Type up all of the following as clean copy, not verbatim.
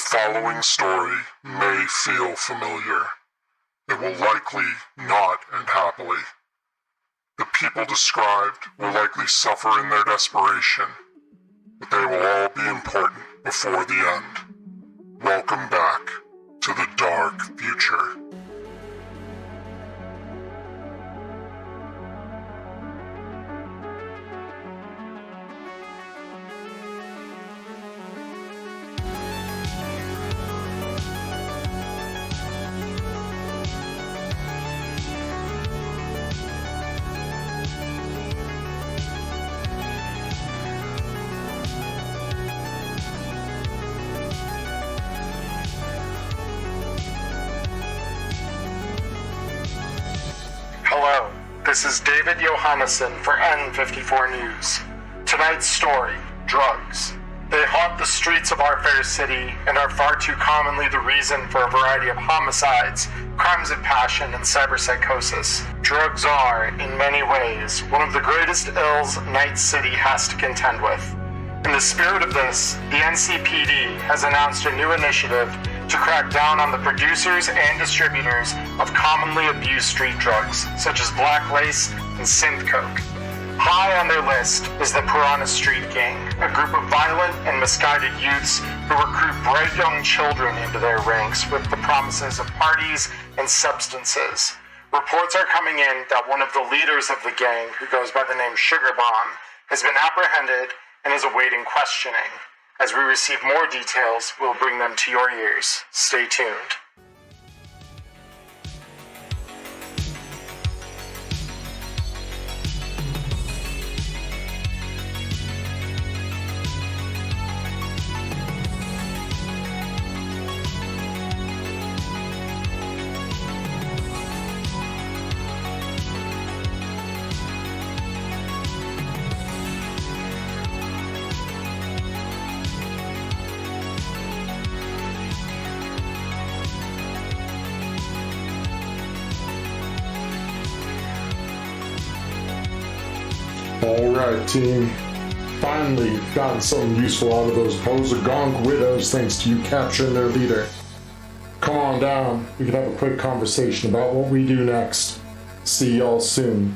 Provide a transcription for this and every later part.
following story may feel familiar. It will likely not end happily. The people described will likely suffer in their desperation, but they will all be important before the end. Welcome back to the dark future. Hello, this is David Johannesson for N54 News. Tonight's story, drugs. They haunt the streets of our fair city and are far too commonly the reason for a variety of homicides, crimes of passion, and cyberpsychosis. Drugs are, in many ways, one of the greatest ills Night City has to contend with. In the spirit of this, the NCPD has announced a new initiative to crack down on the producers and distributors of commonly abused street drugs, such as black lace and synth coke. High on their list is the Piranha Street Gang, a group of violent and misguided youths who recruit bright young children into their ranks with the promises of parties and substances. Reports are coming in that one of the leaders of the gang, who goes by the name Sugar Bomb, has been apprehended and is awaiting questioning. As we receive more details, we'll bring them to your ears. Stay tuned. Alright, team. Finally gotten something useful out of those Bozagonk widows thanks to you capturing their leader. Come on down. We can have a quick conversation about what we do next. See y'all soon.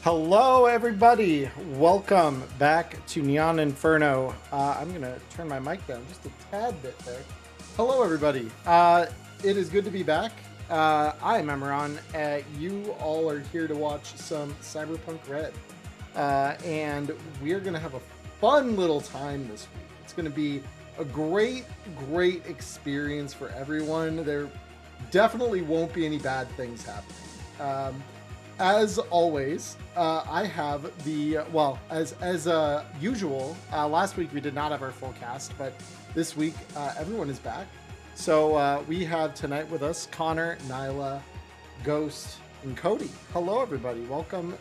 Hello everybody, welcome back to Neon Inferno. I'm gonna turn my mic down just a tad bit there. Hello everybody, it is good to be back. I am Emmerron. You all are here to watch some Cyberpunk Red. And we're gonna have a fun little time this week. It's gonna be a great experience for everyone. There definitely won't be any bad things happening. As always, I have the, as usual, last week we did not have our full cast, but this week everyone is back. So we have tonight with us Connor, Nyla, Ghost, and Cody. Hello everybody, welcome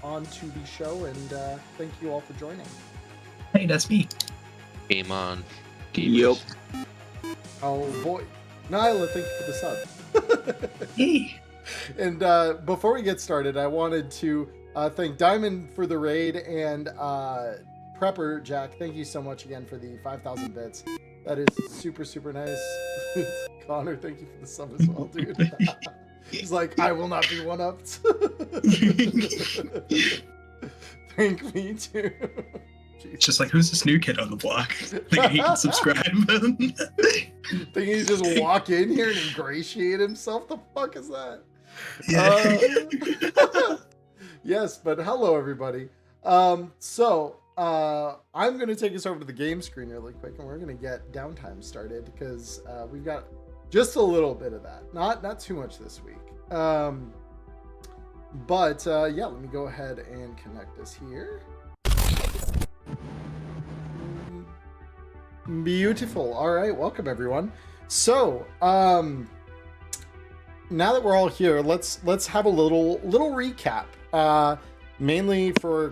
onto the show, and thank you all for joining. Hey, that's me. Game on. Yep. Oh boy. Nyla, thank you for the sub. Hey. And before we get started, I wanted to thank Diamond for the raid, and Prepper Jack, thank you so much again for the 5,000 bits. That is super nice. Connor, thank you for the sub as well, dude. He's like, I will not be one-upped. Thank me too. It's just like, who's this new kid on the block? Thinking he can subscribe. Thinking he just walk in here and ingratiate himself? The fuck is that? Yeah. Yes, but hello everybody. So I'm going to take us over to the game screen really quick, and we're going to get downtime started because we've got just a little bit of that. Not too much this week. But yeah, let me go ahead and connect us here. Beautiful. All right, welcome everyone. So, now that we're all here, let's have a little recap, mainly for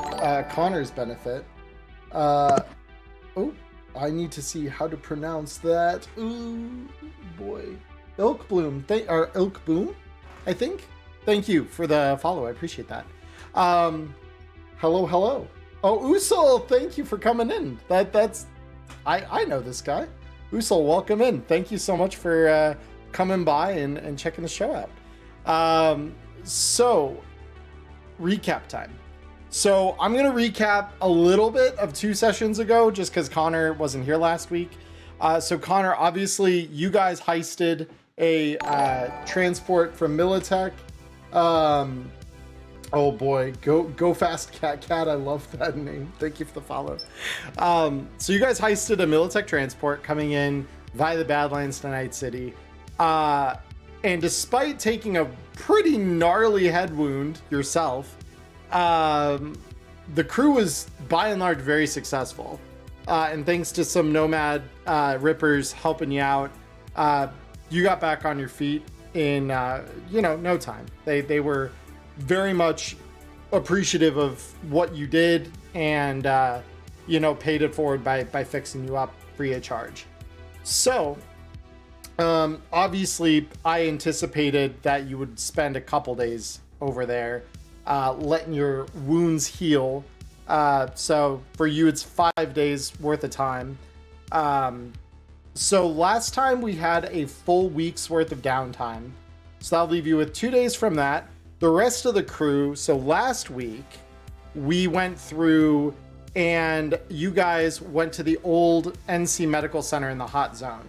Connor's benefit. Oh, I need to see how to pronounce that. Ooh, boy, Ilkbloom, or Ilkboom, I think. Thank you for the follow. I appreciate that. Hello. Oh, Usul, thank you for coming in. I know this guy. Usul, welcome in. Thank you so much for coming by and checking the show out. So, recap time. So I'm going to recap a little bit of 2 sessions ago, just because Connor wasn't here last week. So Connor, obviously, you guys heisted a transport from Militech. Oh boy, go fast cat. I love that name. Thank you for the follow. So you guys heisted a Militech transport coming in via the Badlands to Night City. And despite taking a pretty gnarly head wound yourself, the crew was by and large very successful. And thanks to some nomad rippers helping you out, you got back on your feet in no time. They were very much appreciative of what you did and paid it forward by fixing you up free of charge. So obviously I anticipated that you would spend a couple days over there letting your wounds heal. So for you, it's 5 days worth of time. So last time we had a full week's worth of downtime. So that'll leave you with 2 days from that. The rest of the crew. So last week we went through and you guys went to the old NC Medical Center in the hot zone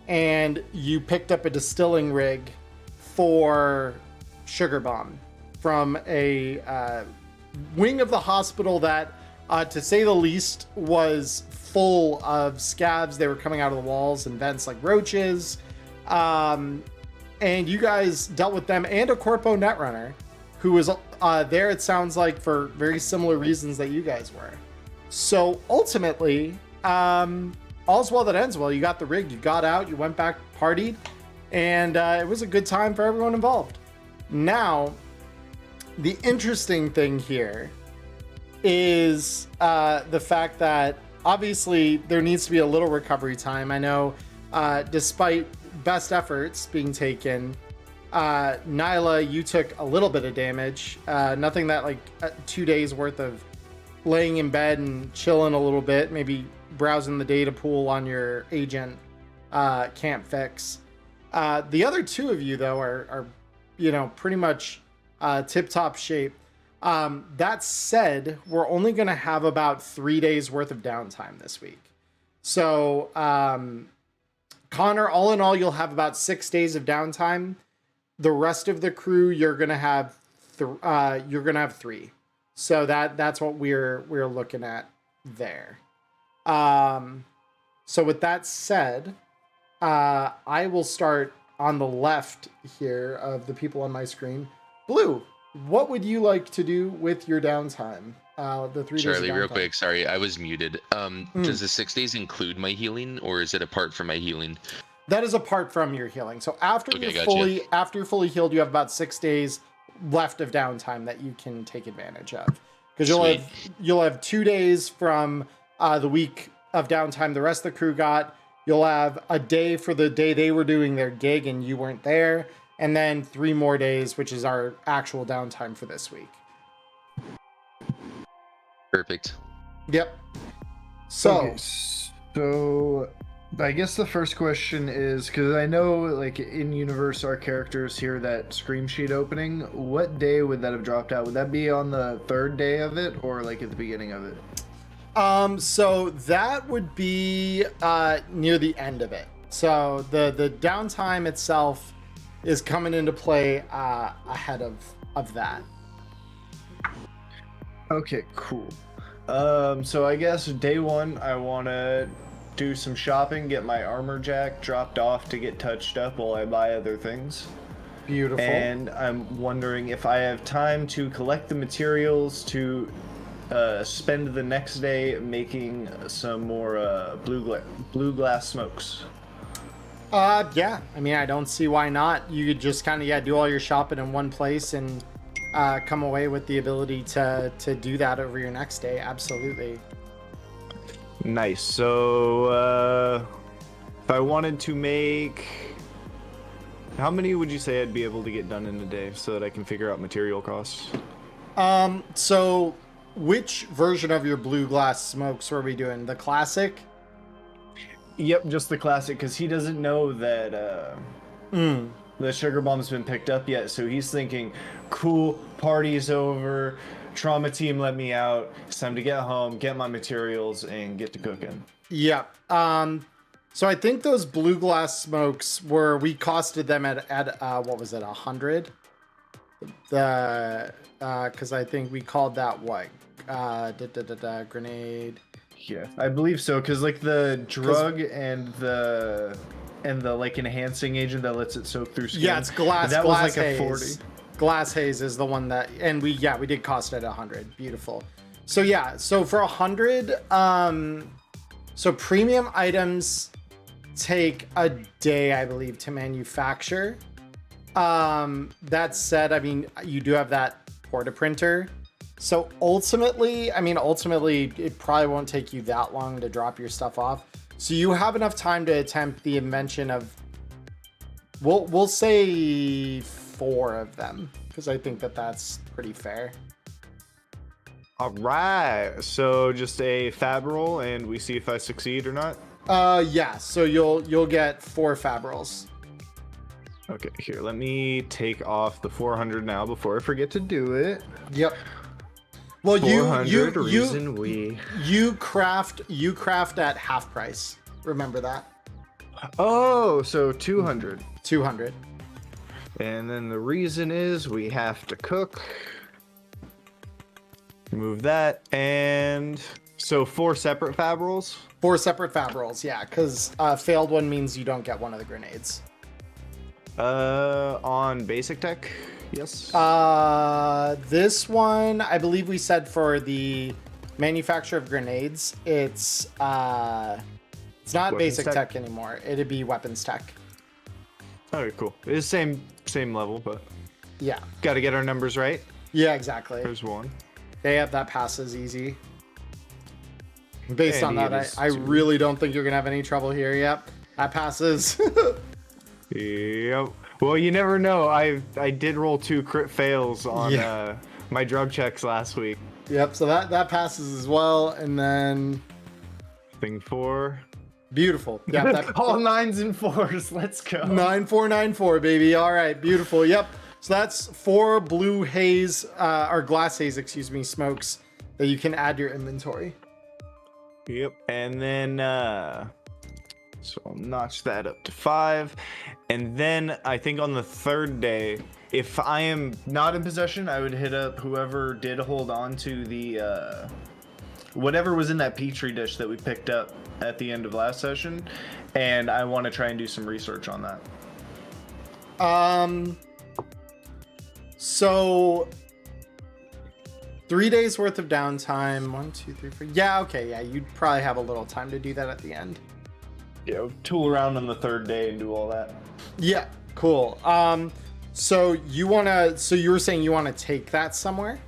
and you picked up a distilling rig for Sugar Bomb from a wing of the hospital that, to say the least, was full of scabs. They were coming out of the walls and vents like roaches. And you guys dealt with them and a Corpo Netrunner who was there, it sounds like, for very similar reasons that you guys were. So ultimately, all's well that ends well. You got the rig, you got out, you went back, partied, and it was a good time for everyone involved. Now, the interesting thing here is the fact that obviously there needs to be a little recovery time. I know despite best efforts being taken, Nyla, you took a little bit of damage. Nothing that like 2 days worth of laying in bed and chilling a little bit, maybe browsing the data pool on your agent can't fix. The other two of you, though, are pretty much tip-top shape. That said, we're only going to have about 3 days worth of downtime this week. So, Connor, all in all, you'll have about 6 days of downtime. The rest of the crew, you're going to have 3. So that's what we're looking at there. So with that said, I will start on the left here of the people on my screen. Blue, what would you like to do with your downtime? The 3 days of Charlie, downtime. real quick, sorry, I was muted. Does the 6 days include my healing, or is it apart from my healing? That is apart from your healing. So after you're fully healed, you have about 6 days left of downtime that you can take advantage of. Because you'll have 2 days from the week of downtime the rest of the crew got. You'll have a day for the day they were doing their gig and you weren't there. And then 3 more days, which is our actual downtime for this week. Perfect. Yep. So, okay, so I guess the first question is, because I know like in universe our characters hear that scream sheet opening. What day would that have dropped out? Would that be on the 3rd day of it, or like at the beginning of it? So that would be near the end of it. So the downtime itself is coming into play ahead of that. Okay, cool. So I guess day 1, I want to do some shopping, get my armor jack dropped off to get touched up while I buy other things. Beautiful. And I'm wondering if I have time to collect the materials to spend the next day making some more blue glass smokes. Yeah. I mean, I don't see why not. You could just kind of do all your shopping in one place and come away with the ability to do that over your next day. Absolutely. Nice. So, if I wanted to make, how many would you say I'd be able to get done in a day so that I can figure out material costs? So which version of your blue glass smokes were we doing? The classic? Yep, just the classic, because he doesn't know that the sugar bomb's been picked up yet, so he's thinking, cool, party's over, trauma team let me out, it's time to get home, get my materials, and get to cooking. Yep. So I think those blue glass smokes we costed them at what was it, 100? Because I think we called that what? Grenade. Yeah, I believe so, because like the drug and the like enhancing agent that lets it soak through skin. Yeah, it's glass. That glass was like haze. a 40. Glass haze is the one that, and we did cost it 100. Beautiful. So yeah, so for 100, so premium items take a day, I believe, to manufacture. That said, I mean, you do have that porta printer. So ultimately, it probably won't take you that long to drop your stuff off. So you have enough time to attempt the invention of, we'll say 4 of them, because I think that's pretty fair. All right. So just a fab roll, and we see if I succeed or not. Yeah. So you'll get 4 fab rolls. Okay, here. Let me take off the 400 now before I forget to do it. Yep. Well, 400 you craft at half price. Remember that. Oh, so 200. 200. And then the reason is we have to cook. Move that, and so 4 separate fab rolls. 4 separate fab rolls, yeah, because failed one means you don't get one of the grenades. On basic tech, yes. This one, I believe we said for the manufacture of grenades, it's not Weapons basic tech? tech anymore. It'd be weapons tech. Okay, cool. It's same level, but Yeah. got to get our numbers right. Yeah, exactly. There's one. They have that passes easy. Based on And that, it is I two. really don't think you're gonna have any trouble here. Yep, that passes. Yep. Well, you never know. I did roll 2 crit fails on my drug checks last week. Yep, so that passes as well, and then Thing 4. beautiful. Yeah, that All 9s and 4s. Let's go. 9494, baby. All right, beautiful. Yep. So that's 4 blue haze or glass haze, excuse me, smokes that you can add to your inventory. Yep. And then so I'll notch that up to 5. And then I think on the 3rd day, if I am Not in possession, I would hit up whoever did hold on to the whatever was in that petri dish that we picked up at the end of last session, and I want to try and do some research on that. So 3 days worth of downtime. 1, 2, 3, 4. Yeah, okay, yeah, you'd probably have a little time to do that at the end. Tool around on the 3rd day and do all that. Yeah, cool. So you were saying you want to take that somewhere?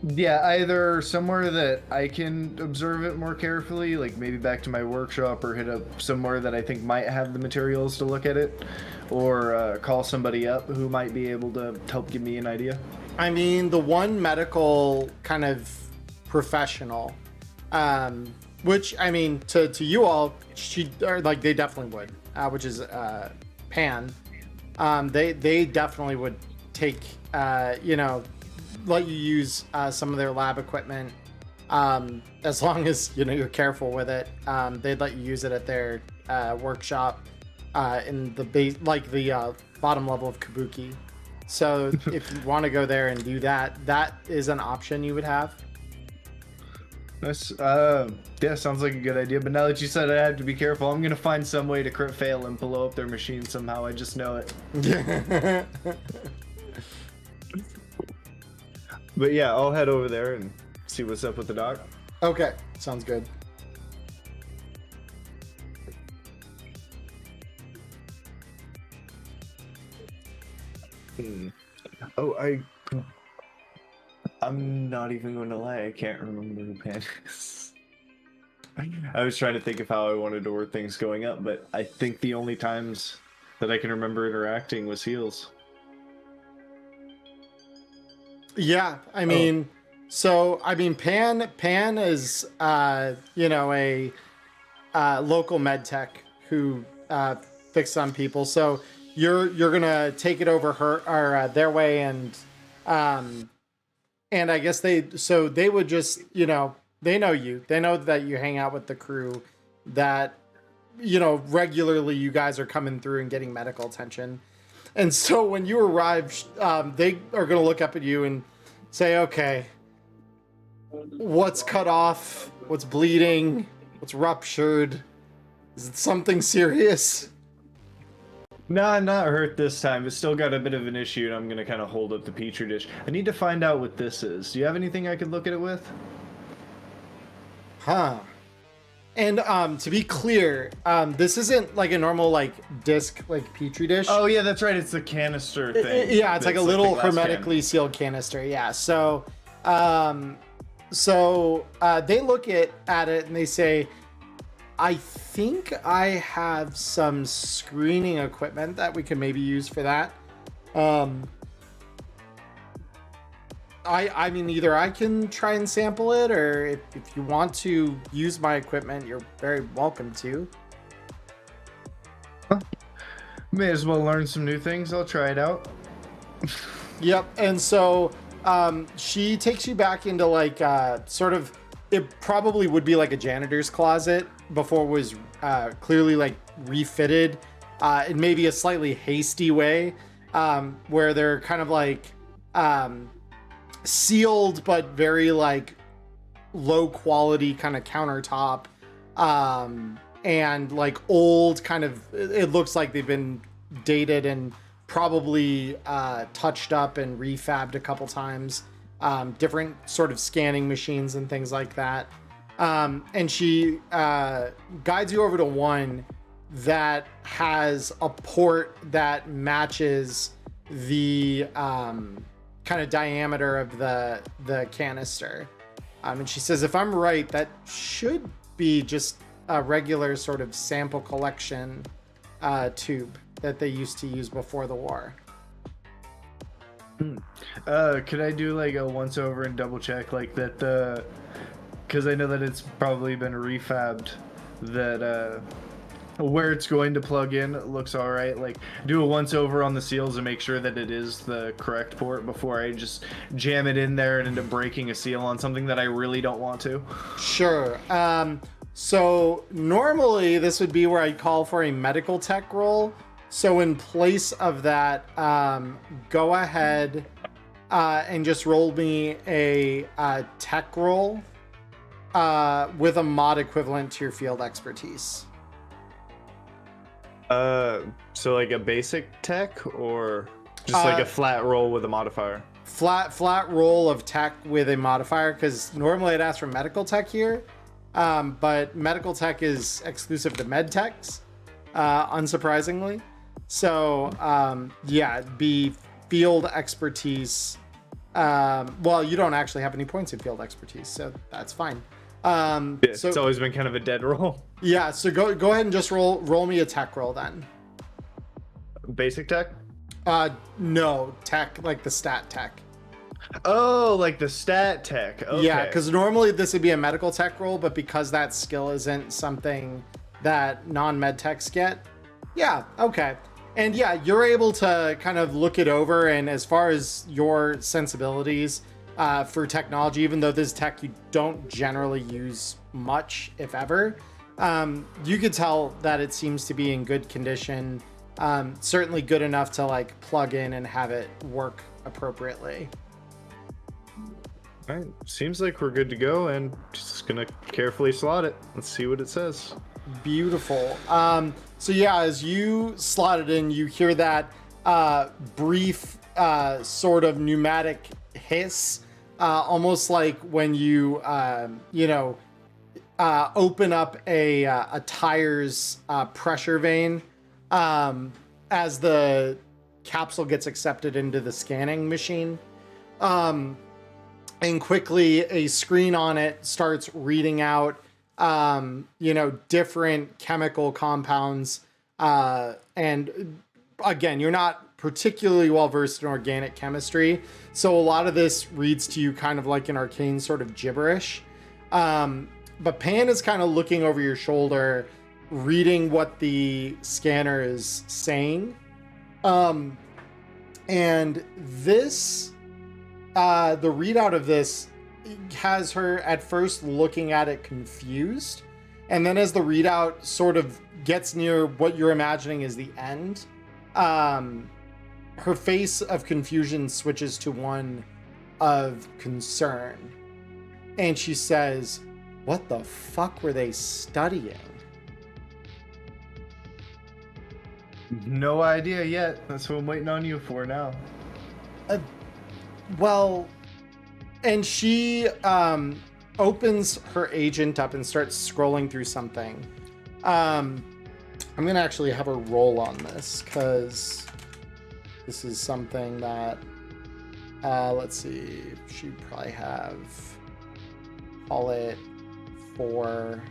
Yeah, either somewhere that I can observe it more carefully, like maybe back to my workshop, or hit up somewhere that I think might have the materials to look at it, or call somebody up who might be able to help give me an idea. I mean, the one medical kind of professional, which I mean, to you all, they definitely would, which is Pan. They definitely would take, let you use some of their lab equipment, as long as you're careful with it. They'd let you use it at their workshop in the base, like the bottom level of Kabuki. So if you want to go there and do that, that is an option you would have. Nice. Yeah, sounds like a good idea. But now that you said I have to be careful, I'm gonna find some way to crit fail and blow up their machine somehow. I just know it. But yeah, I'll head over there and see what's up with the doc. Okay, sounds good. Oh, I'm not even going to lie. I can't remember who Pan is. I was trying to think of how I wanted to word things going up, but I think the only times that I can remember interacting was heels. Yeah, I mean, Pan is a local med tech who fixes on people. So you're gonna take it over her or their way, and I guess they would just they know you. They know that you hang out with the crew, that regularly you guys are coming through and getting medical attention. And so when you arrive, they are going to look up at you and say, okay, what's cut off? What's bleeding? What's ruptured? Is it something serious? Nah, not hurt this time. It's still got a bit of an issue, and I'm going to kind of hold up the petri dish. I need to find out what this is. Do you have anything I could look at it with? Huh. And to be clear, this isn't like a normal like disc like petri dish. Oh yeah, that's right. It's the canister thing. Yeah, it's like a little the glass hermetically sealed canister. Yeah. So, they look at it and they say, "I think I have some screening equipment that we can maybe use for that." I mean, either I can try and sample it, or if you want to use my equipment, you're very welcome to. May as well learn some new things. I'll try it out. Yep. And so she takes you back into like sort of, it probably would be like a janitor's closet before it was clearly like refitted in maybe a slightly hasty way, where they're kind of like sealed but very like low quality kind of countertop, and like old kind of, it looks like they've been dated and probably touched up and refabbed a couple times, different sort of scanning machines and things like that, and she guides you over to one that has a port that matches the kind of diameter of the canister, and she says, if I'm right, that should be just a regular sort of sample collection tube that they used to use before the war. Could I do like a once over and double check like that because I know that it's probably been refabbed, that where it's going to plug in looks all right, like do a once over on the seals and make sure that it is the correct port before I just jam it in there and end up breaking a seal on something that I really don't want to. Sure. So normally this would be where I'd call for a medical tech roll. So in place of that, go ahead and just roll me a tech roll with a mod equivalent to your field expertise. So like a basic tech, or just like a flat roll with a modifier? Flat roll of tech with a modifier, because normally I'd ask for medical tech here, but medical tech is exclusive to med techs, unsurprisingly. So yeah, it'd be field expertise. Well, you don't actually have any points in field expertise, so that's fine. Yeah, so it's always been kind of a dead roll. yeah, so go ahead and just roll me a tech roll then. Basic tech? No, tech, like the stat tech. Oh, like the stat tech. Okay. Yeah, because normally this would be a medical tech roll, but because that skill isn't something that non-med techs get. Yeah, okay. And yeah, you're able to kind of look it over, and as far as your sensibilities for technology, even though this tech you don't generally use much, if ever, you could tell that it seems to be in good condition. Certainly good enough to like plug in and have it work appropriately. All right, seems like we're good to go, and just gonna carefully slot it. Let's see what it says. Beautiful. So yeah, as you slot it in, you hear that brief sort of pneumatic hiss, almost like when you open up a tire's pressure vane, as the capsule gets accepted into the scanning machine. And quickly a screen on it starts reading out, different chemical compounds. And again, you're not particularly well versed in organic chemistry, so a lot of this reads to you kind of like an arcane sort of gibberish. But Pan is kind of looking over your shoulder, reading what the scanner is saying. And this, the readout of this has her at first looking at it confused. And then as the readout sort of gets near what you're imagining is the end, her face of confusion switches to one of concern. And she says, "What the fuck were they studying?" No idea yet. That's what I'm waiting on you for now. Well, and she opens her agent up and starts scrolling through something. I'm gonna actually have her roll on this because this is something that let's see, she'd probably have, call it 4.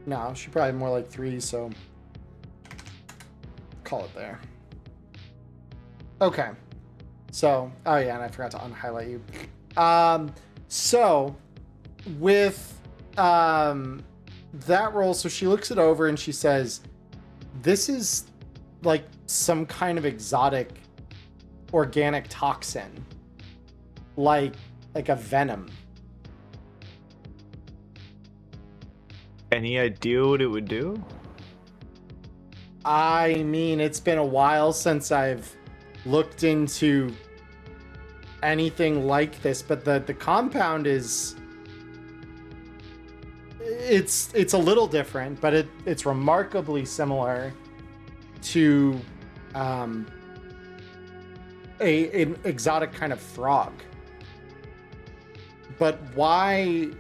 No, she probably more like 3, so call it there. Okay. So, oh yeah, and I forgot to unhighlight you. So with that roll, so she looks it over and she says, "This is like some kind of exotic organic toxin, like a venom." Any idea what it would do? I mean, it's been a while since I've looked into anything like this, but the compound is, it's a little different, but it's remarkably similar to an exotic kind of frog. But why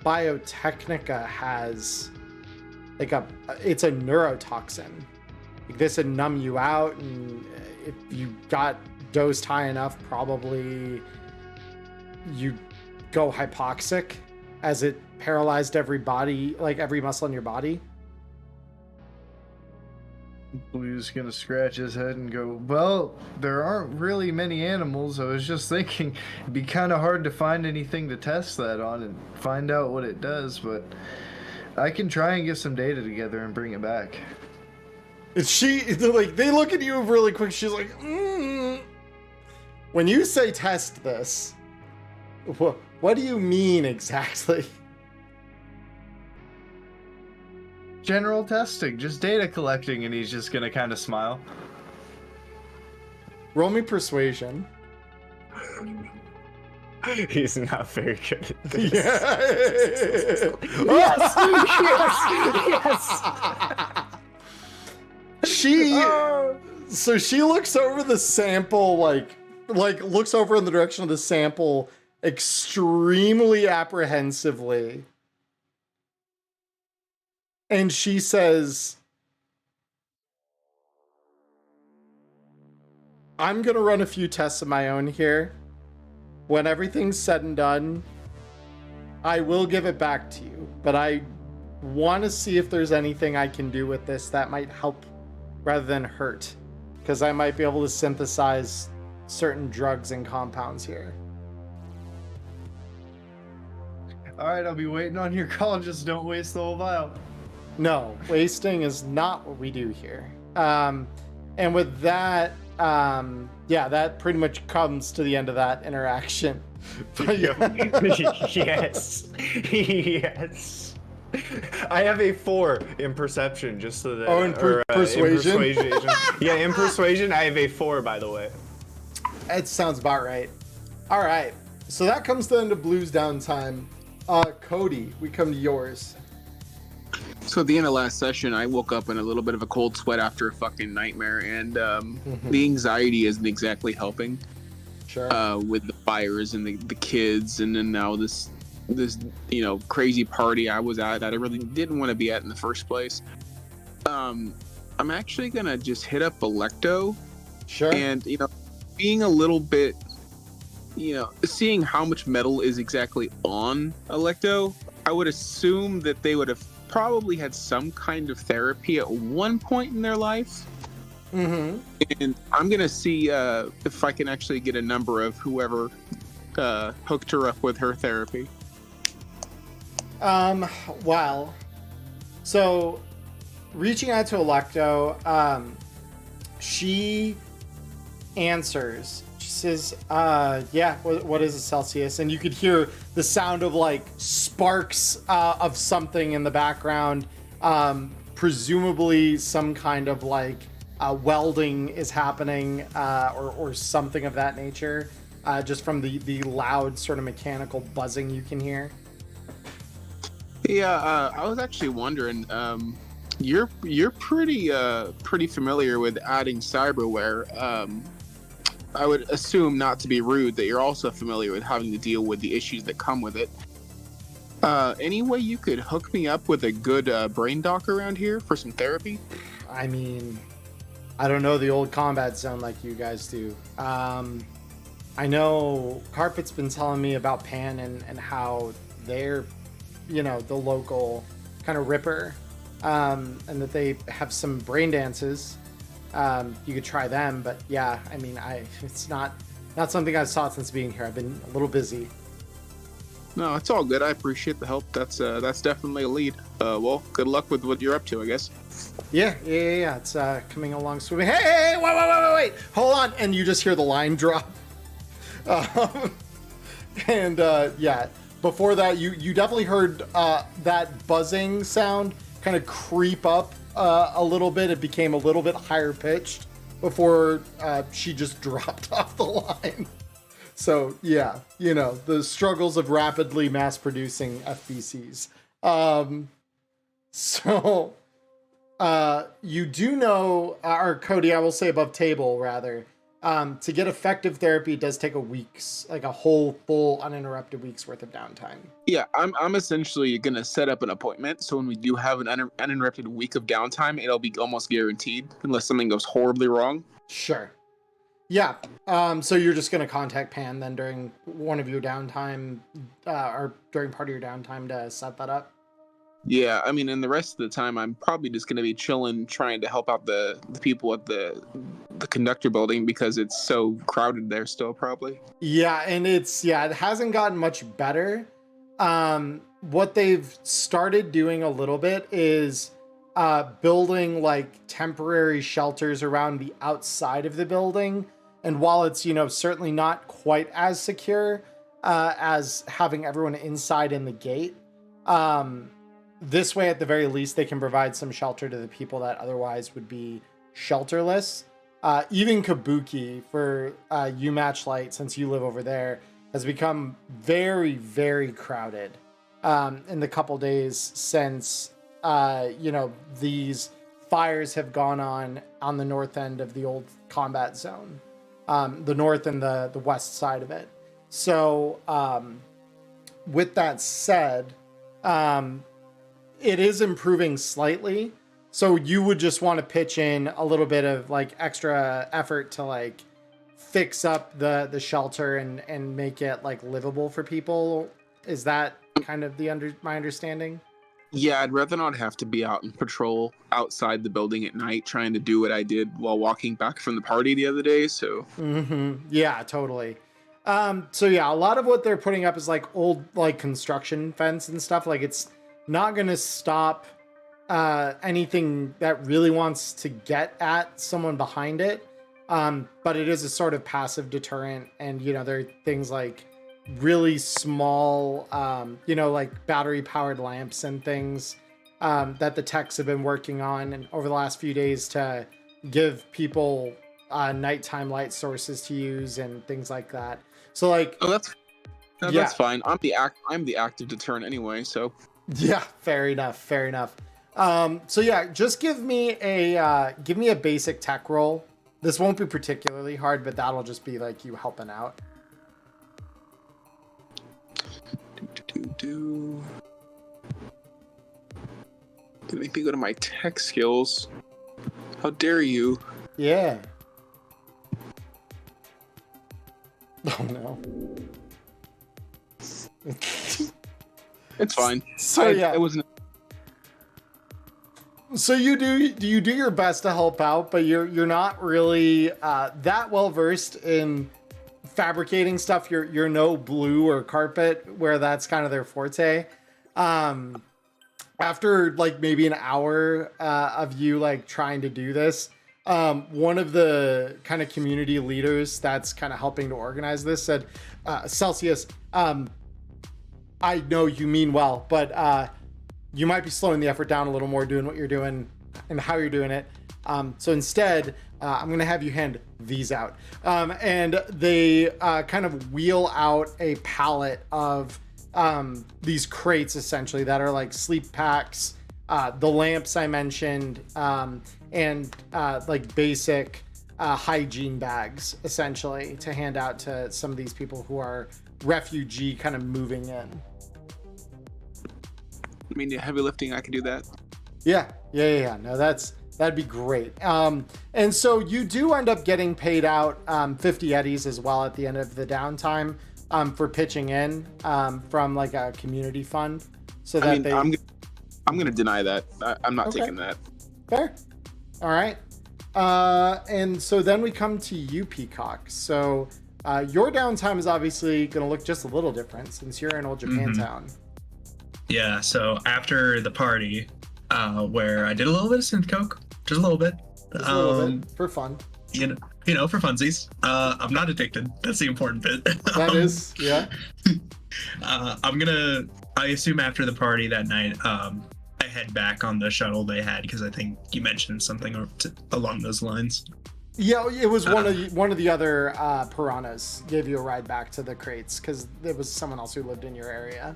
Biotechnica has it's a neurotoxin. Like, this would numb you out, and if you got dosed high enough, probably you go hypoxic, as it paralyzed every muscle in your body. Blue's gonna scratch his head and go, "Well, there aren't really many animals. I was just thinking it'd be kind of hard to find anything to test that on and find out what it does, but I can try and get some data together and bring it back." They look at you really quick. She's like, When you say test this, what do you mean exactly? General testing, just data collecting, and he's just gonna kind of smile. Roll me persuasion. He's not very good at this. Yeah. Yes! Yes! So she looks over the sample, like looks over in the direction of the sample extremely apprehensively. And she says, "I'm going to run a few tests of my own here. When everything's said and done, I will give it back to you. But I want to see if there's anything I can do with this that might help rather than hurt. Because I might be able to synthesize certain drugs and compounds here." Alright, I'll be waiting on your call. Just don't waste the whole vial. No, wasting is not what we do here. And with that, that pretty much comes to the end of that interaction. Yes. Yes. I have a 4 in perception, just so that. Oh, in persuasion? In persuasion. Yeah, in persuasion, I have a 4, by the way. It sounds about right. All right, so that comes to the end of Blue's downtime. Cody, we come to yours. So at the end of last session, I woke up in a little bit of a cold sweat after a fucking nightmare, and the anxiety isn't exactly helping. Sure. With the fires and the kids, and then now this crazy party I was at that I really didn't want to be at in the first place. I'm actually gonna just hit up Electo. Sure. And being a little bit, seeing how much metal is exactly on Electo, I would assume that they would have probably had some kind of therapy at one point in their life. Mm-hmm. And I'm gonna see if I can actually get a number of whoever hooked her up with her therapy. Well, so reaching out to Electo, she answers. She says, yeah, what is a Celsius? And you could hear the sound of like sparks of something in the background. Presumably some kind of like welding is happening or something of that nature, just from the loud sort of mechanical buzzing you can hear. Yeah, I was actually wondering, you're pretty familiar with adding cyberware. I would assume, not to be rude, that you're also familiar with having to deal with the issues that come with it. Any way you could hook me up with a good brain doc around here for some therapy? I mean, I don't know the old combat zone like you guys do. I know Carpet's been telling me about Pan and how they're, the local kind of ripper, and that they have some brain dances. You could try them, but yeah, I mean, it's not something I've sought since being here. I've been a little busy. No, it's all good. I appreciate the help. That's definitely a lead. Well, good luck with what you're up to, I guess. Yeah. It's coming along swimming. Hey, wait, hold on. And you just hear the line drop. Yeah, before that, you definitely heard that buzzing sound kind of creep up a little bit. It became a little bit higher pitched before she just dropped off the line. So yeah, the struggles of rapidly mass producing FBCs. So you do know, or Cody, I will say above table rather, to get effective therapy, it does take a whole full uninterrupted week's worth of downtime. Yeah, I'm essentially gonna set up an appointment, so when we do have an uninterrupted week of downtime, it'll be almost guaranteed, unless something goes horribly wrong. Sure. Yeah. So you're just gonna contact Pan then during one of your downtime, or during part of your downtime to set that up? Yeah, I mean, and the rest of the time, I'm probably just gonna be chilling, trying to help out the people at the conductor building because it's so crowded there still, probably. Yeah, and it hasn't gotten much better. What they've started doing a little bit is building like temporary shelters around the outside of the building. And while it's, certainly not quite as secure as having everyone inside in the gate, this way, at the very least, they can provide some shelter to the people that otherwise would be shelterless. Even Kabuki, for you Matchlight, since you live over there, has become very, very crowded in the couple days since, these fires have gone on the north end of the old combat zone, the north and the west side of it. So with that said, it is improving slightly. So you would just want to pitch in a little bit of like extra effort to like fix up the shelter and make it like livable for people. Is that kind of my understanding? Yeah, I'd rather not have to be out in patrol outside the building at night trying to do what I did while walking back from the party the other day. So yeah, totally. So yeah, a lot of what they're putting up is like old like construction fence and stuff. Like it's not going to stop anything that really wants to get at someone behind it. But it is a sort of passive deterrent. And, there are things like really small, like battery powered lamps and things that the techs have been working on and over the last few days to give people nighttime light sources to use and things like that. So like, that's fine. I'm the active deterrent anyway. So yeah, fair enough. So yeah, just give me a basic tech roll. This won't be particularly hard, but that'll just be like you helping out. do. To make me go to my tech skills. How dare you? Yeah. Oh no. It's fine. So yeah. It wasn't. So you do your best to help out, but you're not really that well versed in fabricating stuff. You're no Blue or Carpet, where that's kind of their forte. After like maybe an hour of you like trying to do this, one of the kind of community leaders that's kind of helping to organize this said, Celsius, I know you mean well, but you might be slowing the effort down a little more doing what you're doing and how you're doing it. So instead, I'm going to have you hand these out. And they kind of wheel out a pallet of these crates essentially that are like sleep packs, the lamps I mentioned, and like basic hygiene bags essentially to hand out to some of these people who are refugee kind of moving in. I mean, the heavy lifting, I can do that. Yeah. No, that'd be great. And so you do end up getting paid out 50 eddies as well at the end of the downtime for pitching in from like a community fund. So that I'm gonna deny that. I'm not taking that. Fair. All right. And so then we come to you, Peacock. So your downtime is obviously going to look just a little different since you're in Old Japantown. Yeah, so after the party, where I did a little bit of synth coke, just a little bit. Just a little bit for fun. You know, for funsies. I'm not addicted. That's the important bit. That is, yeah. I assume after the party that night, I head back on the shuttle they had because I think you mentioned something along those lines. Yeah, it was one of the other piranhas gave you a ride back to the crates because there was someone else who lived in your area.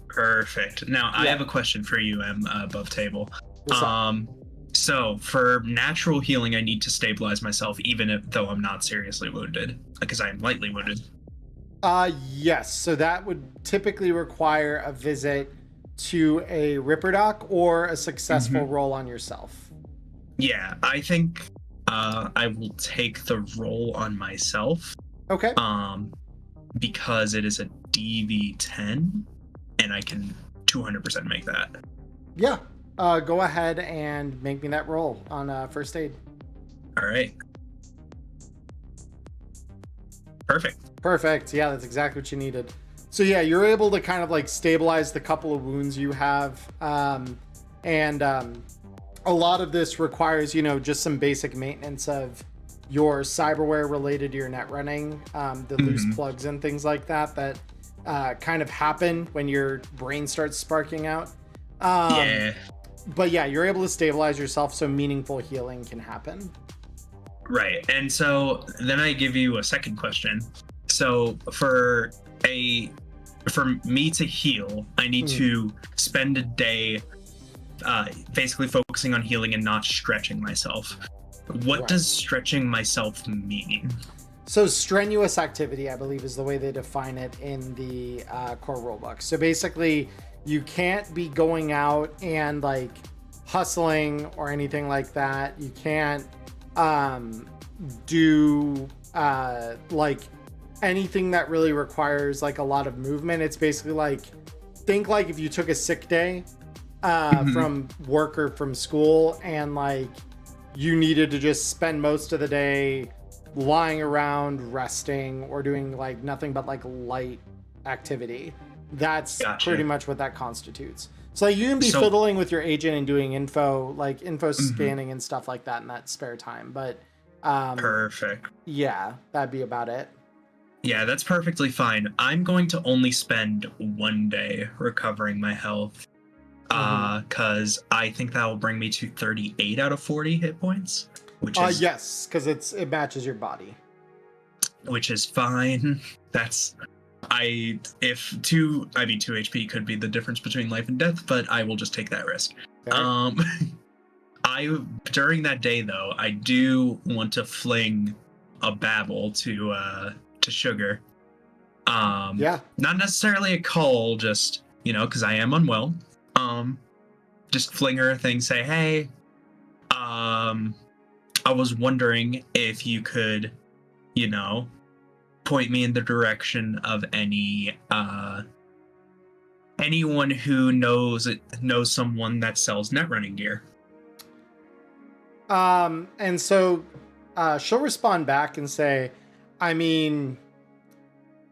Perfect. Now I have a question for you, above table. What's up? So for natural healing, I need to stabilize myself, even though I'm not seriously wounded, because I am lightly wounded. Yes. So that would typically require a visit to a Ripperdoc or a successful roll on yourself. Yeah, I think I will take the roll on myself. Okay. Because it is a DV10, and I can 200% make that. Yeah. Go ahead and make me that roll on first aid. All right. Perfect. Yeah, that's exactly what you needed. So yeah, you're able to kind of like stabilize the couple of wounds you have. And a lot of this requires, just some basic maintenance of your cyberware related to your net running, the loose plugs and things like that kind of happen when your brain starts sparking out. But yeah, you're able to stabilize yourself so meaningful healing can happen. Right. And so then I give you a second question. So for me to heal, I need to spend a day basically focusing on healing and not stretching myself. What does stretching myself mean? So strenuous activity, I believe, is the way they define it in the core rulebook. So basically, you can't be going out and like hustling or anything like that. You can't do like anything that really requires like a lot of movement. It's basically like, think like if you took a sick day from work or from school and like you needed to just spend most of the day lying around resting or doing like nothing but like light activity. That's pretty much what that constitutes. So like, you can be fiddling with your agent and doing info scanning and stuff like that in that spare time, but perfect. Yeah, that'd be about it. Yeah, that's perfectly fine. I'm going to only spend one day recovering my health because I think that will bring me to 38 out of 40 hit points, which is yes, because it matches your body, which is fine. That's 2 HP could be the difference between life and death, but I will just take that risk. Okay. During that day though, I do want to fling a babble to Sugar. Not necessarily a call, just because I am unwell. Just fling her a thing, say, hey, I was wondering if you could, point me in the direction of anyone who knows someone that sells net running gear. And so she'll respond back and say, I mean,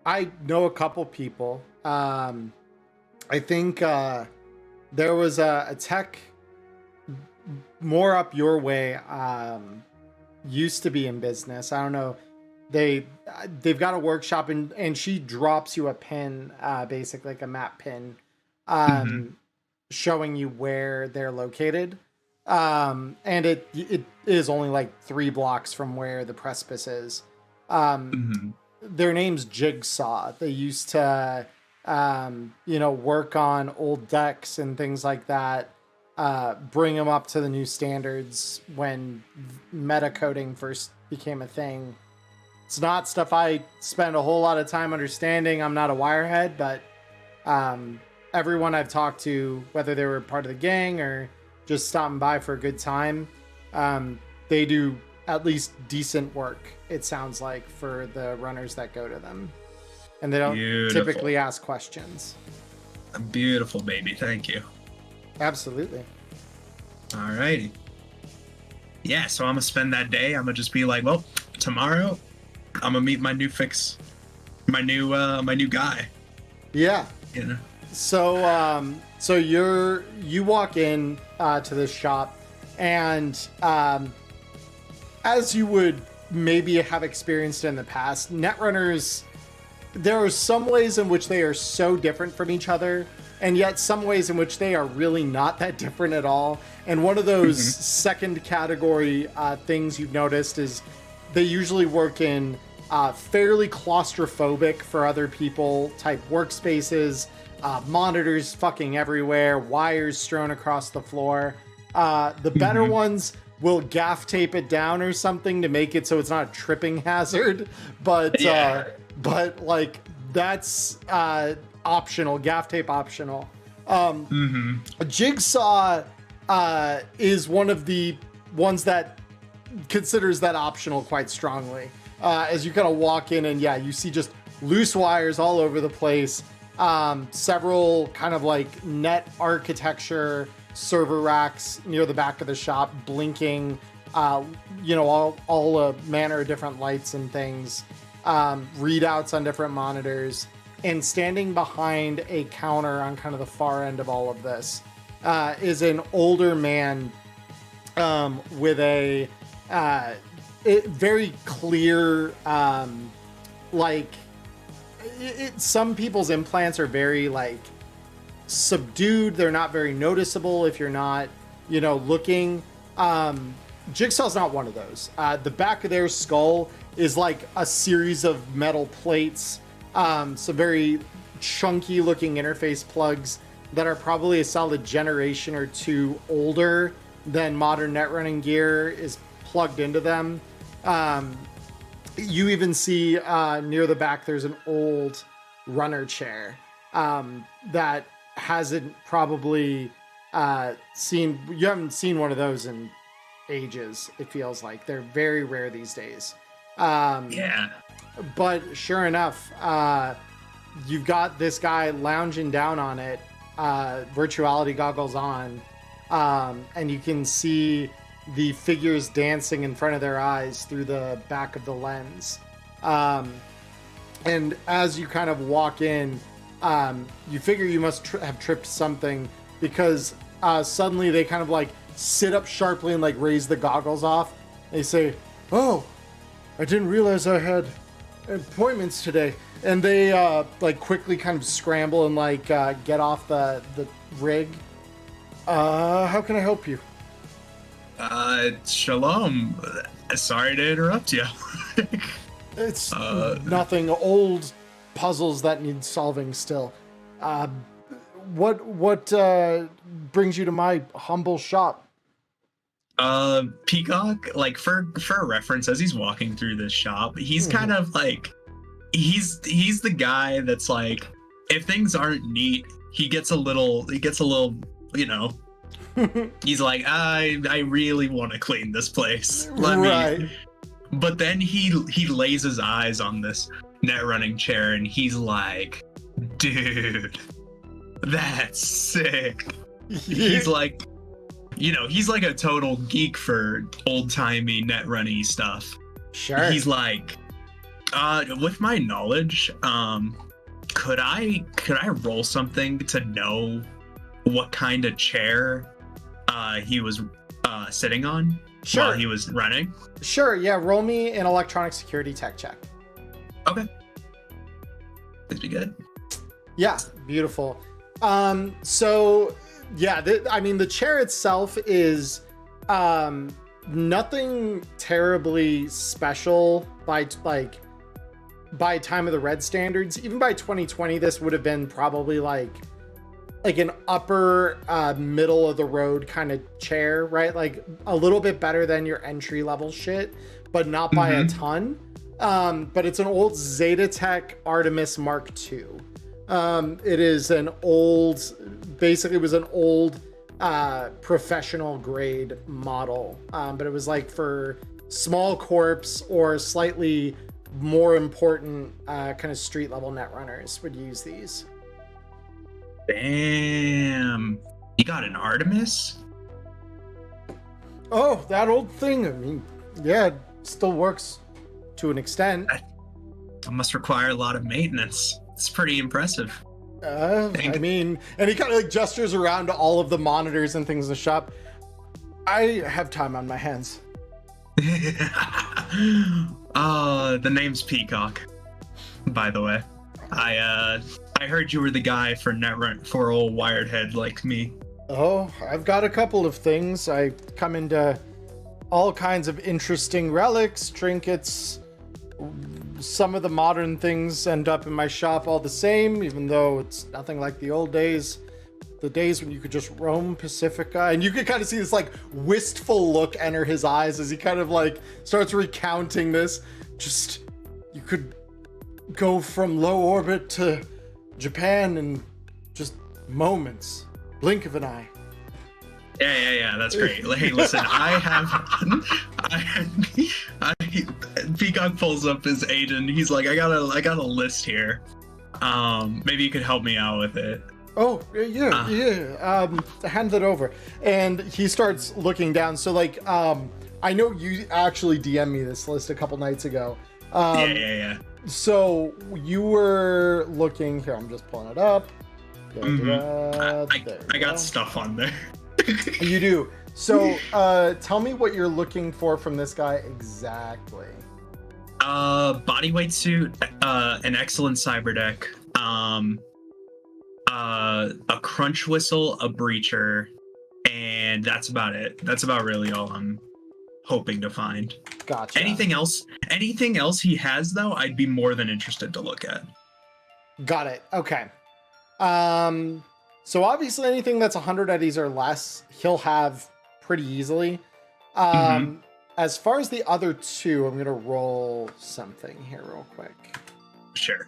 I know a couple people. I think there was a tech more up your way, used to be in business. I don't know. They've got a workshop, and she drops you a pin, basically like a map pin, showing you where they're located. And it is only like 3 blocks from where the precipice is. Their name's Jigsaw. They used to, work on old decks and things like that. Bring them up to the new standards when meta coding first became a thing. It's not stuff I spend a whole lot of time understanding. I'm not a wirehead, but everyone I've talked to, whether they were part of the gang or just stopping by for a good time, they do at least decent work, it sounds like, for the runners that go to them. And they don't typically ask questions. Beautiful, baby. Thank you. Absolutely. Alrighty. Yeah, so I'm gonna spend that day. I'm gonna just be like, well, tomorrow I'm gonna meet my new guy. Yeah. So you walk in to this shop, and as you would maybe have experienced in the past, netrunners, there are some ways in which they are so different from each other, and yet some ways in which they are really not that different at all. And one of those second category things you've noticed is they usually work in fairly claustrophobic for other people type workspaces, monitors fucking everywhere, wires strewn across the floor. The better ones will gaff tape it down or something to make it so it's not a tripping hazard, but like that's optional, gaff tape optional. Jigsaw is one of the ones that considers that optional quite strongly. As you kind of walk in, and you see just loose wires all over the place, several kind of like net architecture server racks near the back of the shop blinking, all manner of different lights and things, readouts on different monitors. And standing behind a counter on kind of the far end of all of this is an older man with a very clear, some people's implants are very like subdued. They're not very noticeable if you're not, looking. Jigsaw's not one of those. The back of their skull is like a series of metal plates, some very chunky looking interface plugs that are probably a solid generation or two older than modern net running gear is plugged into them. You even see near the back there's an old runner chair that hasn't probably you haven't seen one of those in ages. It feels like they're very rare these days. But sure enough, you've got this guy lounging down on it, virtuality goggles on, and you can see the figures dancing in front of their eyes through the back of the lens. And as you kind of walk in, you figure you must have tripped something, because suddenly they kind of like sit up sharply and like raise the goggles off. They say, "Oh, I didn't realize I had appointments today." And they like quickly kind of scramble and like get off the rig. How can I help you? Shalom. Sorry to interrupt you. It's nothing. Old puzzles that need solving still. What brings you to my humble shop? Peacock, like for reference, as he's walking through this shop, he's kind of like he's the guy that's like, if things aren't neat, he gets a little, you know, he's like, I really want to clean this place. Let me. But then he lays his eyes on this net running chair and he's like, dude, that's sick. He's like, you know, he's like a total geek for old-timey net running stuff. Sure. He's like, with my knowledge, could I roll something to know what kind of chair he was sitting on while he was running? Sure, yeah, roll me an electronic security tech check. Okay. This be good. Yeah, beautiful. So yeah, I mean, the chair itself is nothing terribly special by time of the red standards. Even by 2020, this would have been probably like an upper middle of the road kind of chair, right? Like a little bit better than your entry level shit, but not by a ton. But it's an old Zetatech Artemis Mark II. It is an old, basically it was an old professional grade model, but it was like for small corps or slightly more important kind of street level net runners would use these. Damn, you got an Artemis? Oh, that old thing. I mean, yeah, it still works to an extent. That must require a lot of maintenance. It's pretty impressive. I mean, and he kind of like gestures around to all of the monitors and things in the shop. I have time on my hands. The name's Peacock, by the way. I heard you were the guy for Netrun for old wired head like me. Oh, I've got a couple of things. I come into all kinds of interesting relics, trinkets. Some of the modern things end up in my shop all the same, even though it's nothing like the old days. The days when you could just roam Pacifica, and you could kind of see this like wistful look enter his eyes as he kind of like starts recounting this. Just, you could go from low orbit to Japan in just moments, blink of an eye. Yeah, that's great. Hey, listen, Peacock pulls up his agent. He's like, I got a list here. Maybe you could help me out with it. Oh, yeah. Hand that over. And he starts looking down. So like, I know you actually DM'd me this list a couple nights ago. Yeah. So you were looking here. I'm just pulling it up. I got stuff on there. You do. So tell me what you're looking for from this guy exactly. Bodyweight suit, an excellent cyber deck, a crunch whistle, a breacher, and that's about it. That's about really all I'm hoping to find. Gotcha. Anything else he has though, I'd be more than interested to look at. Got it. Okay. So obviously anything that's 100 eddies or less, he'll have pretty easily. As far as the other two, I'm gonna roll something here real quick. Sure.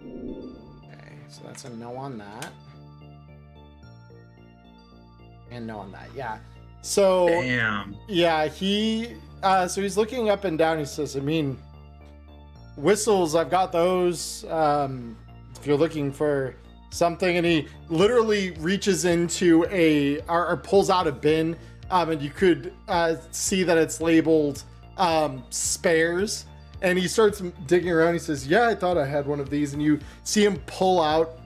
Okay, so that's a no on that. And no on that, yeah. So damn. Yeah, so he's looking up and down. He says, I mean, whistles, I've got those. If you're looking for something, and he literally reaches into or pulls out a bin, and you could see that it's labeled spares, and he starts digging around. He says, yeah, I thought I had one of these, and you see him pull out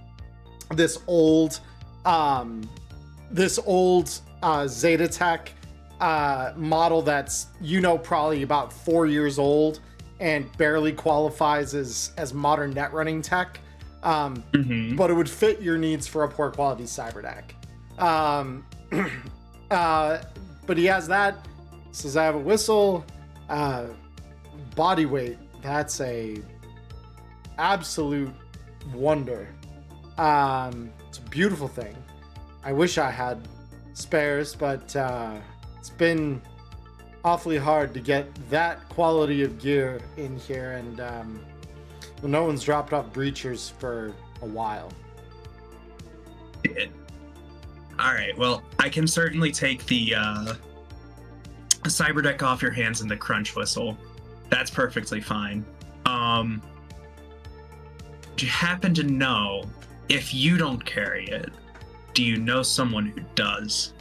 this old Zetatech model that's, probably about 4 years old and barely qualifies as modern net running tech. But it would fit your needs for a poor quality cyber deck. But he has that. Says, I have a whistle, body weight. That's a absolute wonder. It's a beautiful thing. I wish I had spares, but it's been awfully hard to get that quality of gear in here, and no one's dropped off breachers for a while. Shit. All right. Well, I can certainly take the cyber deck off your hands and the crunch whistle. That's perfectly fine. Do you happen to know, if you don't carry it, do you know someone who does?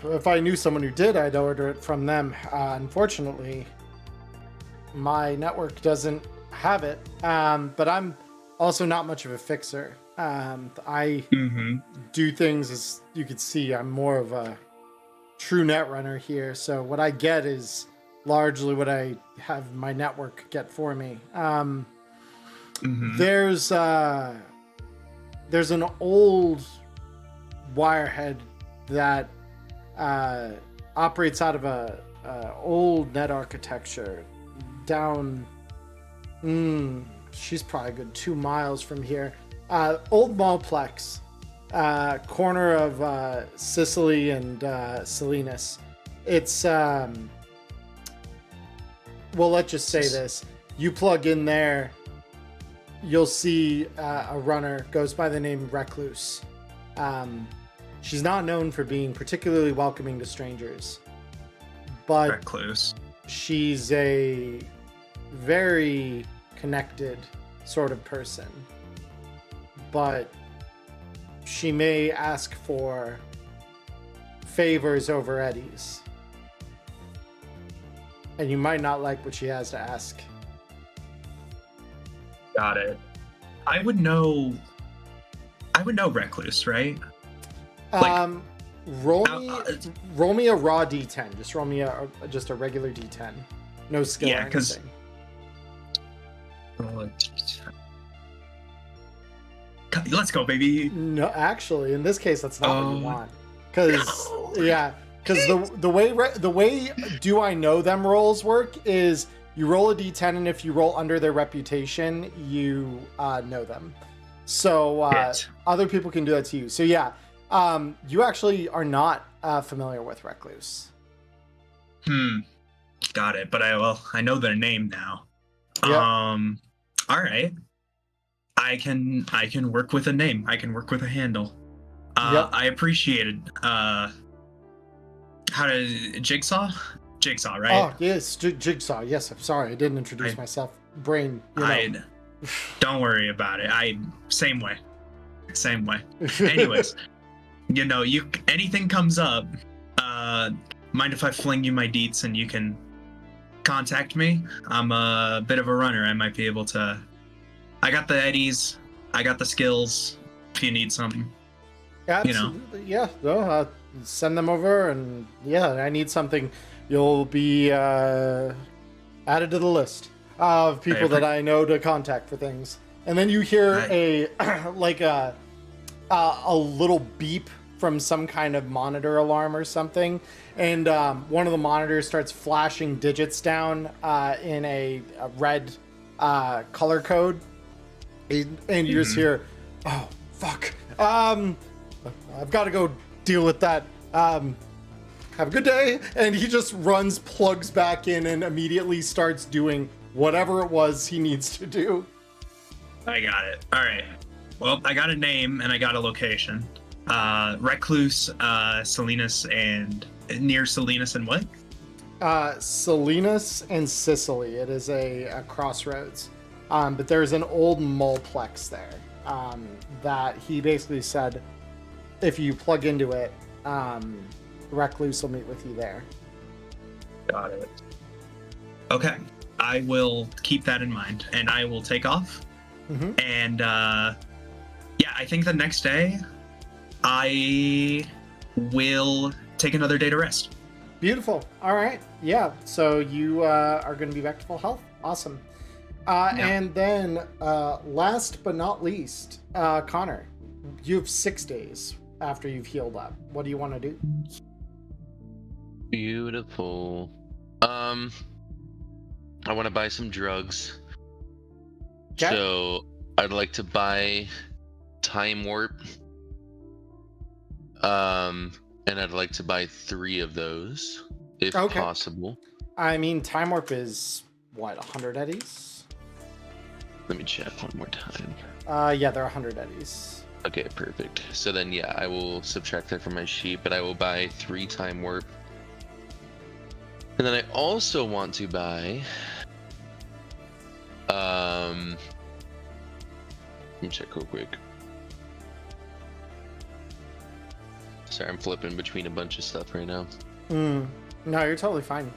If I knew someone who did, I'd order it from them. Unfortunately, my network doesn't have it. But I'm also not much of a fixer. I do things, as you can see, I'm more of a true net runner here. So what I get is largely what I have my network get for me. There's an old wirehead that operates out of a old net architecture down. She's probably a good 2 miles from here. Old Malplex, corner of Sicily and Salinas. It's well, let's just say this: you plug in there, you'll see a runner goes by the name Recluse. She's not known for being particularly welcoming to strangers, but Recluse. She's a very connected sort of person. But she may ask for favors over eddies. And you might not like what she has to ask. Got it. I would know Recluse, right? Roll me a raw D10. Just roll me a regular D10. No skill or anything. Let's go, baby. No, actually, in this case, that's not what you want. Because the way do I know them rolls work is you roll a D10, and if you roll under their reputation, you know them. So other people can do that to you. So yeah, you actually are not familiar with Recluse. Got it. But I know their name now. Yep. All right. I can work with a name. I can work with a handle. Yep. I appreciate it. How to Jigsaw, right? Oh yes, Jigsaw. Yes, I'm sorry, I didn't introduce myself. Brain. Don't worry about it. Same way. Anyways, anything comes up, mind if I fling you my deets and you can contact me? I'm a bit of a runner. I might be able to. I got the eddies. I got the skills. If you need something. Absolutely. Yeah. No, send them over, and I need something. You'll be added to the list of people that I know to contact for things. And then you hear a little beep from some kind of monitor alarm or something, and one of the monitors starts flashing digits down in a red color code, and you just hear, "Oh fuck! I've got to go deal with that. Have a good day." And he just runs, plugs back in, and immediately starts doing whatever it was he needs to do. I got it. All right. Well, I got a name and I got a location. Recluse, Salinas, and near Salinas and what? Salinas and Sicily. It is a crossroads. But there's an old mulplex there that he basically said, if you plug into it, Recluse will meet with you there. Got it. Okay. I will keep that in mind, and I will take off. Mm-hmm. And I think the next day I will take another day to rest. Beautiful. All right. Yeah. So you are going to be back to full health. Awesome. And then last but not least, Connor, you have 6 days after you've healed up. What do you want to do? Beautiful. I want to buy some drugs. Okay. So I'd like to buy time warp. And I'd like to buy 3 of those, if possible. I mean, time warp is what, 100 eddies? Let me check one more time. Yeah, they're 100 eddies. Okay, perfect. So then, yeah, I will subtract that from my sheet, but I will buy 3 time warp. And then I also want to buy... Let me check real quick. Sorry, I'm flipping between a bunch of stuff right now. No, you're totally fine.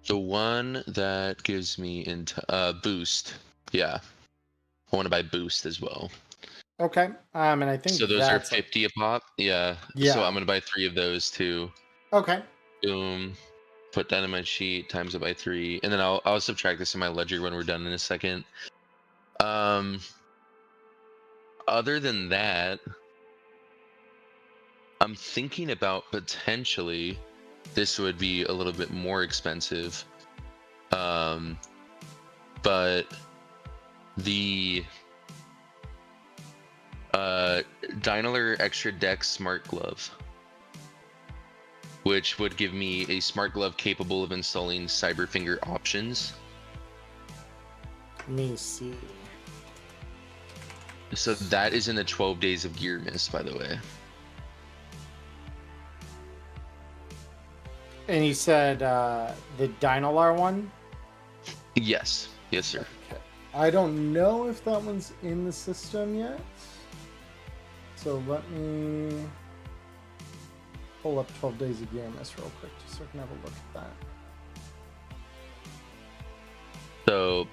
The one that gives me boost. Yeah. I want to buy boost as well. Okay. And I think So those are that's 50 a pop? Yeah. Yeah. So I'm going to buy 3 of those too. Okay. Boom. Put that in my sheet, times it by 3. And then I'll subtract this in my ledger when we're done in a second. Other than that, I'm thinking about potentially this would be a little bit more expensive. But the Dynaler Extra Dex Smart Glove, which would give me a smart glove capable of installing Cyberfinger options. Let me see. So that is in the 12 days of gear miss, by the way. And you said the Dynalar one? Yes. Yes, sir. Okay. I don't know if that one's in the system yet. So let me pull up 12 Days of Gear Miss real quick just so I can have a look at that. So,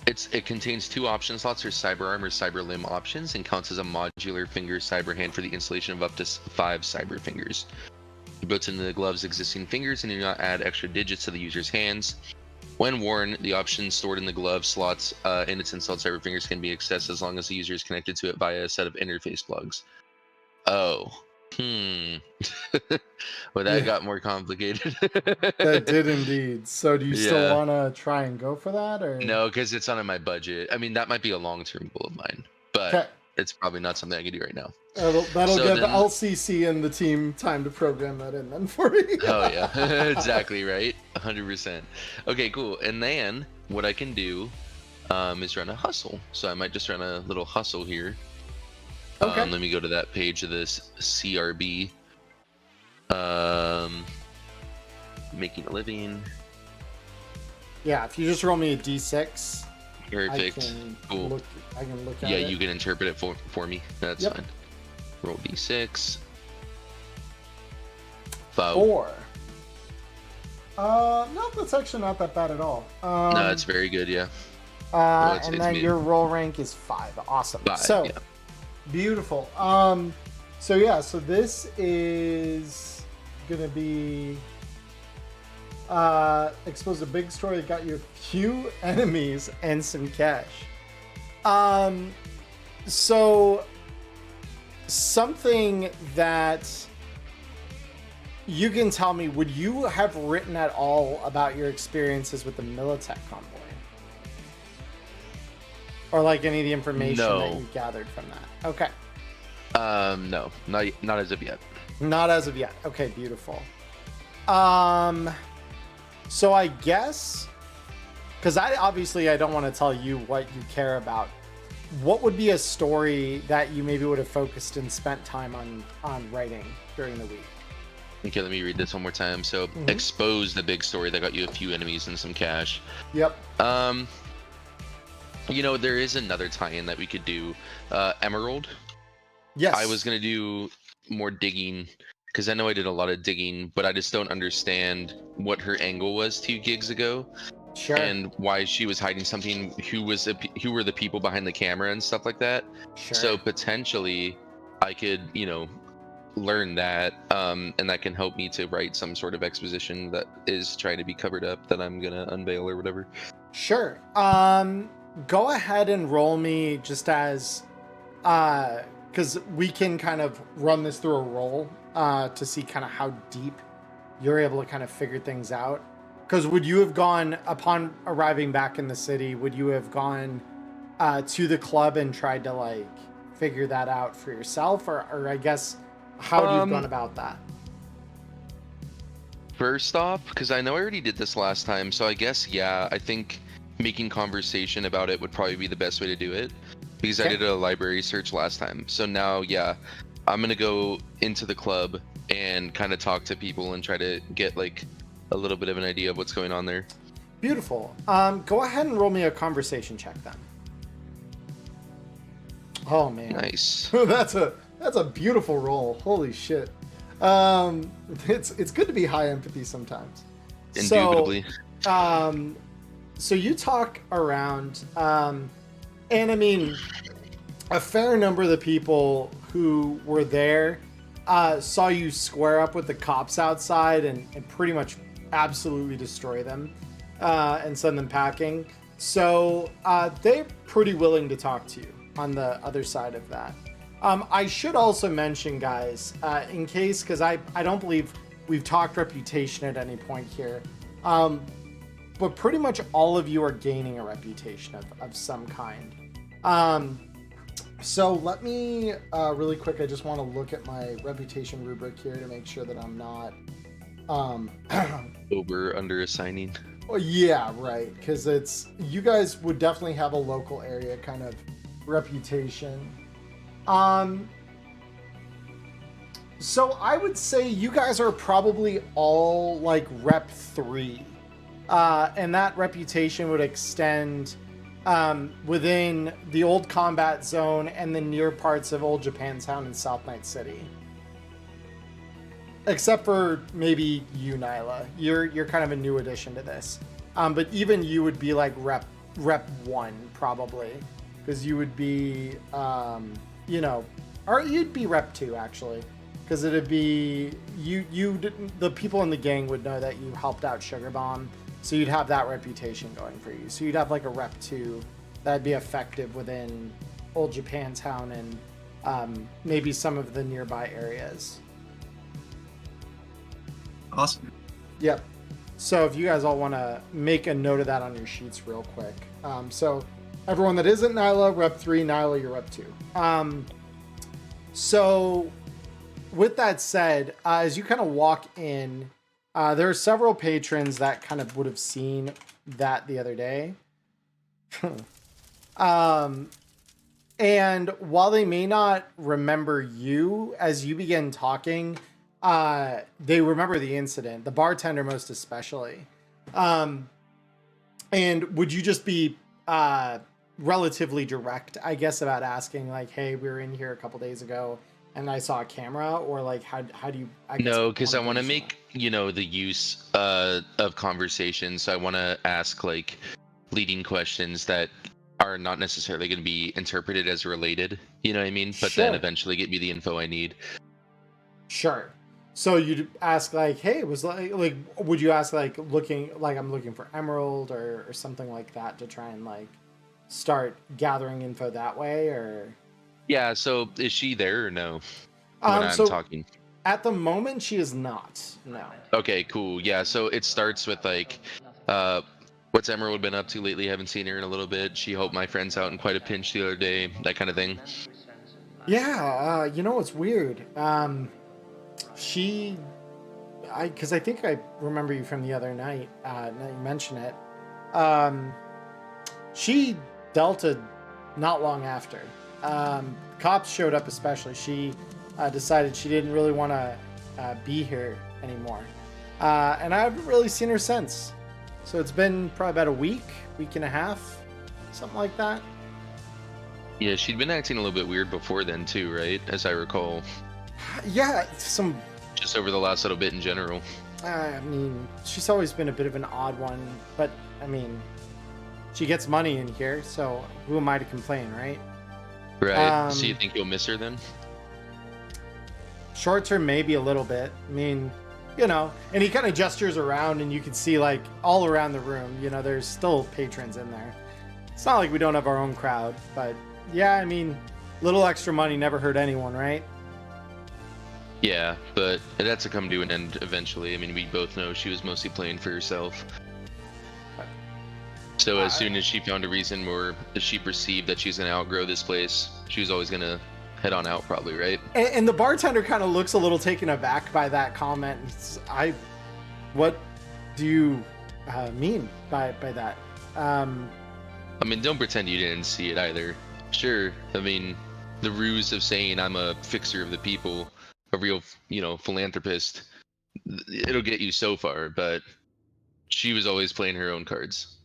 it contains 2 option slots for cyber arm or cyber limb options and counts as a modular finger cyber hand for the installation of up to 5 cyber fingers. It builds into the glove's existing fingers and do not add extra digits to the user's hands. When worn, the options stored in the glove slots in its installed cyber fingers can be accessed as long as the user is connected to it via a set of interface plugs. Oh. Well, that got more complicated. That did indeed. So do you still Yeah. want to try and go for that? Or No, because it's not in my budget. I mean, that might be a long-term goal of mine, but Okay. it's probably not something I can do right now. That'll So give then- LCC and the team time to program that in then for you. Oh yeah, exactly right, 100%. Okay, cool. And then what I can do is run a hustle. So I might just run a little hustle here. Okay. Let me go to that page of this CRB. Making a living. Yeah, if you just roll me a d6, Perfect. I can Cool. look at Yeah, it. you can interpret it for me. That's Yep. fine. Roll d6. 5. 4. No, that's actually not that bad at all. No, it's very good. Yeah. it's and then mid. your roll rank is 5. Awesome. 5, So yeah. beautiful. So this is gonna be expose a big story that got you a few enemies and some cash. So something that you can tell me, would you have written at all about your experiences with the Militech convoy? Or like any of the information that No. you gathered from that? Okay. No, not as of yet. Not as of yet. Okay, beautiful. So I guess, because I don't want to tell you what you care about. What would be a story that you maybe would have focused and spent time on writing during the week? Okay, let me read this one more time. So, expose the big story that got you a few enemies and some cash. Yep. There is another tie-in that we could do. Emerald. Yes. I was gonna do more digging because I know I did a lot of digging, but I just don't understand what her angle was 2 gigs ago. Sure. And why she was hiding something, who were the people behind the camera and stuff like that. Sure. So potentially I could, learn that, and that can help me to write some sort of exposition that is trying to be covered up that I'm gonna unveil or whatever. Sure. Go ahead and roll me just as, because we can kind of run this through a roll to see kind of how deep you're able to kind of figure things out. Because would you have gone, upon arriving back in the city, would you have gone to the club and tried to figure that out for yourself, or I guess how would you have gone about that? First off, because I know I already did this last time, so I guess I think making conversation about it would probably be the best way to do it, because I Okay. did a library search last time. So now, yeah, I'm gonna go into the club and kind of talk to people and try to get like a little bit of an idea of what's going on there. Beautiful. Go ahead and roll me a conversation check then. Oh man. Nice. that's a beautiful roll. Holy shit. It's good to be high empathy sometimes. Indubitably. So you talk around, and I mean, a fair number of the people who were there saw you square up with the cops outside and pretty much absolutely destroy them and send them packing. So they're pretty willing to talk to you on the other side of that. I should also mention, guys, in case, because I don't believe we've talked reputation at any point here, but pretty much all of you are gaining a reputation of some kind. So let me, really quick, I just want to look at my reputation rubric here to make sure that I'm not... Over under assigning. Well, yeah, right, because it's... You guys would definitely have a local area kind of reputation. So I would say you guys are probably all like rep 3. And that reputation would extend within the old combat zone and the near parts of Old Japantown and South Night City. Except for maybe you, Nyla. You're kind of a new addition to this. But even you would be like rep 1 probably. Because you would be, you know, or you'd be rep 2 actually. Because it'd be, the people in the gang would know that you helped out Sugar Bomb. So you'd have that reputation going for you. So you'd have like a rep 2 that'd be effective within Old Japantown and maybe some of the nearby areas. Awesome. Yep. So if you guys all want to make a note of that on your sheets real quick. So everyone that isn't Nyla, rep 3, Nyla, you're rep 2. So with that said, as you kind of walk in, there are several patrons that kind of would have seen that the other day. And while they may not remember you, as you begin talking, they remember the incident, the bartender most especially. And would you just be relatively direct, I guess, about asking like, hey, we were in here a couple days ago and I saw a camera, or like how do you... No, because I want to make, you know, the use of conversation. So I want to ask like leading questions that are not necessarily going to be interpreted as related, you know what I mean? But Sure. then eventually get me the info I need. Sure. So you'd ask like, hey, was like would you ask like I'm looking for Emerald or something like that to try and like start gathering info that way, or... Yeah, so is she there or no? When I'm so talking. at the moment she is not. No. Okay, cool. Yeah, so it starts with like, what's Emerald been up to lately? Haven't seen her in a little bit. She helped my friends out in quite a pinch the other day. That kind of thing. Yeah, you know what's weird? Because I think I remember you from the other night. Now you mention it. She delta not long after. Cops showed up especially. She decided she didn't really want to be here anymore. And I haven't really seen her since. So it's been probably about a week and a half, something like that. Yeah, she'd been acting a little bit weird before then too, right? As I recall. Yeah, Just over the last little bit in general. I mean, she's always been a bit of an odd one, but I mean, she gets money in here, so who am I to complain, right? Right. So you think you'll miss her then? Short term, maybe a little bit. I mean, you know, and he kind of gestures around and you can see like all around the room, you know, there's still patrons in there. It's not like we don't have our own crowd, but yeah, I mean, little extra money never hurt anyone, right? Yeah, but it had to come to an end eventually. I mean, we both know she was mostly playing for herself. So as soon as she found a reason where she perceived that she's going to outgrow this place, she was always going to head on out probably, right? And the bartender kind of looks a little taken aback by that comment. What do you mean by that? I mean, don't pretend you didn't see it either. Sure, I mean, the ruse of saying I'm a fixer of the people, a real, philanthropist, it'll get you so far, but she was always playing her own cards.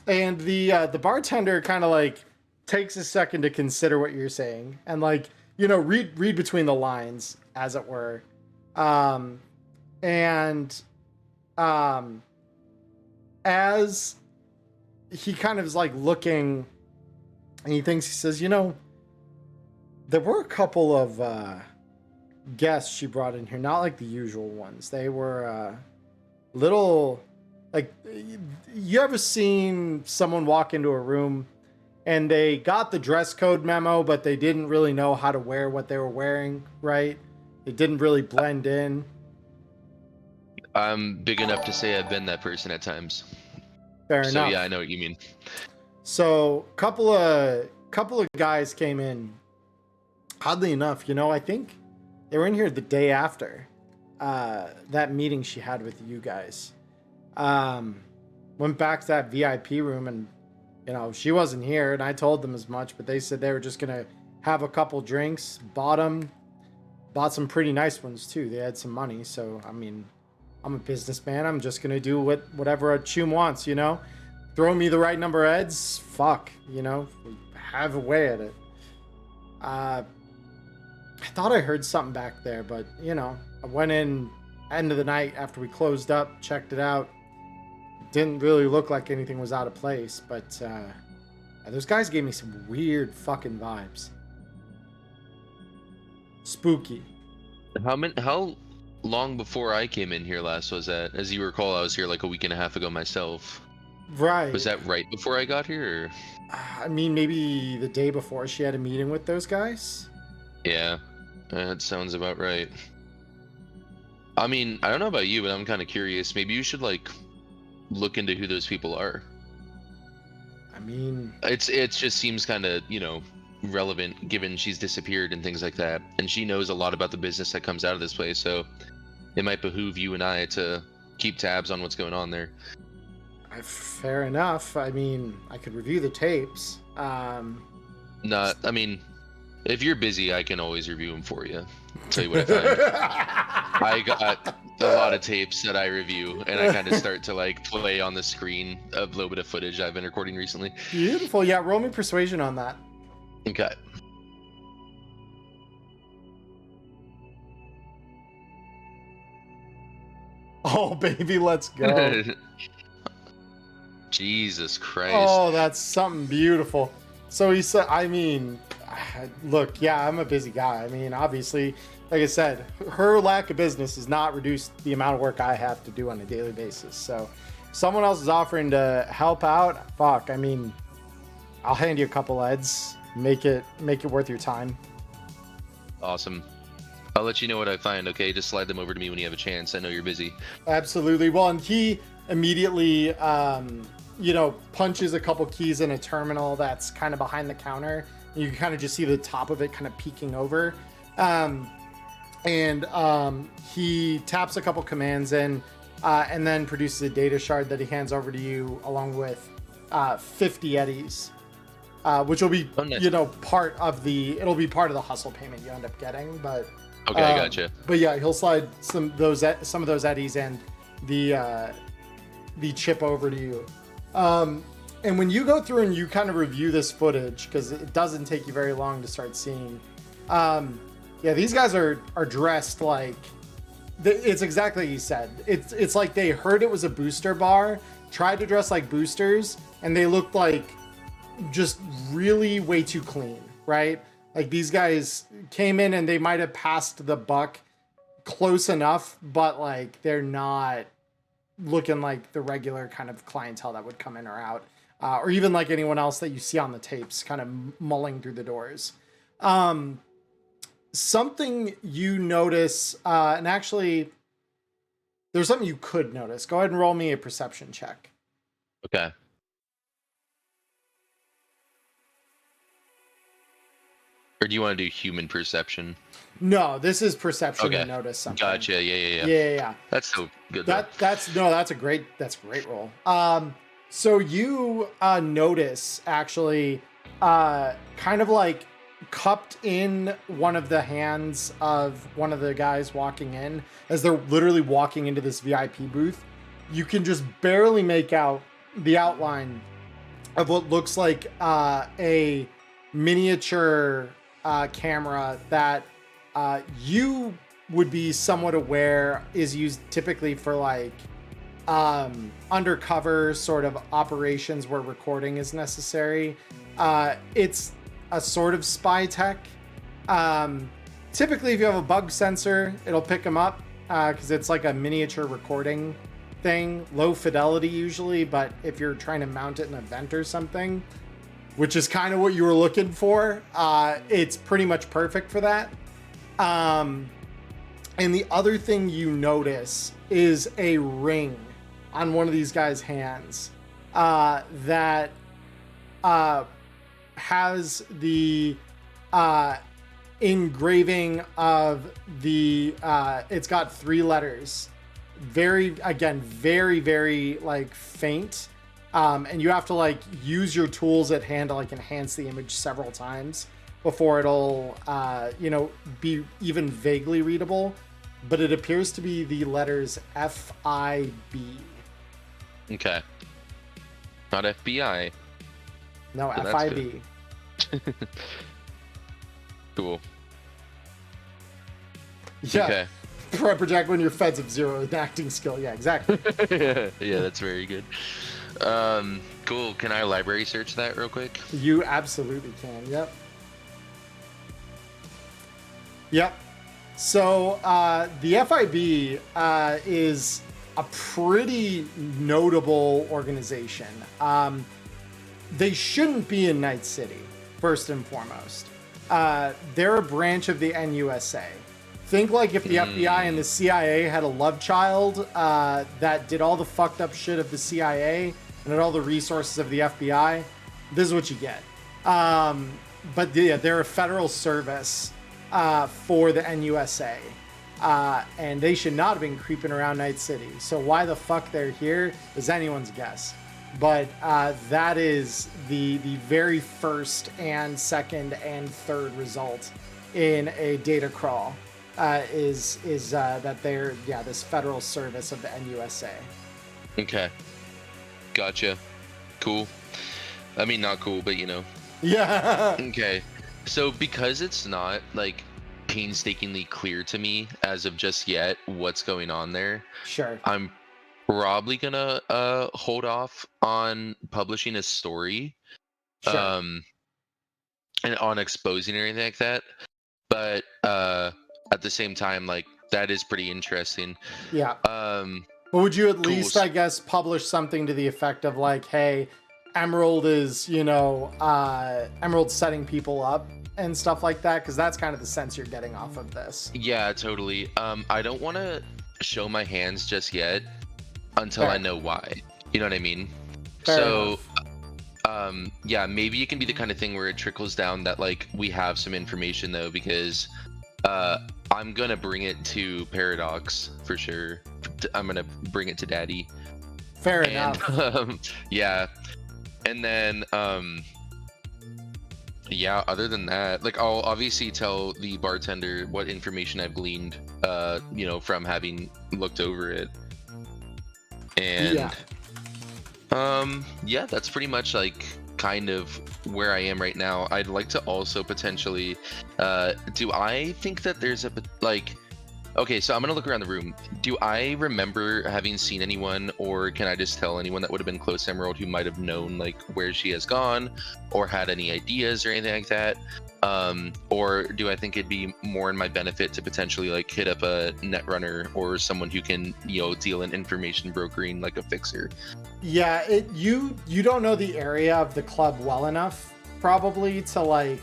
And the bartender kind of like takes a second to consider what you're saying and like, read between the lines, as it were. As he kind of is like looking and he says, there were a couple of guests she brought in here, not like the usual ones. They were little, like, you ever seen someone walk into a room and they got the dress code memo, but they didn't really know how to wear what they were wearing, right? It didn't really blend in. I'm big enough to say I've been that person at times. Fair enough. So yeah, I know what you mean. So couple of guys came in. Oddly enough, I think they were in here the day after that meeting she had with you guys. Went back to that VIP room and she wasn't here, and I told them as much, but they said they were just gonna have a couple drinks. Bought some pretty nice ones too. They had some money, so I mean, I'm a businessman. I'm just gonna do whatever a chum wants, Throw me the right number of heads, fuck, have a way at it. I thought I heard something back there, but I went in end of the night after we closed up, checked it out. Didn't really look like anything was out of place, but those guys gave me some weird fucking vibes. Spooky. How long before I came in here last was that? As you recall, I was here like a week and a half ago myself. Right. Was that right before I got here? Or? I mean, maybe the day before she had a meeting with those guys? Yeah, that sounds about right. I mean, I don't know about you, but I'm kind of curious. Maybe you should, look into who those people are. I mean... It just seems kind of, relevant given she's disappeared and things like that. And she knows a lot about the business that comes out of this place, so it might behoove you and I to keep tabs on what's going on there. Fair enough. I mean, I could review the tapes. I mean, if you're busy, I can always review them for you. Tell you what I find. I got a lot of tapes that I review, and I kind of start to play on the screen a little bit of footage I've been recording recently. Beautiful. Yeah, roll me persuasion on that. Okay. Oh, baby, let's go. Jesus Christ. Oh, that's something beautiful. So he said, I mean, look, yeah, I'm a busy guy. I mean, obviously, like I said, her lack of business has not reduced the amount of work I have to do on a daily basis. So someone else is offering to help out. Fuck, I mean, I'll hand you a couple heads. Make it worth your time. Awesome. I'll let you know what I find, okay? Just slide them over to me when you have a chance. I know you're busy. Absolutely. Well, and he immediately, punches a couple keys in a terminal that's kind of behind the counter. You can kind of just see the top of it kind of peeking over. He taps a couple commands in and then produces a data shard that he hands over to you along with 50 eddies. Which will be, part of the hustle payment you end up getting. But okay, I gotcha. But yeah, he'll slide some of those eddies and the chip over to you. And when you go through and you kind of review this footage, because it doesn't take you very long to start seeing, these guys are dressed like it's exactly what you said. It's like they heard it was a booster bar, tried to dress like boosters, and they looked like just really way too clean, right? Like these guys came in and they might have passed the buck close enough, but they're not looking like the regular kind of clientele that would come in or out, or even like anyone else that you see on the tapes kind of mulling through the doors. Something you notice, and actually there's something you could notice. Go ahead and roll me a perception check. Okay. Or do you want to do human perception? No, this is perception okay. to notice something. Gotcha. Yeah. Yeah. That's so good. That's a great roll. So you notice actually kind of like cupped in one of the hands of one of the guys walking in as they're literally walking into this VIP booth. You can just barely make out the outline of what looks like a miniature camera that you would be somewhat aware is used typically for like undercover sort of operations where recording is necessary. It's a sort of spy tech. Typically, if you have a bug sensor, it'll pick them up because it's like a miniature recording thing, low fidelity usually, but if you're trying to mount it in a vent or something, which is kind of what you were looking for, it's pretty much perfect for that. And the other thing you notice is a ring on one of these guys' hands that has the engraving of the it's got 3 letters, very like faint, and you have to like use your tools at hand to like enhance the image several times before it'll be even vaguely readable, but it appears to be the letters FIB. Okay. Not FBI. No, So that's FIB. Cool. Yeah. Okay. Project when your feds of 0 in acting skill. Yeah, exactly. Yeah, that's very good. Cool. Can I library search that real quick? You absolutely can. Yep. So the FIB is a pretty notable organization. They shouldn't be in Night City, first and foremost. They're a branch of the NUSA. Think like if the FBI and the CIA had a love child that did all the fucked up shit of the CIA and had all the resources of the FBI. This is what you get. But yeah, they're a federal service for the NUSA. And they should not have been creeping around Night City. So why the fuck they're here is anyone's guess. But that is the very first and second and third result in a data crawl is that they're this federal service of the NUSA. Okay. Gotcha. Cool. I mean, not cool, but Yeah. Okay. So because it's not like painstakingly clear to me as of just yet what's going on there, Sure. I'm probably gonna hold off on publishing a story Sure. and on exposing or anything like that. But at the same time, like that is pretty interesting. Yeah. But would you at cool. least, I guess, publish something to the effect of like, hey, Emerald is, Emerald setting people up and stuff like that? Because that's kind of the sense you're getting off of this. Yeah, totally. I don't want to show my hands just yet until Fair. I know why. You know what I mean? Fair So, enough. yeah, maybe it can be the kind of thing where it trickles down that like we have some information though, because I'm gonna bring it to Paradox for sure. I'm gonna bring it to Daddy. Fair And enough. yeah, and then yeah, other than that, like I'll obviously tell the bartender what information I've gleaned from having looked over it. And yeah, that's pretty much like kind of where I am right now. I'd like to also potentially do I think that there's a like okay, so I'm gonna look around the room. Do I remember having seen anyone, or can I just tell anyone that would have been close to Emerald who might have known like where she has gone or had any ideas or anything like that? Or do I think it'd be more in my benefit to potentially like hit up a netrunner or someone who can deal in information brokering like a fixer? Yeah, you don't know the area of the club well enough probably to like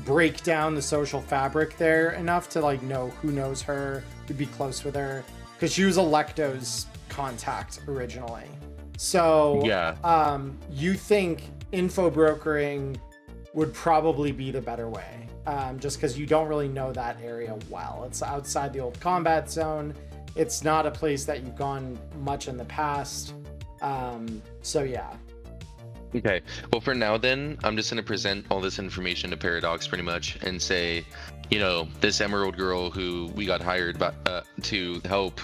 break down the social fabric there enough to like know who knows her, who'd be close with her, because she was Electo's contact originally. So yeah, you think info brokering would probably be the better way, just because you don't really know that area well. It's outside the old combat zone. It's not a place that you've gone much in the past. So yeah. Okay. Well, for now, then, I'm just going to present all this information to Paradox pretty much and say, you know, this Emerald girl who we got hired to help,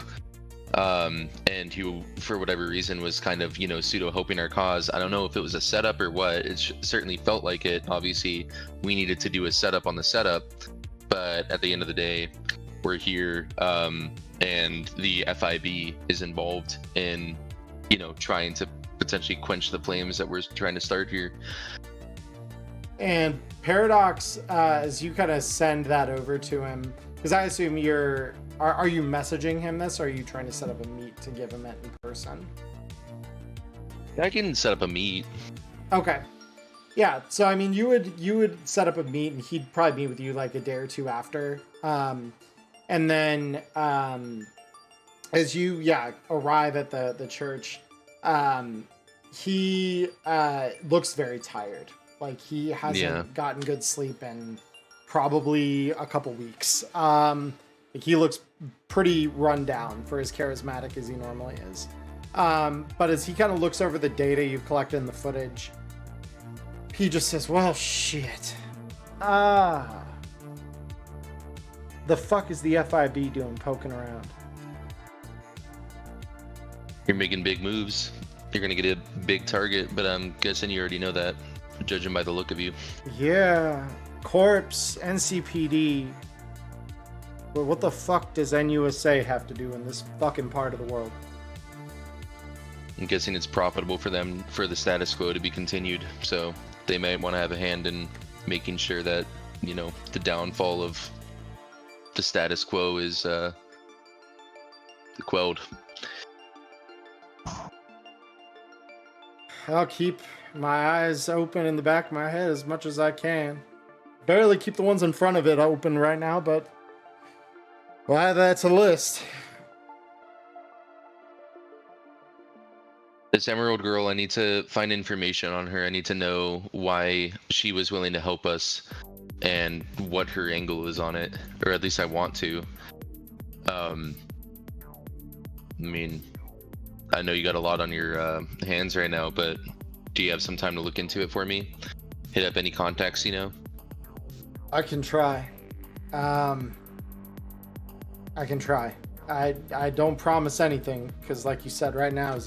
and who, for whatever reason, was kind of, you know, pseudo helping our cause. I don't know if it was a setup or what. It certainly felt like it. Obviously, we needed to do a setup on the setup, but at the end of the day, we're here, and the FIB is involved in, you know, trying to potentially quench the flames that we're trying to start here. And Paradox, as you kind of send that over to him, because I assume are you messaging him this, or are you trying to set up a meet to give him it in person? I can set up a meet. Okay. Yeah, so I mean, you would set up a meet, and he'd probably meet with you like a day or two after. And then as you arrive at the church, he looks very tired. Like he hasn't gotten good sleep in probably a couple weeks. He looks pretty run down for as charismatic as he normally is. But as he kind of looks over the data you've collected in the footage, he just says, well, shit. The fuck is the FIB doing poking around? You're making big moves. You're gonna get a big target, but I'm guessing you already know that, judging by the look of you. Yeah. Corpse, NCPD. But what the fuck does NUSA have to do in this fucking part of the world? I'm guessing it's profitable for them for the status quo to be continued, so they might want to have a hand in making sure that, you know, the downfall of the status quo is quelled. I'll keep my eyes open in the back of my head as much as I can. Barely keep the ones in front of it open right now, but well, that's a list. This Emerald girl, I need to find information on her. I need to know why she was willing to help us and what her angle is on it, or at least I want to. I mean, I know you got a lot on your hands right now, but do you have some time to look into it for me? Hit up any contacts, you know? I can try. I can try. I don't promise anything, because like you said, right now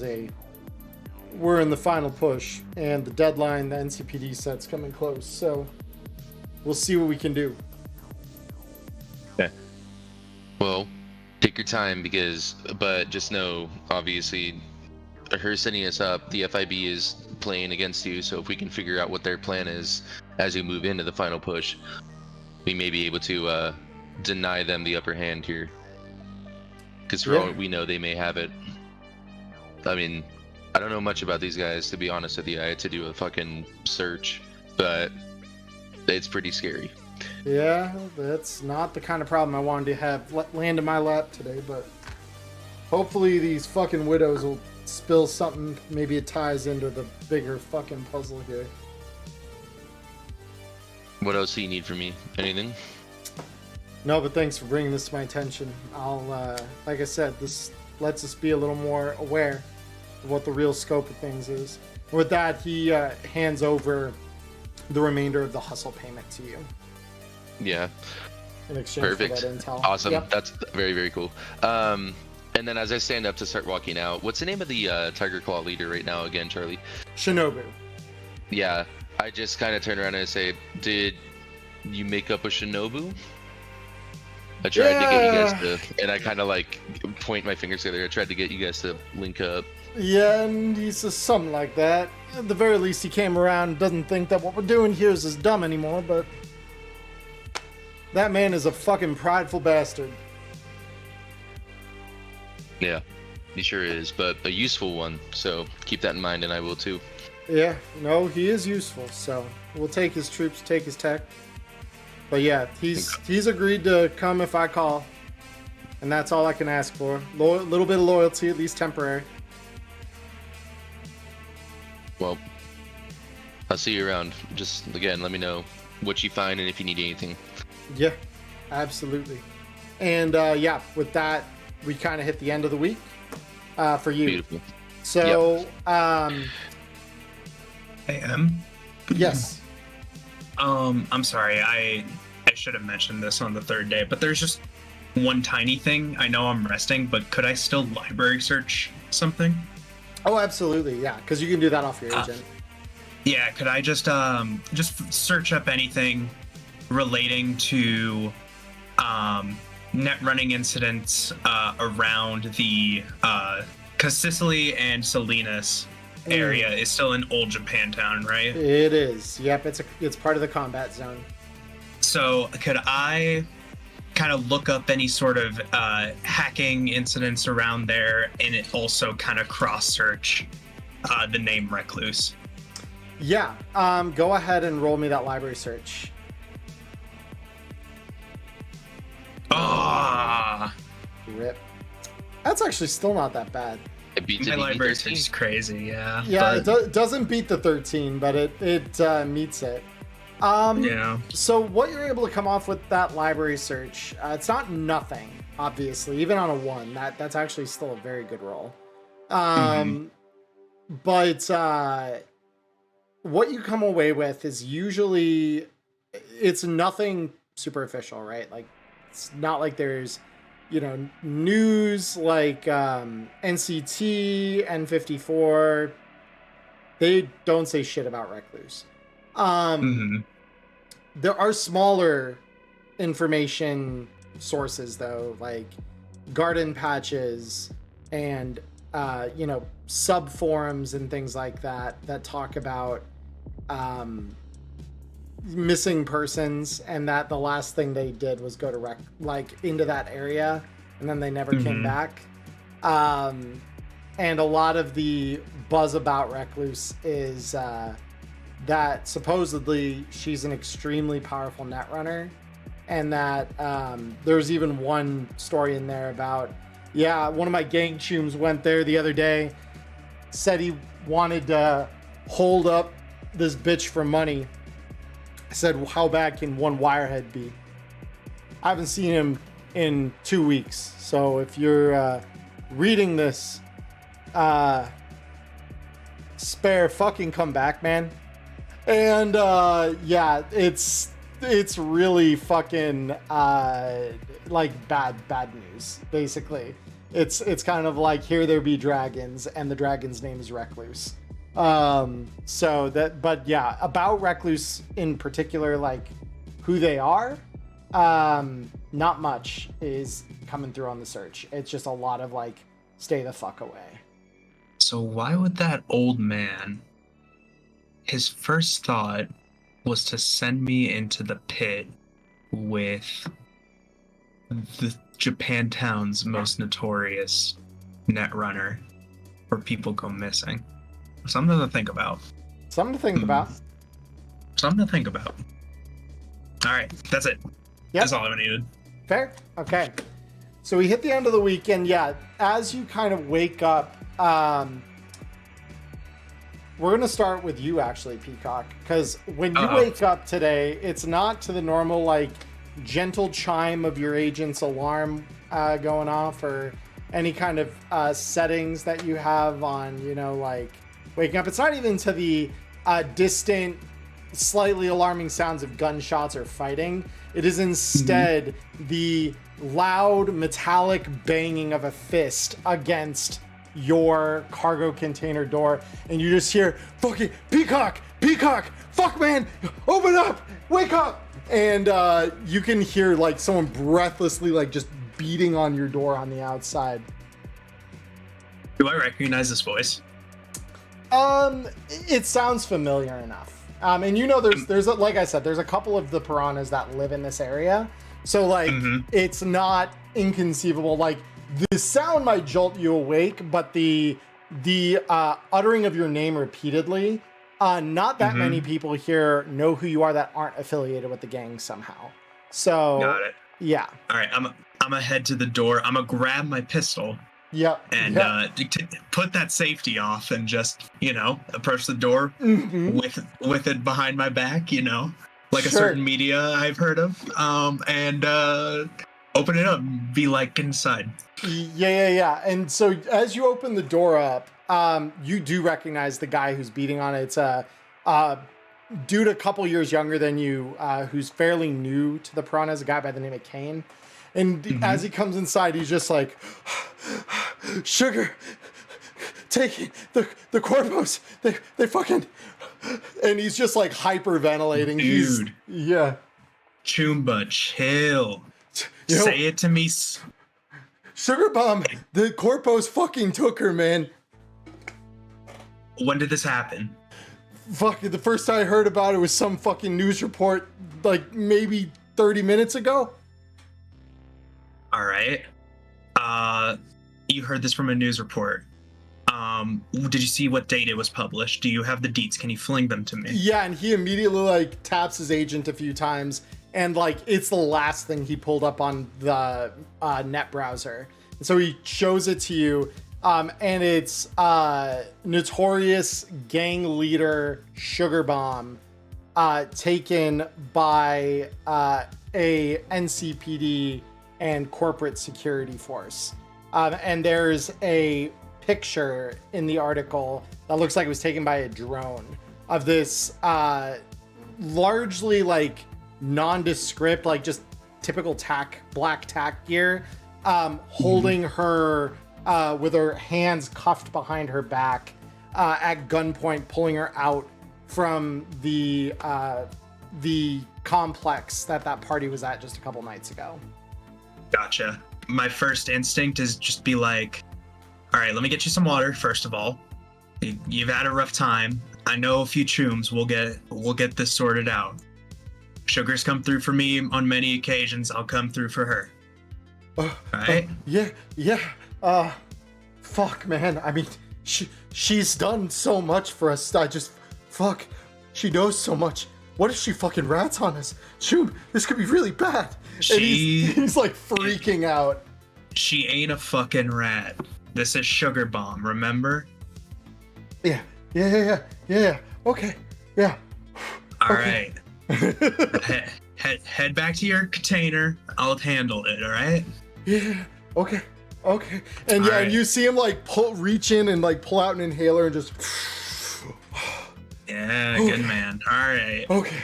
we're in the final push, and the deadline the NCPD set's coming close, so we'll see what we can do. Okay. Well, take your time, but just know, obviously, her setting us up, the FIB is playing against you, so if we can figure out what their plan is as we move into the final push, we may be able to deny them the upper hand here. Because for all we know, they may have it. I mean, I don't know much about these guys, to be honest with you. I had to do a fucking search, but it's pretty scary. Yeah, that's not the kind of problem I wanted to have land in my lap today, but hopefully these fucking widows will spill something. Maybe it ties into the bigger fucking puzzle here. What else do you need from me? Anything? No, but thanks for bringing this to my attention. I'll, like I said, this lets us be a little more aware of what the real scope of things is. With that, he hands over the remainder of the hustle payment to you. Yeah. In exchange Perfect. for that intel. Awesome. Yep. That's very, very cool. And then as I stand up to start walking out, what's the name of the Tiger Claw leader right now again, Charlie? Shinobu. Yeah. I just kind of turn around and I say, did you make up a Shinobu? I tried to get you guys to, and I kind of like point my fingers together. I tried to get you guys to link up. Yeah, and he says something like that. At the very least, he came around and doesn't think that what we're doing here is as dumb anymore, but that man is a fucking prideful bastard. Yeah, he sure is, but a useful one, so keep that in mind, and I will too. Yeah, no, he is useful, so we'll take his troops, take his tech. But yeah, he's agreed to come if I call, and that's all I can ask for. A little bit of loyalty, at least temporary. Well, I'll see you around. Just, again, let me know what you find and if you need anything. Yeah, absolutely. And yeah, with that, we kind of hit the end of the week for you. Beautiful. So, I am. yes. I'm sorry. I should have mentioned this on the third day, but there's just one tiny thing. I know I'm resting, but could I still library search something? Oh, absolutely. Yeah, because you can do that off your agent. Yeah, could I just search up anything relating to net running incidents around the because Sicily and Salinas area is still in old Japantown, right? It is. Yep, it's part of the combat zone. So could I kind of look up any sort of hacking incidents around there, and it also kind of cross search the name Recluse? Yeah. Go ahead and roll me that library search. Ah, Rip. That's actually still not that bad. It beats my it, library 13. search is crazy. Yeah. Yeah, but- it doesn't beat the 13, but it meets it. Yeah. So what you're able to come off with that library search, it's not nothing, obviously. Even on a 1, that's actually still a very good roll. But what you come away with is usually it's nothing superficial, right? Like it's not like there's news like NCT, N54. They don't say shit about Recluse. There are smaller information sources though, like garden patches and sub forums and things like that talk about missing persons, and that the last thing they did was go to into that area, and then they never came back. And a lot of the buzz about Recluse is that supposedly she's an extremely powerful netrunner, and that there's even one story in there about, one of my gang chooms went there the other day, said he wanted to hold up this bitch for money. I said, how bad can one wirehead be? I haven't seen him in 2 weeks, so if you're reading this, spare fucking come back, man. And it's really fucking like bad news, basically. It's kind of like, here there be dragons, and the dragon's name is Recluse. About Recluse in particular, like who they are, not much is coming through on the search. It's just a lot of like, stay the fuck away. So why would that old man, his first thought was to send me into the pit with the Japantown's most notorious netrunner where people go missing? Something to think about. Something to think about. Something to think about. All right, that's it. Yep. That's all I needed. Fair? Okay. So we hit the end of the weekend. Yeah, as you kind of wake up, we're going to start with you, actually, Peacock, because when you wake up today, it's not to the normal, like, gentle chime of your agent's alarm going off, or any kind of settings that you have on, like, waking up. It's not even to the distant, slightly alarming sounds of gunshots or fighting. It is instead the loud, metallic banging of a fist against your cargo container door, and you just hear, fucking Peacock, fuck, man, open up, wake up. And you can hear like someone breathlessly like just beating on your door on the outside. Do I recognize this voice? It sounds familiar enough. And there's like I said, there's a couple of the piranhas that live in this area, so like it's not inconceivable. Like, the sound might jolt you awake, but the uttering of your name repeatedly, not that many people here know who you are that aren't affiliated with the gang somehow. So got it. Yeah. All right, I'm gonna head to the door. I'm gonna grab my pistol. Yep. And put that safety off and just, approach the door with it behind my back, like a certain media I've heard of, and open it up and be like, inside. Yeah. And so as you open the door up, you do recognize the guy who's beating on it. It's a dude a couple years younger than you, who's fairly new to the piranhas, a guy by the name of Kane. And as he comes inside, he's just like, Sugar, take the corpos. They fucking... And he's just like hyperventilating. Dude. Yeah. Choomba, chill. You know, Say it to me. Sugar Bomb, the corpos fucking took her, man. When did this happen? Fuck, the first I heard about it was some fucking news report, like maybe 30 minutes ago. All right. You heard this from a news report. Did you see what date it was published? Do you have the deets? Can you fling them to me? Yeah, and he immediately like taps his agent a few times, and like it's the last thing he pulled up on the net browser. And so he shows it to you, and it's notorious gang leader Sugar Bomb, taken by a NCPD and corporate security force. And there's a picture in the article that looks like it was taken by a drone of this largely like nondescript, like just typical black tack gear, holding her with her hands cuffed behind her back at gunpoint, pulling her out from the complex that party was at just a couple nights ago. Gotcha. My first instinct is just be like, all right, let me get you some water, first of all. You've had a rough time. I know a few chooms. We'll get this sorted out. Sugar's come through for me on many occasions. I'll come through for her. All right? Yeah. Fuck, man. I mean, she's done so much for us. Fuck. She knows so much. What if she fucking rats on us? Shoot, this could be really bad. And he's like freaking out. She ain't a fucking rat. This is Sugar Bomb, remember? Yeah. Okay. Yeah. All right. Head back to your container. I'll handle it, all right? Yeah. Okay. And yeah, and you see him like reach in and like pull out an inhaler and just... Yeah, good man. All right. Okay.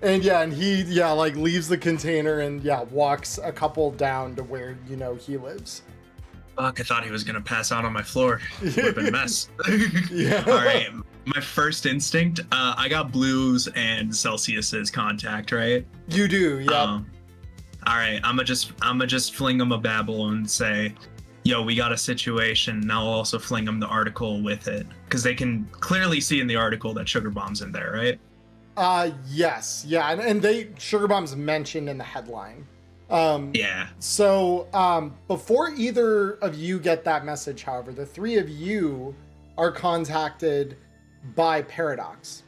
And yeah, and he like leaves the container and walks a couple down to where he lives. Fuck, I thought he was gonna pass out on my floor. Would have been a mess. Yeah. All right. My first instinct, I got Blue's and Celsius's contact, right? You do, yeah. All right, I'ma just fling him a babble and say, yo, we got a situation. And I'll also fling them the article with it. Because they can clearly see in the article that Sugar Bomb's in there, right? Yes. Yeah, and Sugar Bomb's mentioned in the headline. Yeah. So, before either of you get that message, however, the three of you are contacted by Paradox.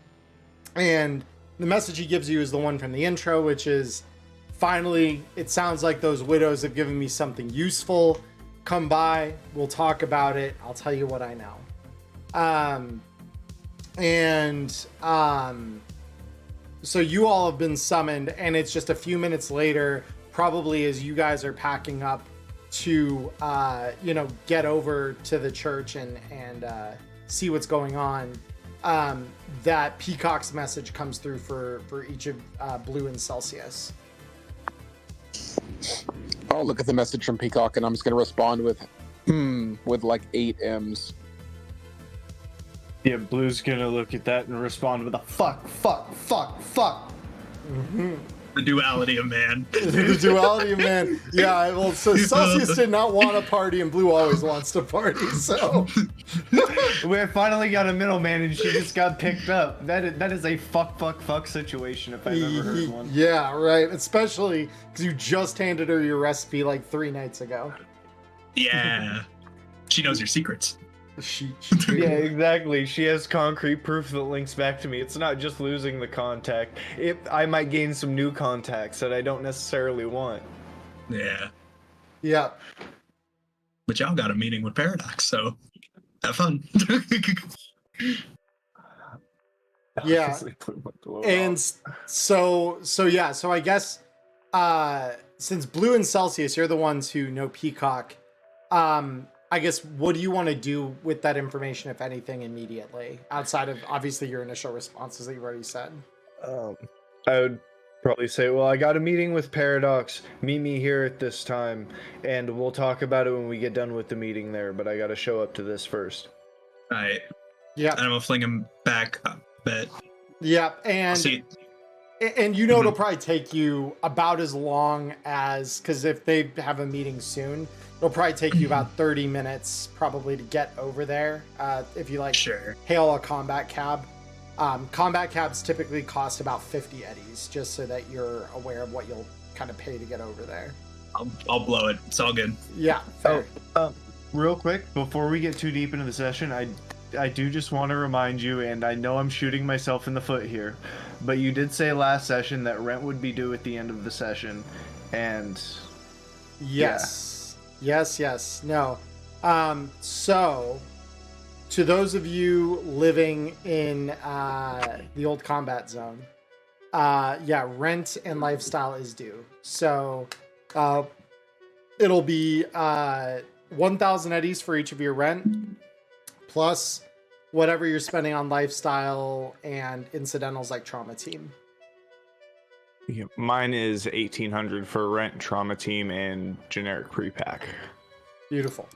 And the message he gives you is the one from the intro, which is, finally, it sounds like those widows have given me something useful. Come by, we'll talk about it. I'll tell you what I know. So you all have been summoned, and it's just a few minutes later, probably as you guys are packing up to, get over to the church and see what's going on, that Peacock's message comes through for each of Blue and Celsius. I'll look at the message from Peacock and I'm just going to respond with like 8 M's. Yeah, Blue's gonna look at that and respond with a fuck. Mm-hmm. The duality of man. The duality of man. Yeah, well, so Celsius did not want to party, and Blue always wants to party, so... We finally got a middleman and she just got picked up. That is a fuck situation if I've ever heard one. Yeah, right. Especially because you just handed her your recipe like 3 nights ago. Yeah. She knows your secrets. Yeah, exactly. She has concrete proof that links back to me. It's not just losing the contact. I might gain some new contacts that I don't necessarily want. Yeah. Yeah. But y'all got a meeting with Paradox, so have fun. Yeah. And so I guess since Blue and Celsius, you're the ones who know Peacock, I guess, what do you want to do with that information, if anything, immediately, outside of obviously your initial responses that you've already said? I would probably say, well, I got a meeting with Paradox. Meet me here at this time, and we'll talk about it when we get done with the meeting there. But I got to show up to this first. All right. Yeah. And I'm gonna fling him back a bit. Yeah, and See, it'll probably take you about as long as, because if they have a meeting soon, it'll probably take you about 30 minutes probably to get over there. If you sure. hail a combat cab. Combat cabs typically cost about 50 eddies, just so that you're aware of what you'll kind of pay to get over there. I'll blow it. It's all good. Yeah, fair. Real quick, before we get too deep into the session, I do just want to remind you, and I know I'm shooting myself in the foot here, but you did say last session that rent would be due at the end of the session, and Yes. No. So, to those of you living in the old combat zone, rent and lifestyle is due. So, it'll be 1,000 eddies for each of your rent, plus whatever you're spending on lifestyle and incidentals like trauma team. Yeah, mine is 1,800 for rent, trauma team, and generic pre-pack. Beautiful.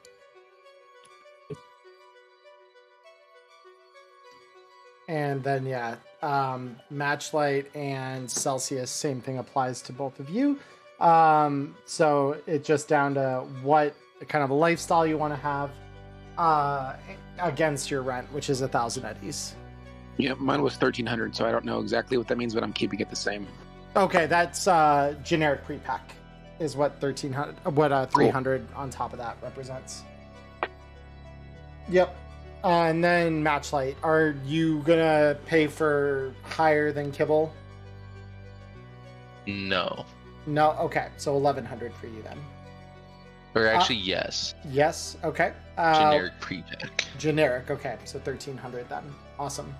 And then, Matchlight and Celsius, same thing applies to both of you. So it's just down to what kind of a lifestyle you want to have against your rent, which is 1,000 eddies. Yeah, mine was 1,300, so I don't know exactly what that means, but I'm keeping it the same. Okay, that's generic pre-pack is what 1,300, what 300 on top of that represents. Yep. And then Matchlight, are you gonna pay for higher than Kibble? No. No. Okay, so 1,100 for you then. Or actually, yes. Yes. Okay. Generic pre-pack. Generic. Okay, so 1,300 then. Awesome.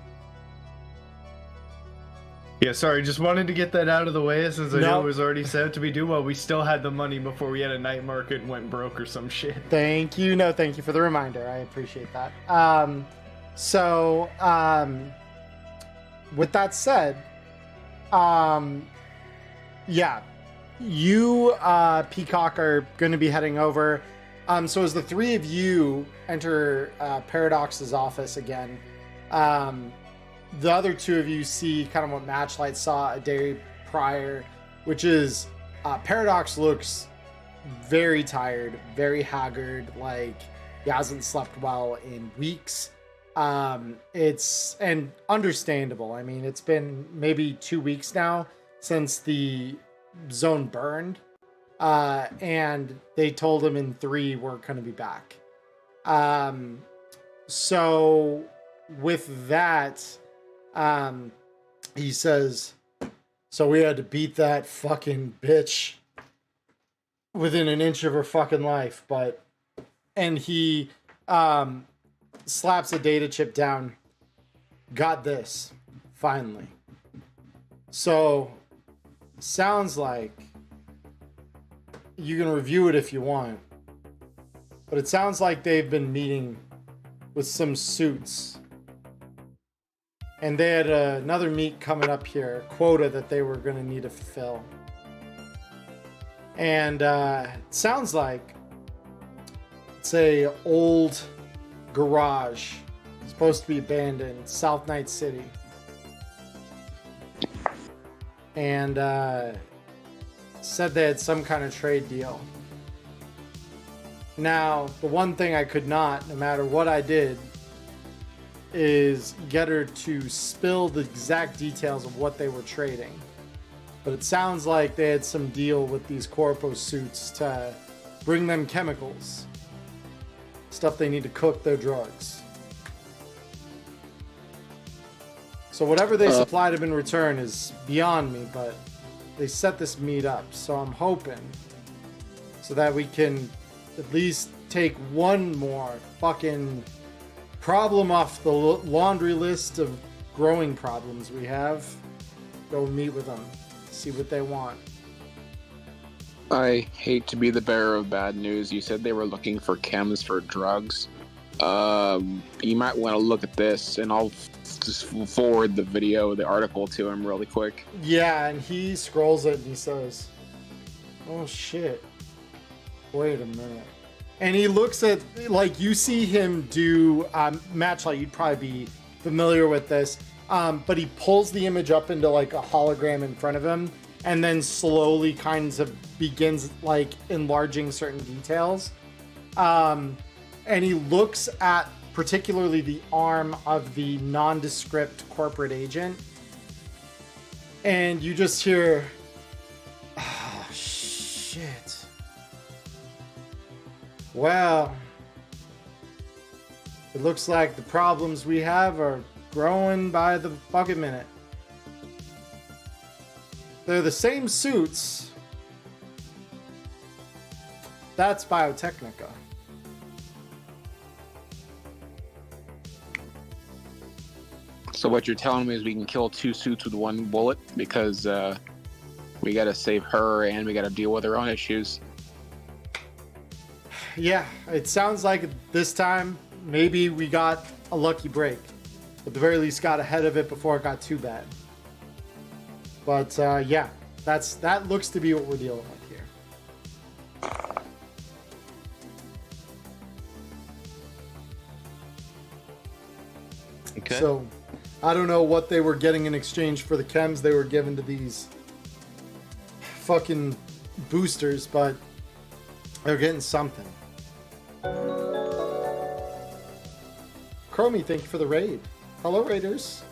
Yeah, sorry, just wanted to get that out of the way since I No. know it was already set to be due. Well, we still had the money before we had a night market and went broke or some shit. Thank you. No, thank you for the reminder. I appreciate that. With that said, you, Peacock, are going to be heading over. So as the three of you enter Paradox's office again, the other two of you see kind of what Matchlight saw a day prior, which is Paradox looks very tired, very haggard, like he hasn't slept well in weeks. It's and understandable. I mean, it's been maybe 2 weeks now since the zone burned, and they told him in 3 we're going to be back. So with that, he says, so we had to beat that fucking bitch within an inch of her fucking life, and he slaps a data chip down. Got this, finally. So, sounds like you can review it if you want, but it sounds like they've been meeting with some suits. And they had another meet coming up here, quota that they were going to need to fulfill. And it sounds like it's a old garage, supposed to be abandoned, South Night City. And said they had some kind of trade deal. Now, the one thing I could not, no matter what I did, is get her to spill the exact details of what they were trading. But it sounds like they had some deal with these Corpo suits to bring them chemicals. Stuff they need to cook their drugs. So whatever they supplied them in return is beyond me, but they set this meet up. So I'm hoping so that we can at least take one more fucking problem off the laundry list of growing problems we have. Go meet with them, see what they want. I hate to be the bearer of bad news. You said they were looking for chems for drugs. You might want to look at this, and I'll just forward the video, the article to him really quick. Yeah, and he scrolls it and he says, "Oh shit. Wait a minute." And he looks at, like, you see him do, Matchlight, you'd probably be familiar with this, but he pulls the image up into like a hologram in front of him and then slowly kinds of begins like enlarging certain details. And he looks at particularly the arm of the nondescript corporate agent. And you just hear, "Oh, shit. Well, it looks like the problems we have are growing by the fucking minute. They're the same suits. That's Biotechnica." So what you're telling me is we can kill 2 suits with 1 bullet because we got to save her and we got to deal with our own issues. Yeah, it sounds like this time maybe we got a lucky break. At the very least got ahead of it before it got too bad. But yeah, that looks to be what we're dealing with here. Okay. So I don't know what they were getting in exchange for the chems they were given to these fucking boosters, but they're getting something. Chromie, thank you for the raid. Hello, Raiders.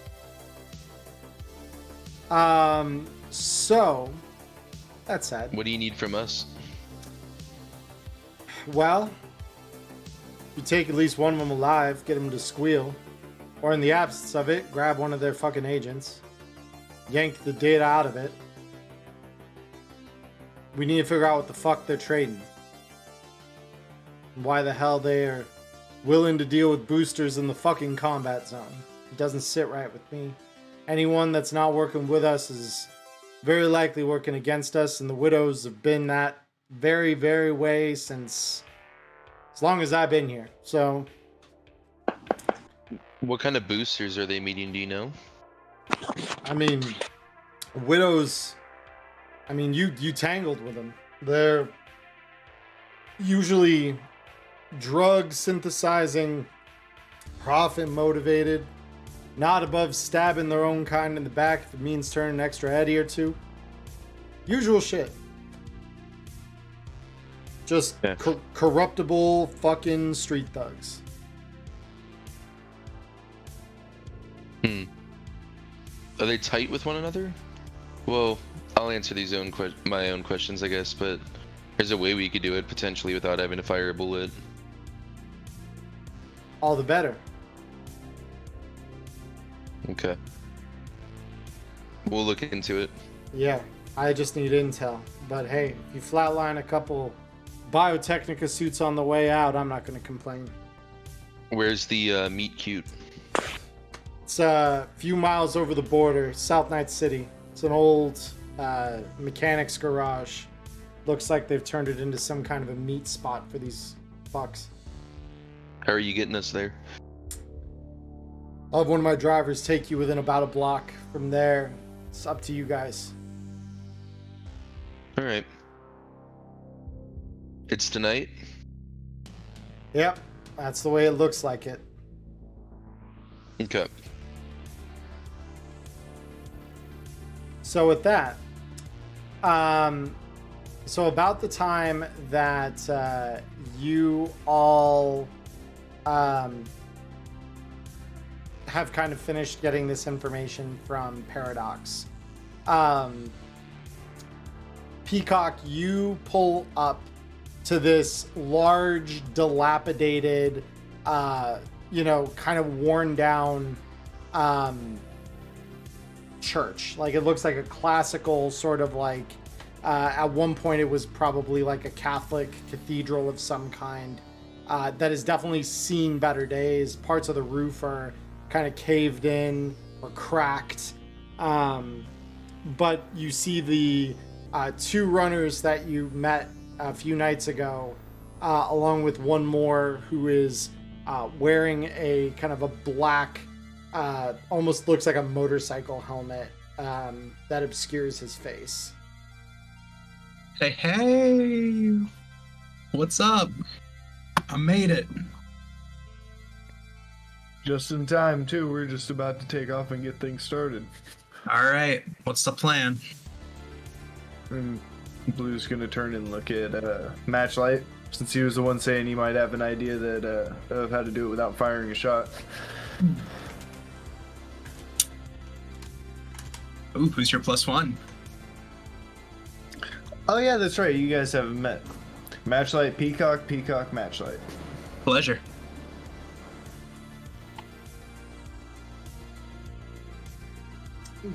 So that's sad. What do you need from us? Well, you take at least one of them alive, get them to squeal, or in the absence of it, grab one of their fucking agents, yank the data out of it. We need to figure out what the fuck they're trading. Why the hell they are willing to deal with boosters in the fucking combat zone. It doesn't sit right with me. Anyone that's not working with us is very likely working against us, and the Widows have been that very, very way since as long as I've been here. So, What kind of boosters are they meeting, do you know? I mean, Widows, I mean, you tangled with them. They're usually drug synthesizing, profit motivated, not above stabbing their own kind in the back if it means turning an extra heady or two. Usual shit. Just Yeah. corruptible fucking street thugs. Are they tight with one another? Well, I'll answer my own questions, I guess, but there's a way we could do it potentially without having to fire a bullet. All the better. Okay. We'll look into it. Yeah, I just need intel. But hey, if you flatline a couple Biotechnica suits on the way out, I'm not going to complain. Where's the meet cute? It's a few miles over the border, South Night City. It's an old mechanic's garage. Looks like they've turned it into some kind of a meat spot for these fucks. How are you getting us there? I'll have one of my drivers take you within about a block. From there, it's up to you guys. Alright. It's tonight? Yep, that's the way it looks like it. Okay. So with that, so about the time that you all have kind of finished getting this information from Paradox, Peacock, you pull up to this large, dilapidated, kind of worn down church. Like, it looks like a classical sort of like, at one point it was probably like a Catholic cathedral of some kind that has definitely seen better days. Parts of the roof are kind of caved in or cracked. But you see two runners that you met a few nights ago, along with one more who is wearing a kind of a black, almost looks like a motorcycle helmet that obscures his face. Hey, what's up? I made it. Just in time, too. We're just about to take off and get things started. All right, what's the plan? And Blue's gonna turn and look at Matchlight, since he was the one saying he might have an idea that of how to do it without firing a shot. Ooh, who's your +1? Oh yeah, that's right. You guys haven't met. Matchlight, Peacock, Peacock, Matchlight. Pleasure.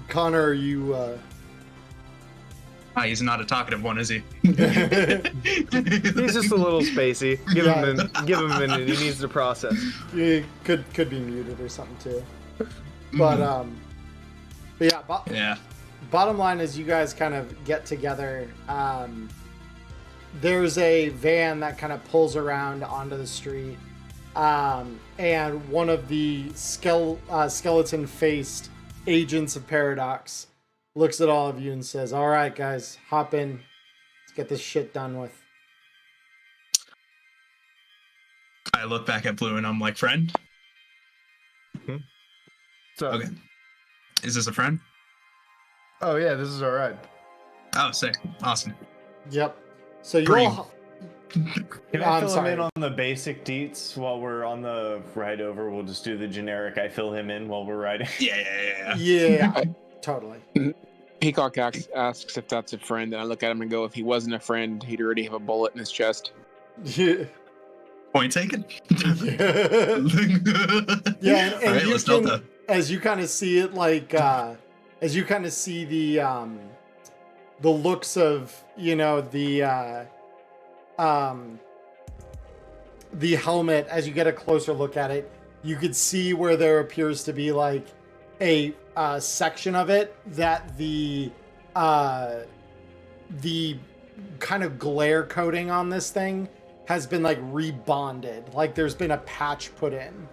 Connor, are you... He's not a talkative one, is he? He's just a little spacey. Give him a minute. He needs to process. It could be muted or something too. But yeah. Yeah. Bottom line is, you guys kind of get together. There's a van that kind of pulls around onto the street, and one of the skeleton-faced agents of Paradox looks at all of you and says, "All right, guys, hop in. Let's get this shit done with." I look back at Blue and I'm like, friend? So, Okay. Is this a friend? oh yeah, this is all right. Oh, sick. Awesome. Yep. So you Dream. all... Can I'm I fill sorry. him in on the basic deets while we're on the ride over? We'll just do the generic. I fill him in while we're riding. Yeah. Yeah, totally. Peacock asks if that's a friend, and I look at him and go, if he wasn't a friend, he'd already have a bullet in his chest. Yeah. Point taken. Yeah, and All right, you let's can, Delta. as you kind of see it, like as you kind of see the looks of, you know, the helmet, as you get a closer look at it, you could see where there appears to be like a section of it that the kind of glare coating on this thing has been like rebonded, like there's been a patch put in.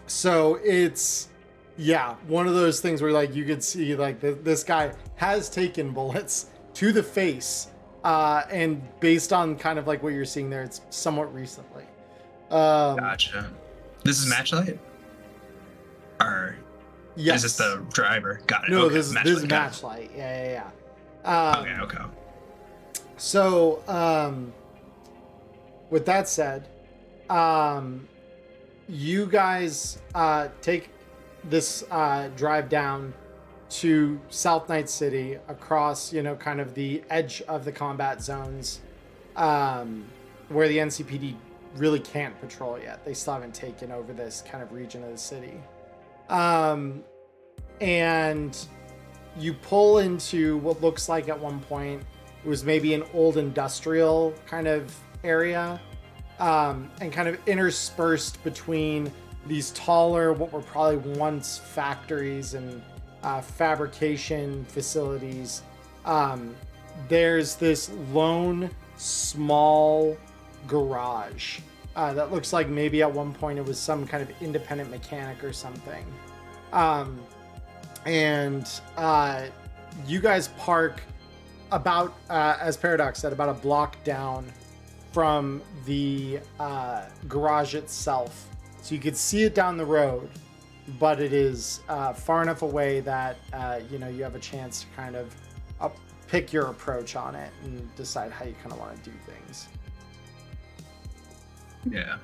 So it's, yeah, one of those things where like you could see like this guy has taken bullets to the face, and based on kind of like what you're seeing there, it's somewhat recently. Gotcha. This is Matchlight? Or Yes. is this the driver? Got it. No, Okay, this is got it. Matchlight. Yeah. Okay. So, with that said, you guys take this drive down to South Night City across, you know, kind of the edge of the combat zones, where the NCPD really can't patrol yet. They still haven't taken over this kind of region of the city. And you pull into what looks like at one point it was maybe an old industrial kind of area, and kind of interspersed between these taller, what were probably once factories and fabrication facilities. There's this lone small garage that looks like maybe at one point it was some kind of independent mechanic or something. And you guys park about, as Paradox said, about a block down from the garage itself. So you could see it down the road, but it is far enough away that you know, you have a chance to kind of pick your approach on it and decide how you kind of want to do things. Yeah.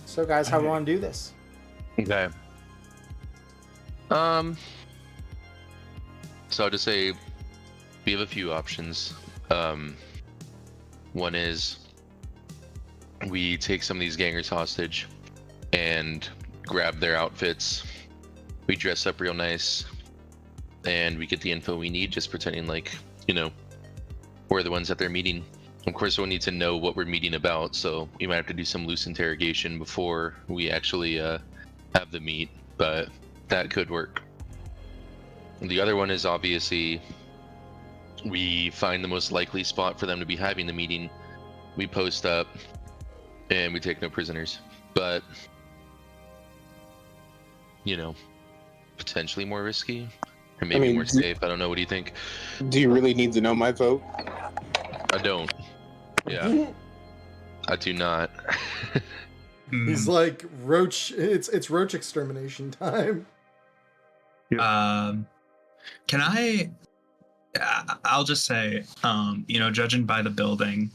So guys, how do we want to do this? Okay. So I'll just say we have a few options. One is we take some of these gangers hostage and grab their outfits. We dress up real nice and we get the info we need, just pretending like, you know, we're the ones at their meeting. Of course, we'll need to know what we're meeting about, so we might have to do some loose interrogation before we actually have the meet, but that could work. The other one is obviously we find the most likely spot for them to be having the meeting. We post up, and we take no prisoners. But, potentially more risky, or maybe more safe. I don't know. What do you think? Do you really need to know my vote? I don't. Yeah. I do not. He's like roach. It's roach extermination time. Can I'll just say, judging by the building,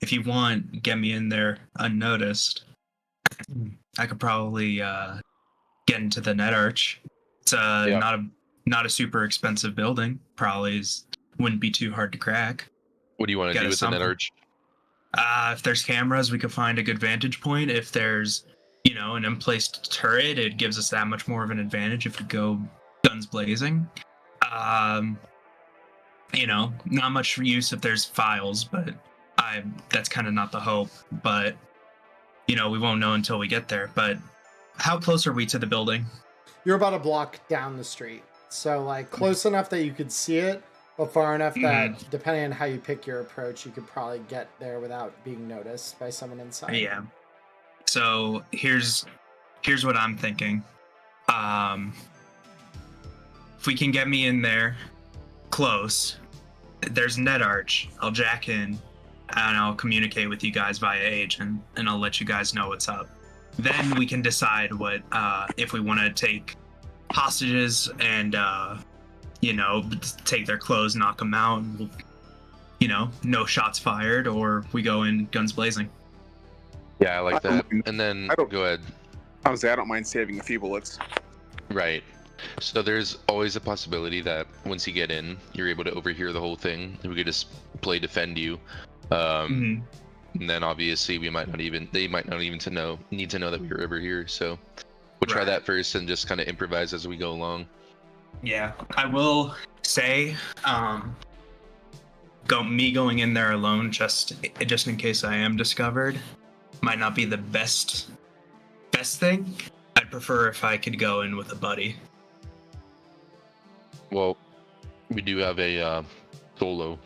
if you want, get me in there unnoticed. I could probably get into the net arch. It's not a super expensive building. Probably wouldn't be too hard to crack. What do you want to do with the net arch? If there's cameras, we could find a good vantage point. If there's, an in-placed turret, it gives us that much more of an advantage if we go guns blazing. Not much use if there's files, but that's kind of not the hope. But, we won't know until we get there. But how close are we to the building? You're about a block down the street. So, like, close enough that you could see it, but far enough that, depending on how you pick your approach, you could probably get there without being noticed by someone inside. Yeah. So here's what I'm thinking. If we can get me in there close, there's net arch. I'll jack in, and I'll communicate with you guys via agent, and I'll let you guys know what's up. Then we can decide what if we want to take hostages and take their clothes, knock them out, and no shots fired, or we go in guns blazing. Yeah, I like that. And then go ahead. Honestly, I don't mind saving a few bullets. Right. So there's always a possibility that once you get in, you're able to overhear the whole thing. We could just play defend you. And then obviously they might not even need to know that we were over here. So we'll try that first and just kind of improvise as we go along. Yeah, I will say, going in there alone, just in case I am discovered, might not be the best thing. I'd prefer if I could go in with a buddy. Well, we do have a solo.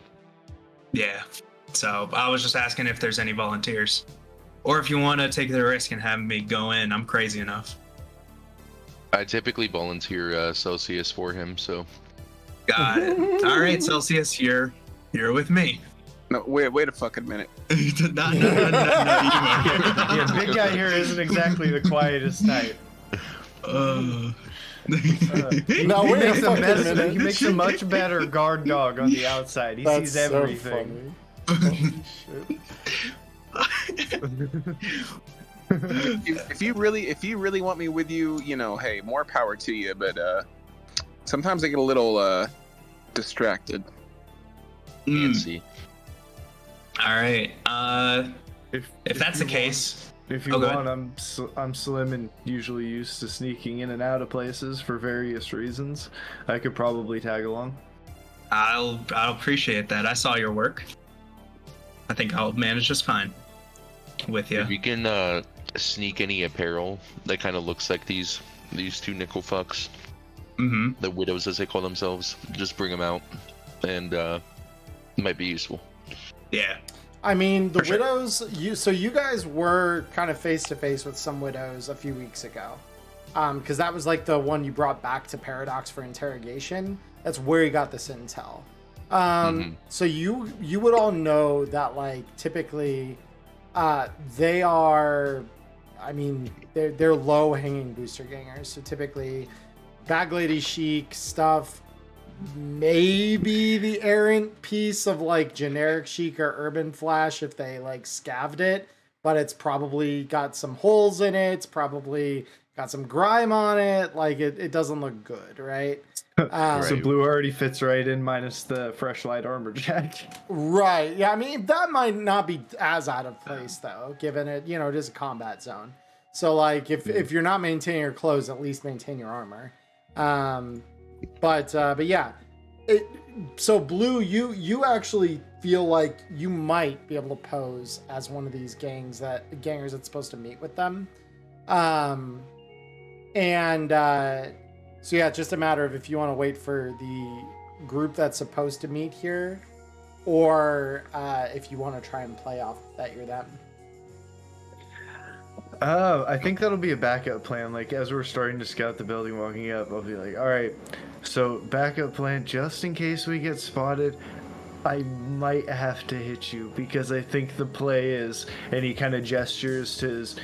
Yeah, so I was just asking if there's any volunteers, or if you want to take the risk and have me go in. I'm crazy enough. I typically volunteer Celsius for him, so. Got it. All right, Celsius, you're with me. No, wait a fucking minute. No, Yeah, big guy here isn't exactly the quietest type. No, He makes a much better guard dog on the outside. He sees everything. So funny. If you really want me with you, hey, more power to you. But sometimes I get a little distracted. Fancy. All right. If that's the case, if you want, I'm slim and usually used to sneaking in and out of places for various reasons. I could probably tag along. I'll appreciate that. I saw your work. I think I'll manage just fine with you. If you can sneak any apparel that kind of looks like these two nickel fucks, the widows as they call themselves, just bring them out, and it might be useful. Yeah. I mean, the widows. You guys were kind of face to face with some widows a few weeks ago, because that was like the one you brought back to Paradox for interrogation. That's where you got this intel. So you would all know that, like, typically, they are. I mean, they're low hanging booster gangers. So typically, Bag Lady Chic stuff. Maybe the errant piece of like generic Chic or Urban Flash if they like scavved it, but it's probably got some holes in it. It's probably got some grime on it. Like it doesn't look good, right? So blue already fits right in, minus the fresh light armor jack. Right. Yeah. I mean, that might not be as out of place though, given it, it is a combat zone. So like if you're not maintaining your clothes, at least maintain your armor. But yeah, so Blue, you actually feel like you might be able to pose as one of these gangers that's supposed to meet with them, and So yeah, it's just a matter of if you want to wait for the group that's supposed to meet here, or if you want to try and play off that you're them. I think that'll be a backup plan. Like, as we're starting to scout the building, walking up, I'll be like, all right, so backup plan, just in case we get spotted, I might have to hit you, because I think the play is, and he kind of gestures to his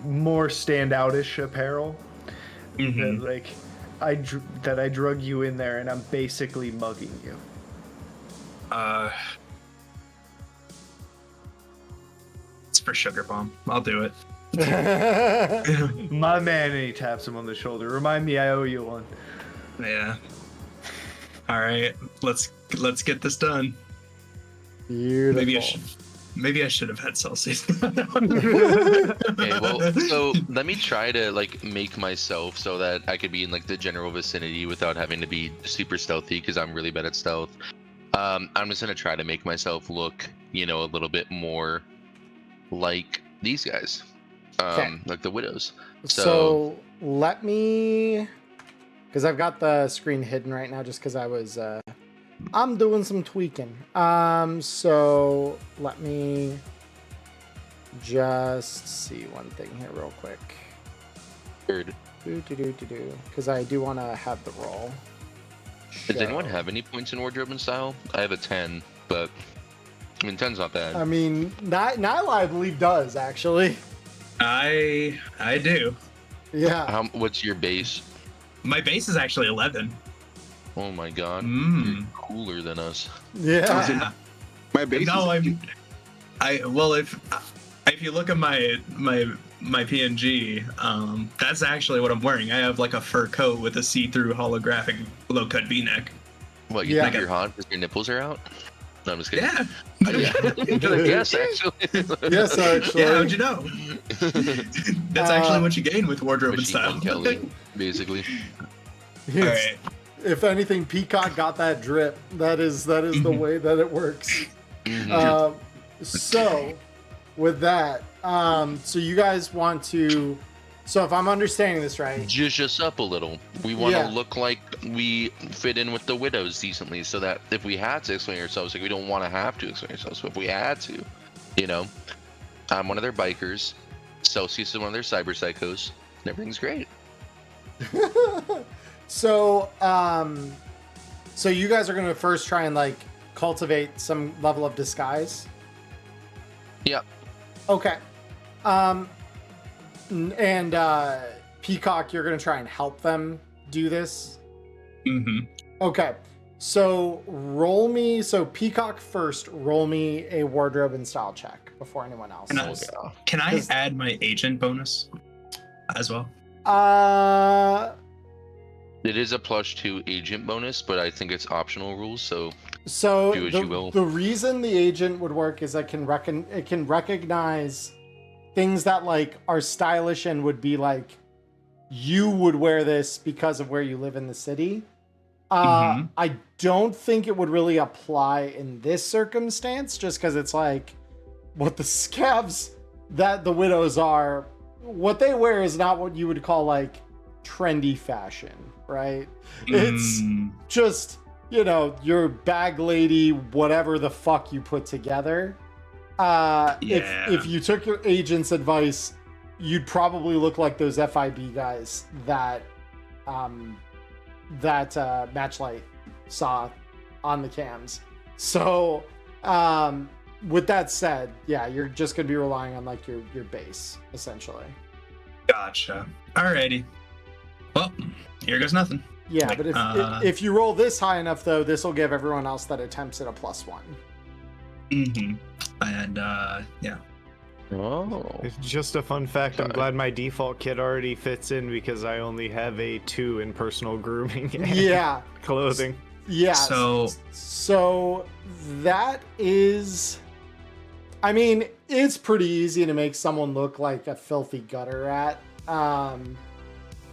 more standoutish apparel, that, like, I drug you in there and I'm basically mugging you. It's for Sugar Bomb. I'll do it. My man, and he taps him on the shoulder. Remind me I owe you one. Yeah. All right, let's get this done. Beautiful. Maybe I should have had Celsius. Okay, well, so let me try to like make myself so that I could be in like the general vicinity without having to be super stealthy, because I'm really bad at stealth. I'm just gonna try to make myself look, a little bit more like these guys, like the widows. So let me, because I've got the screen hidden right now, just because I was I'm doing some tweaking. So let me just see one thing here real quick. Weird. Because I do want to have the roll. Does anyone have any points in wardrobe and style? I have a 10, but I mean 10's not bad. I mean, Nyla, I believe, does actually. I do. Yeah. What's your base? My base is actually 11. Oh my god, Mm. you're cooler than us. Yeah. My base. No, if you look at my PNG, that's actually what I'm wearing. I have like a fur coat with a see-through holographic low-cut V-neck. What, you Yeah. think you're hot because your nipples are out? No, I'm just kidding. Yeah. I'm gonna guess, actually. Yes, actually. Yeah, how'd you know? That's actually what you gain with wardrobe and Machine style. Gun Kelly, basically. All right. If anything, Peacock got that drip. That is the way that it works. Mhm. So, with that, so you guys want to. So, if I'm understanding this right, Zhuzh us up a little. We want to Yeah. look like we fit in with the widows decently, so that if we had to explain ourselves, like we don't want to have to explain ourselves, but if we had to, I'm one of their bikers. Celsius is one of their cyber psychos. And everything's great. so so you guys are gonna first try and like cultivate some level of disguise. Yeah. Okay. And Peacock, you're gonna try and help them do this. Mm-hmm. Okay. So roll me. So Peacock first. Roll me a wardrobe and style check before anyone else. Can I add my agent bonus as well? It is a +2 agent bonus, but I think it's optional rules, so do as you will. The reason the agent would work is it can recognize things that like are stylish and would be like you would wear this because of where you live in the city. I don't think it would really apply in this circumstance, just because it's like what the scabs that the widows are, what they wear is not what you would call like trendy fashion, right? It's just, your bag lady, whatever the fuck you put together. If you took your agent's advice, you'd probably look like those FIB guys that Matchlight saw on the cams. So with that said, yeah, you're just gonna be relying on like your base essentially. Gotcha. Alrighty. Well, here goes nothing. Yeah, but if you roll this high enough though, this will give everyone else that attempts it a +1. Mm-hmm. And yeah. Oh. It's just a fun fact. I'm glad my default kit already fits in because I only have a 2 in personal grooming and Yeah. clothing. Yeah. So that is, I mean, it's pretty easy to make someone look like a filthy gutter rat.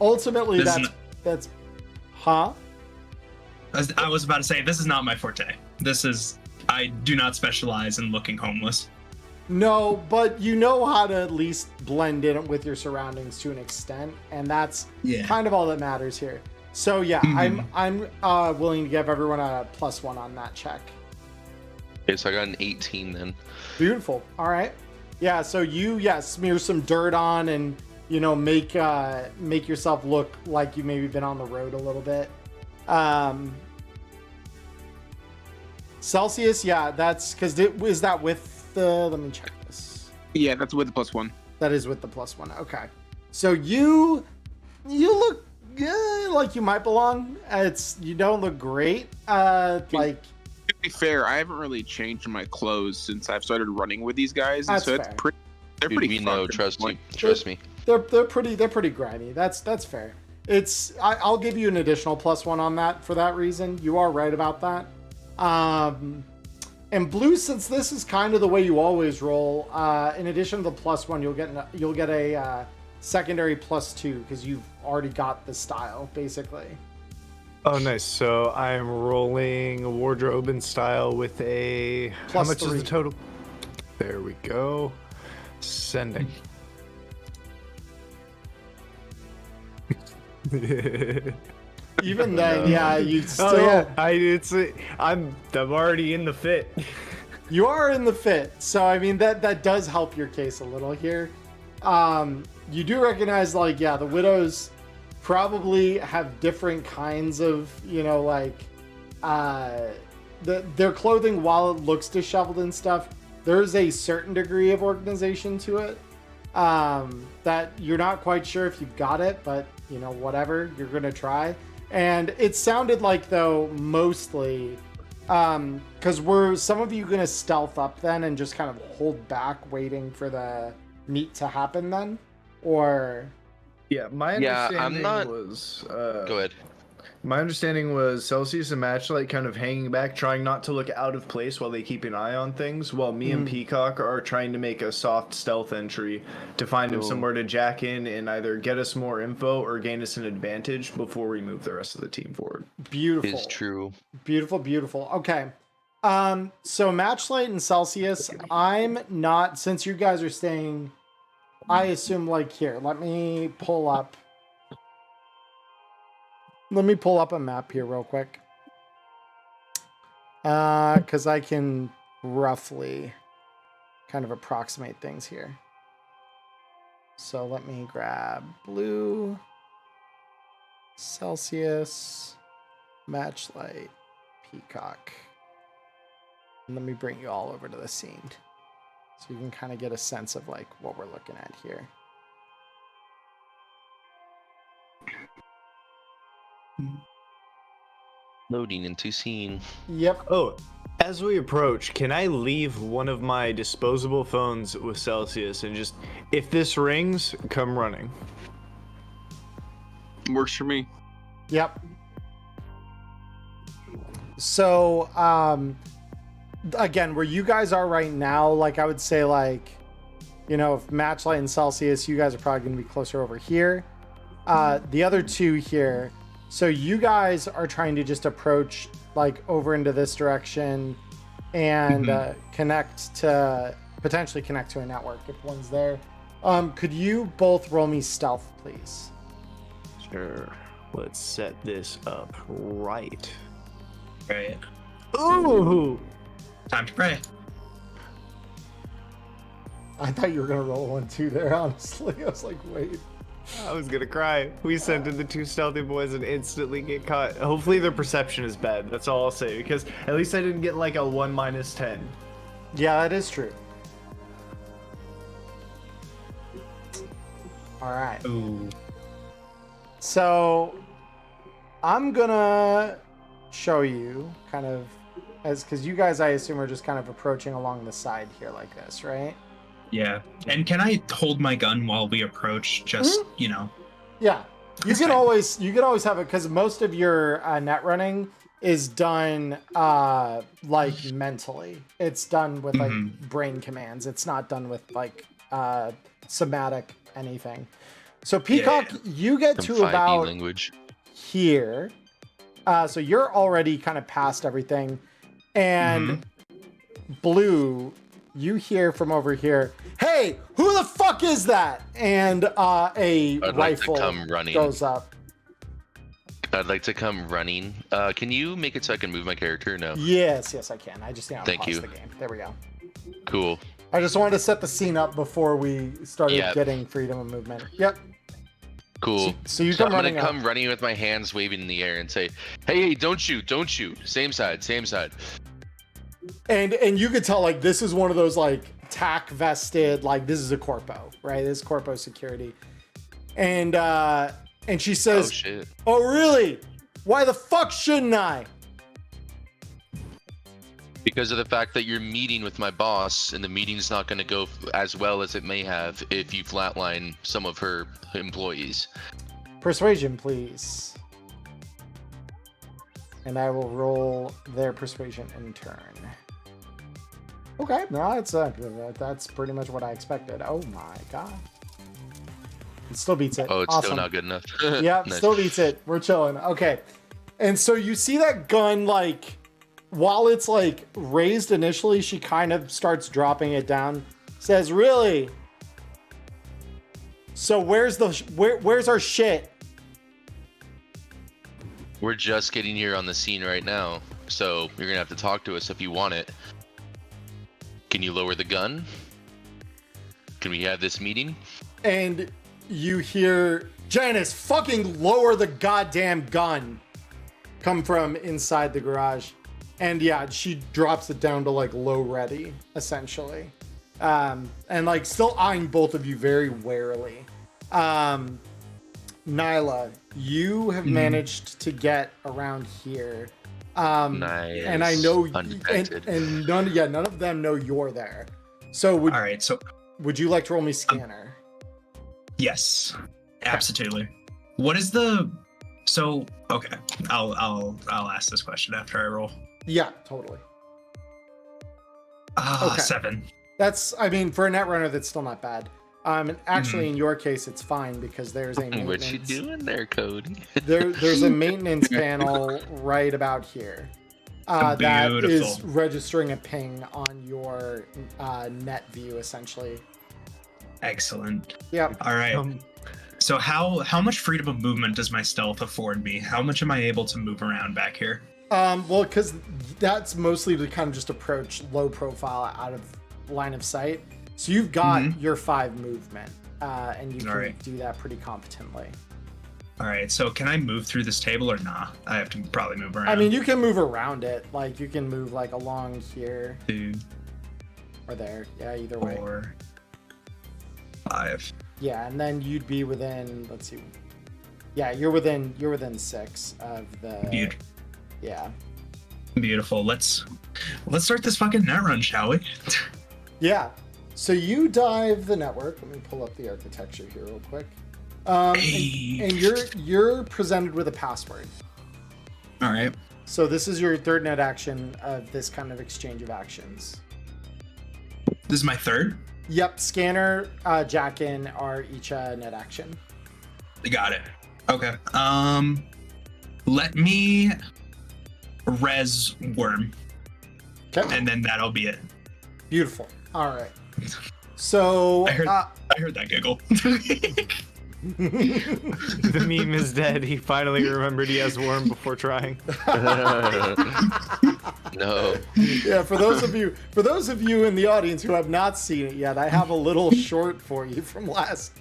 Ultimately, that's huh? I was about to say, this is not my forte. I do not specialize in looking homeless. No, but you know how to at least blend in with your surroundings to an extent, and that's kind of all that matters here. So yeah, I'm willing to give everyone a +1 on that check. Okay, so I got an 18 then. Beautiful. All right. Yeah. So you smear some dirt on and make yourself look like you maybe been on the road a little bit. Celsius, yeah, that's because is that with the? Let me check this. Yeah, that's with the +1. That is with the +1. Okay. So you look like you might belong. You don't look great. Like. To be fair, I haven't really changed my clothes since I've started running with these guys, and That's so fair. they're Dude, pretty. we know, fucked. trust me. They're pretty grimy. That's fair. I'll give you an additional +1 on that for that reason. You are right about that. And blue, since this is kind of the way you always roll, in addition to the +1, you'll get a secondary +2 because you've already got the style basically. Oh, nice. So I'm rolling wardrobe and style with a. How much is the total? There we go. Sending. Even then, yeah, you still. Oh yeah, I'm already in the fit. You are in the fit, so I mean that does help your case a little here. You do recognize, like, yeah, the widows probably have different kinds of, their clothing, while it looks disheveled and stuff, there's a certain degree of organization to it that you're not quite sure if you've got it, but whatever, you're gonna try. And it sounded like, though, mostly because were some of you gonna stealth up then and just kind of hold back waiting for the meet to happen then, or? Yeah, my understanding I'm not. was. Go ahead. My understanding was Celsius and Matchlight kind of hanging back, trying not to look out of place while they keep an eye on things, while me and Peacock are trying to make a soft stealth entry to find him somewhere to jack in and either get us more info or gain us an advantage before we move the rest of the team forward. Beautiful. Is true. Beautiful. Okay. So Matchlight and Celsius, I'm not, since you guys are staying, I assume, like, here, let me pull up a map here real quick. Because I can roughly kind of approximate things here. So let me grab blue, Celsius, Matchlight, Peacock. And let me bring you all over to the scene, so you can kind of get a sense of, like, what we're looking at here. Loading into scene. Yep. Oh, as we approach, can I leave one of my disposable phones with Celsius and just, if this rings, come running? Works for me. Yep. So, again, where you guys are right now, like, I would say, like, if Matchlight and Celsius, you guys are probably going to be closer over here. The other two here, so you guys are trying to just approach, like, over into this direction and potentially connect to a network if one's there. Could you both roll me stealth, please? Sure. Let's set this up right. Right. Ooh! Time to pray. I thought you were going to roll 1 2 there, honestly. I was like, wait. I was gonna cry. We sent in the 2 stealthy boys and instantly get caught. Hopefully their perception is bad. That's all I'll say, because at least I didn't get like a 1 - 10. Yeah, that is true. All right. Ooh. So I'm gonna show you kind of because you guys, I assume, are just kind of approaching along the side here like this, right? Yeah. And can I hold my gun while we approach? Just Yeah. You That's can fine. always have it, because most of your net running is done like mentally. It's done with like brain commands. It's not done with like somatic anything. So Peacock, you get Some to 5e about language. here. So you're already kind of past everything. And Blue, you hear from over here, "Hey, who the fuck is that?" And a I'd like to rifle come running. goes up. I'd like to come running. Can you make it so I can move my character? No. Yes, I can. I just Thank pause you. the game. There we go. Cool. I just wanted to set the scene up before we started Yep. getting freedom of movement. Yep. Cool. So you So come I'm running gonna up. come running with my hands waving in the air and say, "Hey, don't shoot! Don't shoot! Same side, same side." And you could tell like this is one of those like tack vested, like this is a corpo, right? This is corpo security. And she Oh says, shit! "Oh really? Why the fuck shouldn't I?" Because of the fact that you're meeting with my boss, and the meeting's not gonna go as well as it may have if you flatline some of her employees. Persuasion, please. And I will roll their persuasion in turn. Okay, no, that's pretty much what I expected. Oh my god. It still beats it. Oh, it's Awesome. still not good enough. Yeah, Nice. still beats it. We're chilling. Okay. And so you see that gun, like, while it's like raised initially, she kind of starts dropping it down. Says, "Really? So where's our shit?" We're just getting here on the scene right now, so you're gonna have to talk to us if you want it. Can you lower the gun? Can we have this meeting? And you hear, "Janice, fucking lower the goddamn gun," come from inside the garage. And yeah, she drops it down to like low ready, essentially. And like still eyeing both of you very warily. Nyla, you have managed to get around here. Nice. And I know, Undetected. and none of them know you're there. So All right, so would you like to roll me scanner? yes, absolutely. What is the? So okay, I'll ask this question after I roll. Yeah, totally. Okay. 7. That's, I mean, for a netrunner, that's still not bad. And actually, in your case, it's fine because there's a maintenance. What you doing there, Cody? There's a maintenance panel right about here that is Beautiful. registering a ping on your net view, essentially. Excellent. Yep. All right. So how much freedom of movement does my stealth afford me? How much am I able to move around back here? Well, because that's mostly to kind of just approach low profile out of line of sight. So you've got your 5 movement, and you can do that pretty competently. All right. So can I move through this table or not? I have to probably move around. I mean, you can move around it. Like, you can move, like, along here 2, or there. Yeah, either way. 4, 5. Yeah, and then you'd be within, let's see. Yeah, you're within 6 of the... Yeah. Beautiful. Let's start this fucking net run, shall we? Yeah. So you dive the network. Let me pull up the architecture here real quick. And you're presented with a password. All right. So this is your third net action of this kind of exchange of actions. This is my third. Yep, scanner, jack-in are each net action. Got it. Okay. Let me res worm, Okay. and then that'll be it. Beautiful. All right. So I heard that giggle. The meme is dead. He finally remembered he has worm before trying. No. yeah, for those of you in the audience who have not seen it yet, I have a little short for you from last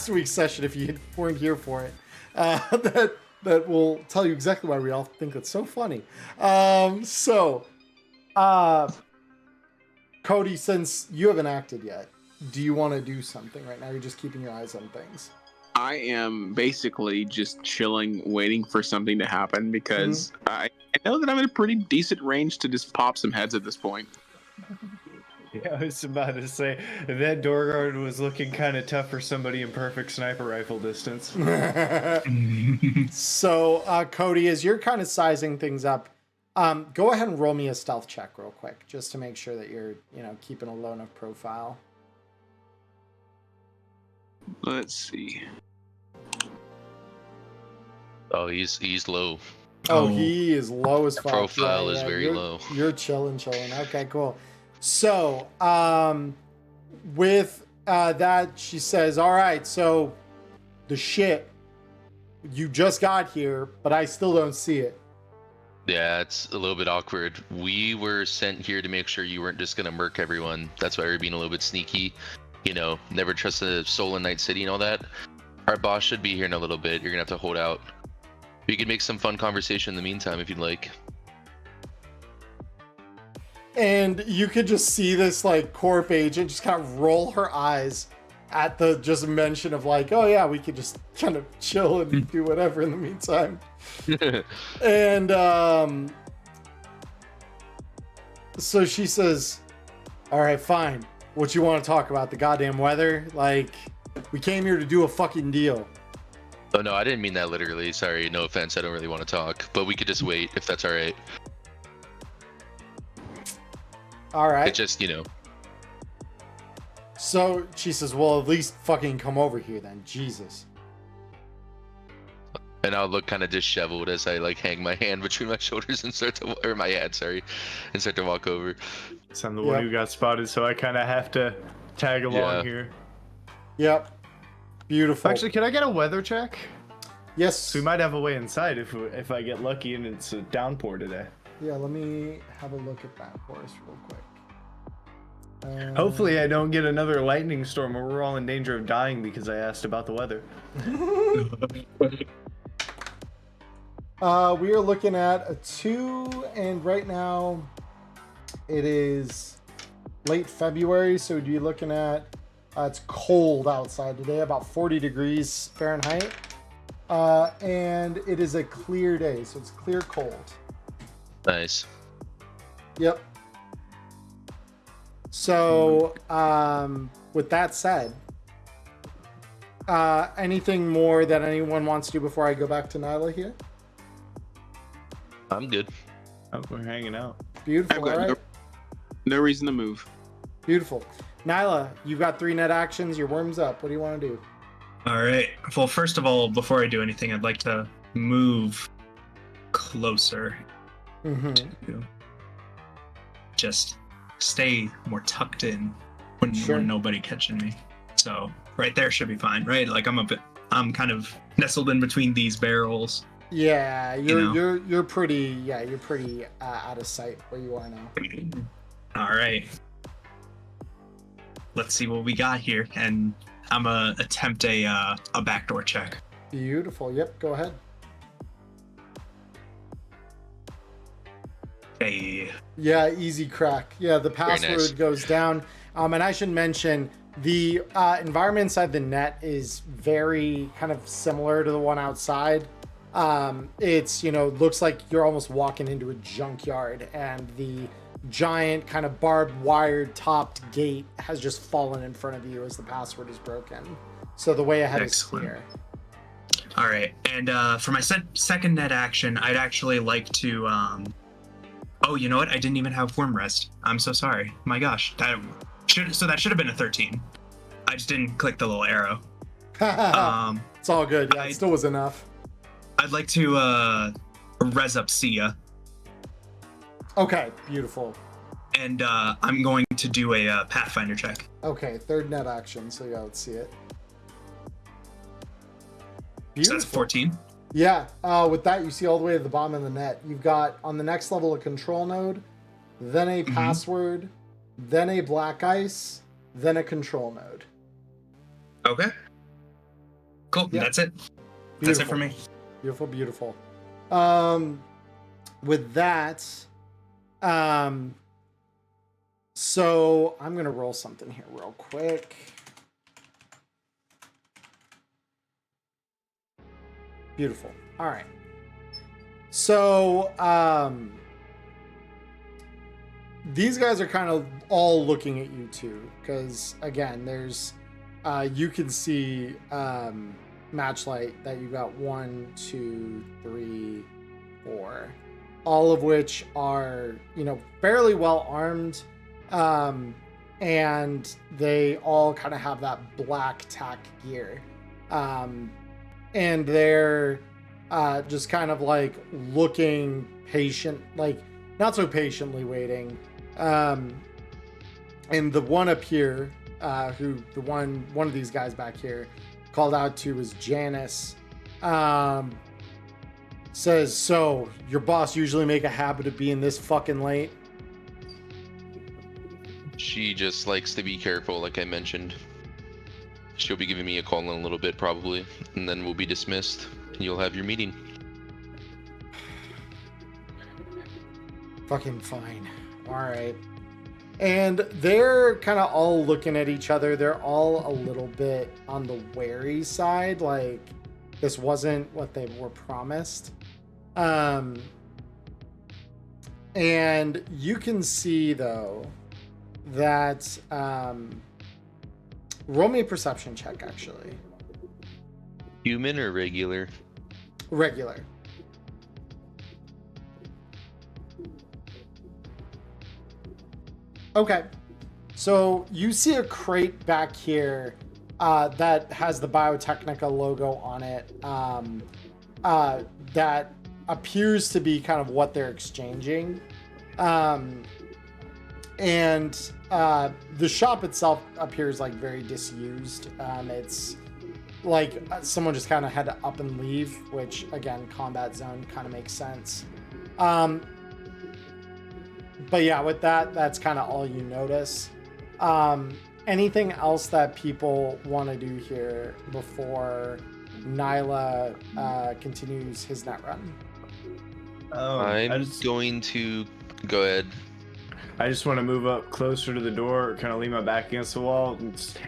week's session. If you weren't here for it, that will tell you exactly why we all think it's so funny. Cody, since you haven't acted yet, do you want to do something right now? You're just keeping your eyes on things. I am basically just chilling, waiting for something to happen because I know that I'm in a pretty decent range to just pop some heads at this point. Yeah, I was about to say that door guard was looking kind of tough for somebody in perfect sniper rifle distance. So, Cody, as you're kind of sizing things up, go ahead and roll me a stealth check real quick, just to make sure that you're, keeping a low enough profile. Let's see. Oh, he's low. Oh, he is low as fuck. Profile is very low. You're chilling. Okay, cool. So, with that, she says, "All right, so the shit, you just got here, but I still don't see it. Yeah, it's a little bit awkward. We were sent here to make sure you weren't just gonna murk everyone. That's why we're being a little bit sneaky. You know, never trust a soul in Night City and all that. Our boss should be here in a little bit. You're gonna have to hold out. We could make some fun conversation in the meantime if you'd like. And you could just see this like corp agent just kind of roll her eyes at the just mention of like, oh yeah, we could just kind of chill and do whatever in the meantime. And so she says, all right, fine. What you want to talk about? The goddamn weather? Like, we came here to do a fucking deal. Oh no, I didn't mean that literally. Sorry, no offense. I don't really want to talk, but we could just wait if that's all right. All right. It just, you know. So she says, well, at least fucking come over here then. Jesus. And I'll look kind of disheveled as I like hang my hand between my shoulders and start to, or my hand, sorry, and start to walk over. So I'm the one who got spotted, so I kind of have to tag along here. Yep. Beautiful. Actually, can I get a weather check? Yes. So we might have a way inside if I get lucky and it's a downpour today. Yeah, let me have a look at that for us real quick. Hopefully I don't get another lightning storm where we're all in danger of dying because I asked about the weather. We are looking at a 2, and right now it is late February, so we'd be looking at it's cold outside today, about 40 degrees Fahrenheit, and it is a clear day, so it's clear cold. Nice. Yep. So, with that said, anything more that anyone wants to do before I go back to Nyla here? I'm good. Oh, we're hanging out. Beautiful. I've got All right. no reason to move. Beautiful. Nyla, you've got 3 net actions. Your worm's up. What do you want to do? All right. Well, first of all, before I do anything, I'd like to move closer. Mm-hmm. Just stay more tucked in when nobody catching me. So right there should be fine, right? Like I'm kind of nestled in between these barrels. Yeah, you're pretty out of sight where you are now. All right. Let's see what we got here, and I'm gonna attempt a backdoor check. Beautiful. Yep, go ahead. Hey. Yeah, easy crack. Yeah, the password goes down. And I should mention the environment inside the net is very kind of similar to the one outside. It's, looks like you're almost walking into a junkyard, and the giant kind of barbed wire topped gate has just fallen in front of you as the password is broken. So the way ahead is clear. All right. And for my second net action, I'd actually like to oh, you know what? I didn't even have worm rest. I'm so sorry. My gosh. That should have been a 13. I just didn't click the little arrow. It's all good. Yeah, it still was enough. I'd like to res up Sia. Okay, beautiful. And I'm going to do a Pathfinder check. Okay, 3rd net action, so yeah, let's see it. Beautiful. So that's 14. Yeah, with that, you see all the way to the bottom of the net. You've got, on the next level, a control node, then a password, then a black ice, then a control node. Okay. Cool. Yep. That's it. Beautiful. That's it for me. Beautiful, beautiful. With that, so I'm going to roll something here real quick. Beautiful. All right. So, these guys are kind of all looking at you too, because again, there's, you can see, Matchlight that you got 1, 2, 3, 4, all of which are, fairly well armed. And they all kind of have that black tack gear. And they're just kind of like looking patient, like not so patiently waiting. And the one up here, one of these guys back here called out to was Janice. says, so your boss usually make a habit of being this fucking late? She just likes to be careful, like I mentioned. She'll be giving me a call in a little bit, probably, and then we'll be dismissed, and you'll have your meeting. Fucking fine. All right. And they're kind of all looking at each other. They're all a little bit on the wary side. Like, this wasn't what they were promised. And you can see, though, that roll me a perception check, actually. Human or regular? Regular. Okay. So you see a crate back here that has the Biotechnica logo on it that appears to be kind of what they're exchanging. And the shop itself appears like very disused. It's like someone just kind of had to up and leave, which again, combat zone kind of makes sense. But yeah, with that, that's kind of all you notice. Anything else that people want to do here before Nyla continues his net run? I'm going to go ahead. I just want to move up closer to the door, kind of lean my back against the wall.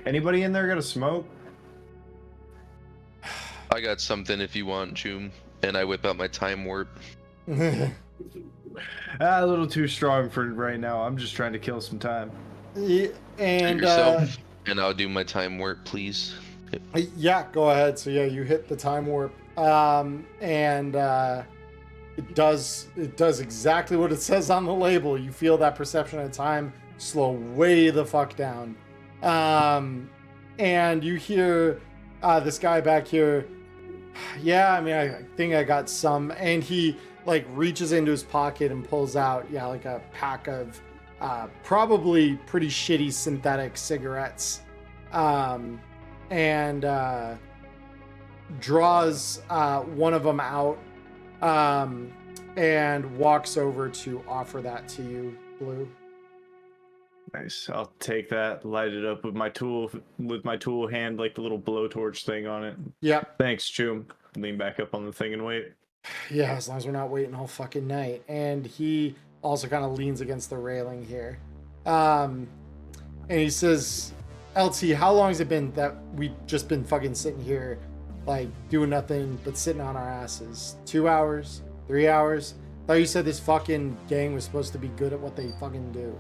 Anybody in there got a smoke? I got something if you want, Choom. And I whip out my time warp. A little too strong for right now. I'm just trying to kill some time. And yourself, and I'll do my time warp, please. yeah, go ahead. So yeah, you hit the time warp, and it does exactly what it says on the label. You feel that perception of time slow way the fuck down, and you hear this guy back here. Yeah, I mean, I think I got some, and he like reaches into his pocket and pulls out like a pack of probably pretty shitty synthetic cigarettes, and draws one of them out and walks over to offer that to you, Blue. Nice. I'll take that, light it up with my tool hand, like the little blowtorch thing on it. Yep. Thanks, Choom. Lean back up on the thing and wait. Yeah, as long as we're not waiting all fucking night. And he also kind of leans against the railing here. And he says, LT, how long has it been that we've just been fucking sitting here, like, doing nothing but sitting on our asses? 2 hours? 3 hours? Thought you said this fucking gang was supposed to be good at what they fucking do.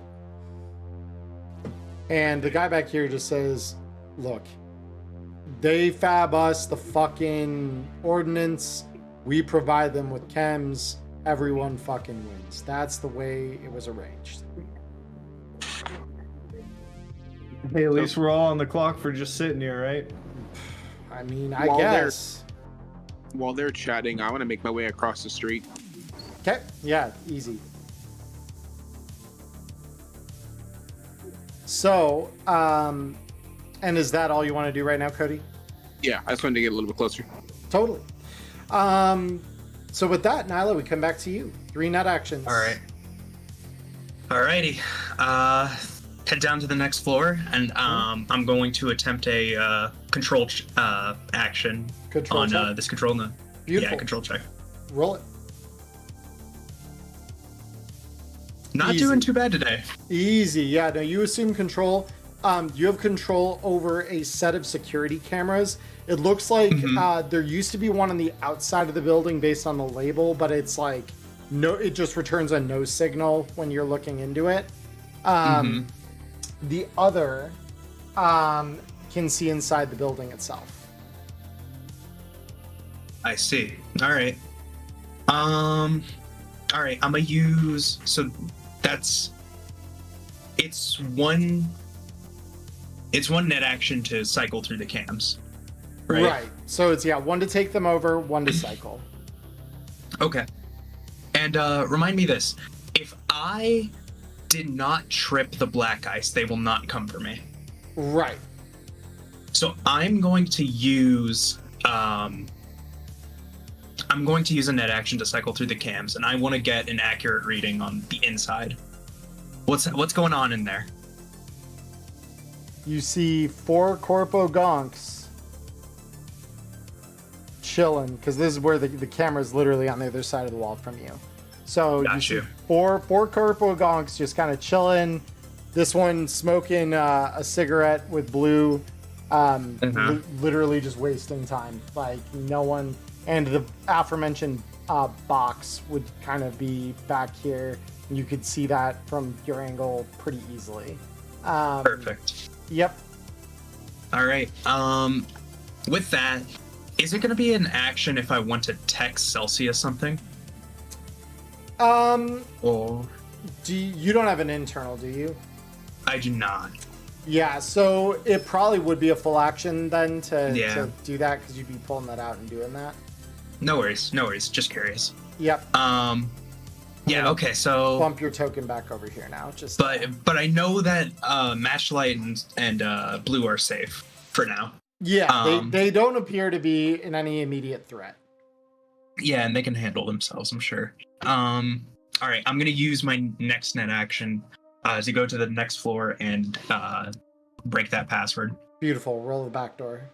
And the guy back here just says, look, they fab us the fucking ordnance. We provide them with chems. Everyone fucking wins. That's the way it was arranged. Hey, at least we're all on the clock for just sitting here, right? I mean, I guess. While they're chatting, I want to make my way across the street. Okay, yeah, easy. So, and is that all you want to do right now, Cody? Yeah, I just wanted to get a little bit closer. Totally. So with that, Nyla, we come back to you. 3 net actions. All right. Alrighty. Head down to the next floor, and I'm going to attempt a control action Control on check? this control node. Beautiful. Yeah, control check. Roll it. Not Easy. doing too bad today. Easy. Yeah, no, you assume control. You have control over a set of security cameras. It looks like there used to be one on the outside of the building based on the label, but it's like it just returns a no signal when you're looking into it. The other can see inside the building itself. I see. All right. I'm gonna use. So it's one net action to cycle through the cams. Right. So it's 1 to take them over, 1 to cycle. Okay. And remind me this: if I did not trip the black ice, they will not come for me. Right. So I'm going to use I'm going to use a net action to cycle through the cams, and I want to get an accurate reading on the inside. What's going on in there? You see 4 Corpo Gonks chilling, because this is where the camera's literally on the other side of the wall from you. So Got you you. see four Corpo Gonks just kind of chilling. This one smoking a cigarette with Blue, literally just wasting time. Like no one, and the aforementioned box would kind of be back here. You could see that from your angle pretty easily. Perfect. Yep. All right. With that, is it going to be an action if I want to text Celsius something? Or You don't have an internal, do you? I do not. Yeah, so it probably would be a full action then to do that, because you'd be pulling that out and doing that. No worries. Just curious. Yep. Yeah. Okay. So. Bump your token back over here now. But I know that Matchlight and Blue are safe for now. Yeah, they don't appear to be in any immediate threat. Yeah, and they can handle themselves, I'm sure. All right, I'm gonna use my next net action to go to the next floor and break that password. Beautiful. Roll the back door.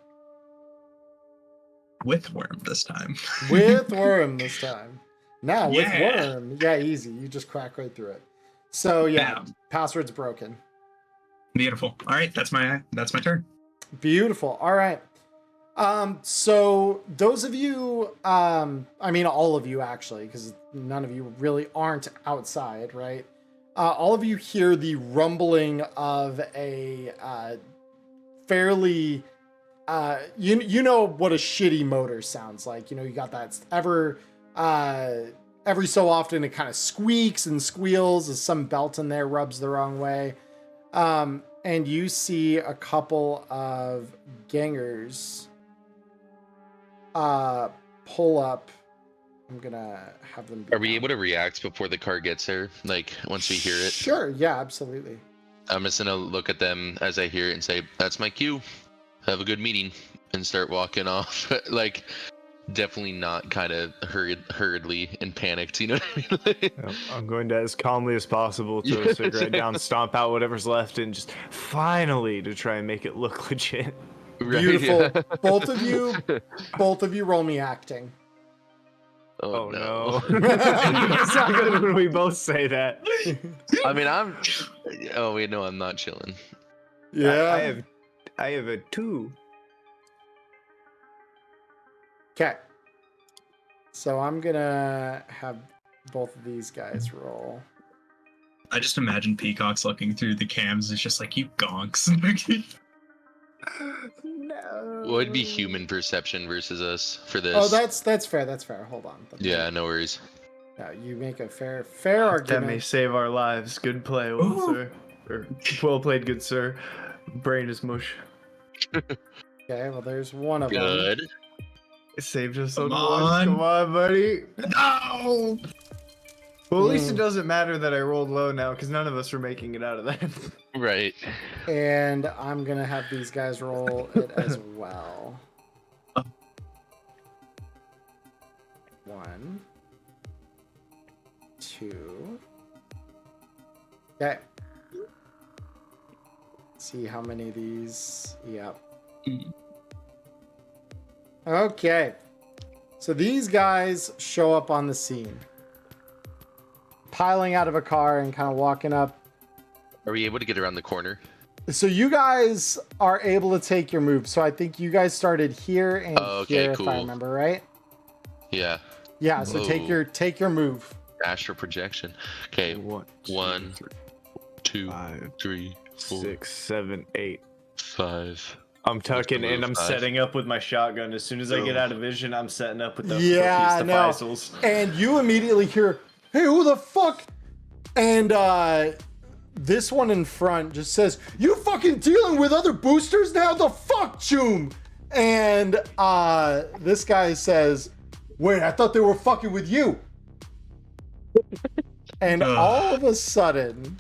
With Worm this time. With Worm this time. Now with Yeah. Worm, yeah, easy. You just crack right through it. So yeah, password's broken. Beautiful. All right, that's my turn. Beautiful. All right. So those of you, I mean, all of you actually, because none of you really aren't outside, right? All of you hear the rumbling of a fairly, you know what a shitty motor sounds like. You know, you got that every so often it kind of squeaks and squeals as some belt in there rubs the wrong way. And you see a couple of gangers pull up. I'm gonna have them. Are we able to react before the car gets there? Like once we hear it? Sure. Yeah. Absolutely. I'm just gonna look at them as I hear it and say, "That's my cue. Have a good meeting," and start walking off. Like, definitely not kind of hurriedly and panicked. You know what I mean? I'm going to, as calmly as possible, throw a cigarette down, stomp out whatever's left, and just finally to try and make it look legit. Right, Beautiful. yeah. Both of you roll me acting. Oh, no. It's not good when we both say that. I mean, Oh wait, no, I'm not chilling. Yeah. I have a 2. Okay. So I'm gonna have both of these guys roll. I just imagine Peacock's looking through the cams. It's just like, you gonks. No. What would be human perception versus us for this? Oh, that's fair. That's fair. Hold on. Yeah, no worries. No, you make a fair argument. That may save our lives. Good play, sir. Or, well played, good sir. Brain is mush. Okay, well, there's one of them. Good. It saved us so Come much. on. Come on, buddy. No! Well, at least it doesn't matter that I rolled low now, because none of us are making it out of that. Right. And I'm gonna have these guys roll it as well. 1, 2. Okay. See how many of these. Yep. Okay. So these guys show up on the scene, piling out of a car and kind of walking up. Are we able to get around the corner? So you guys are able to take your move. So I think you guys started here and here, cool. if I remember right. Yeah. Yeah. So take your move. Astral projection. Okay. 1, 2, 5, 3, 4, 6, 7, 8. 5. I'm tucking and I'm 5. setting up with my shotgun. As soon as I get out of vision, I'm setting up with the Yeah, no. Faisals. And you immediately hear, "Hey, who the fuck?" And this one in front just says, "You fucking dealing with other boosters now? The fuck, Choom?" And this guy says, "Wait, I thought they were fucking with you." And all of a sudden,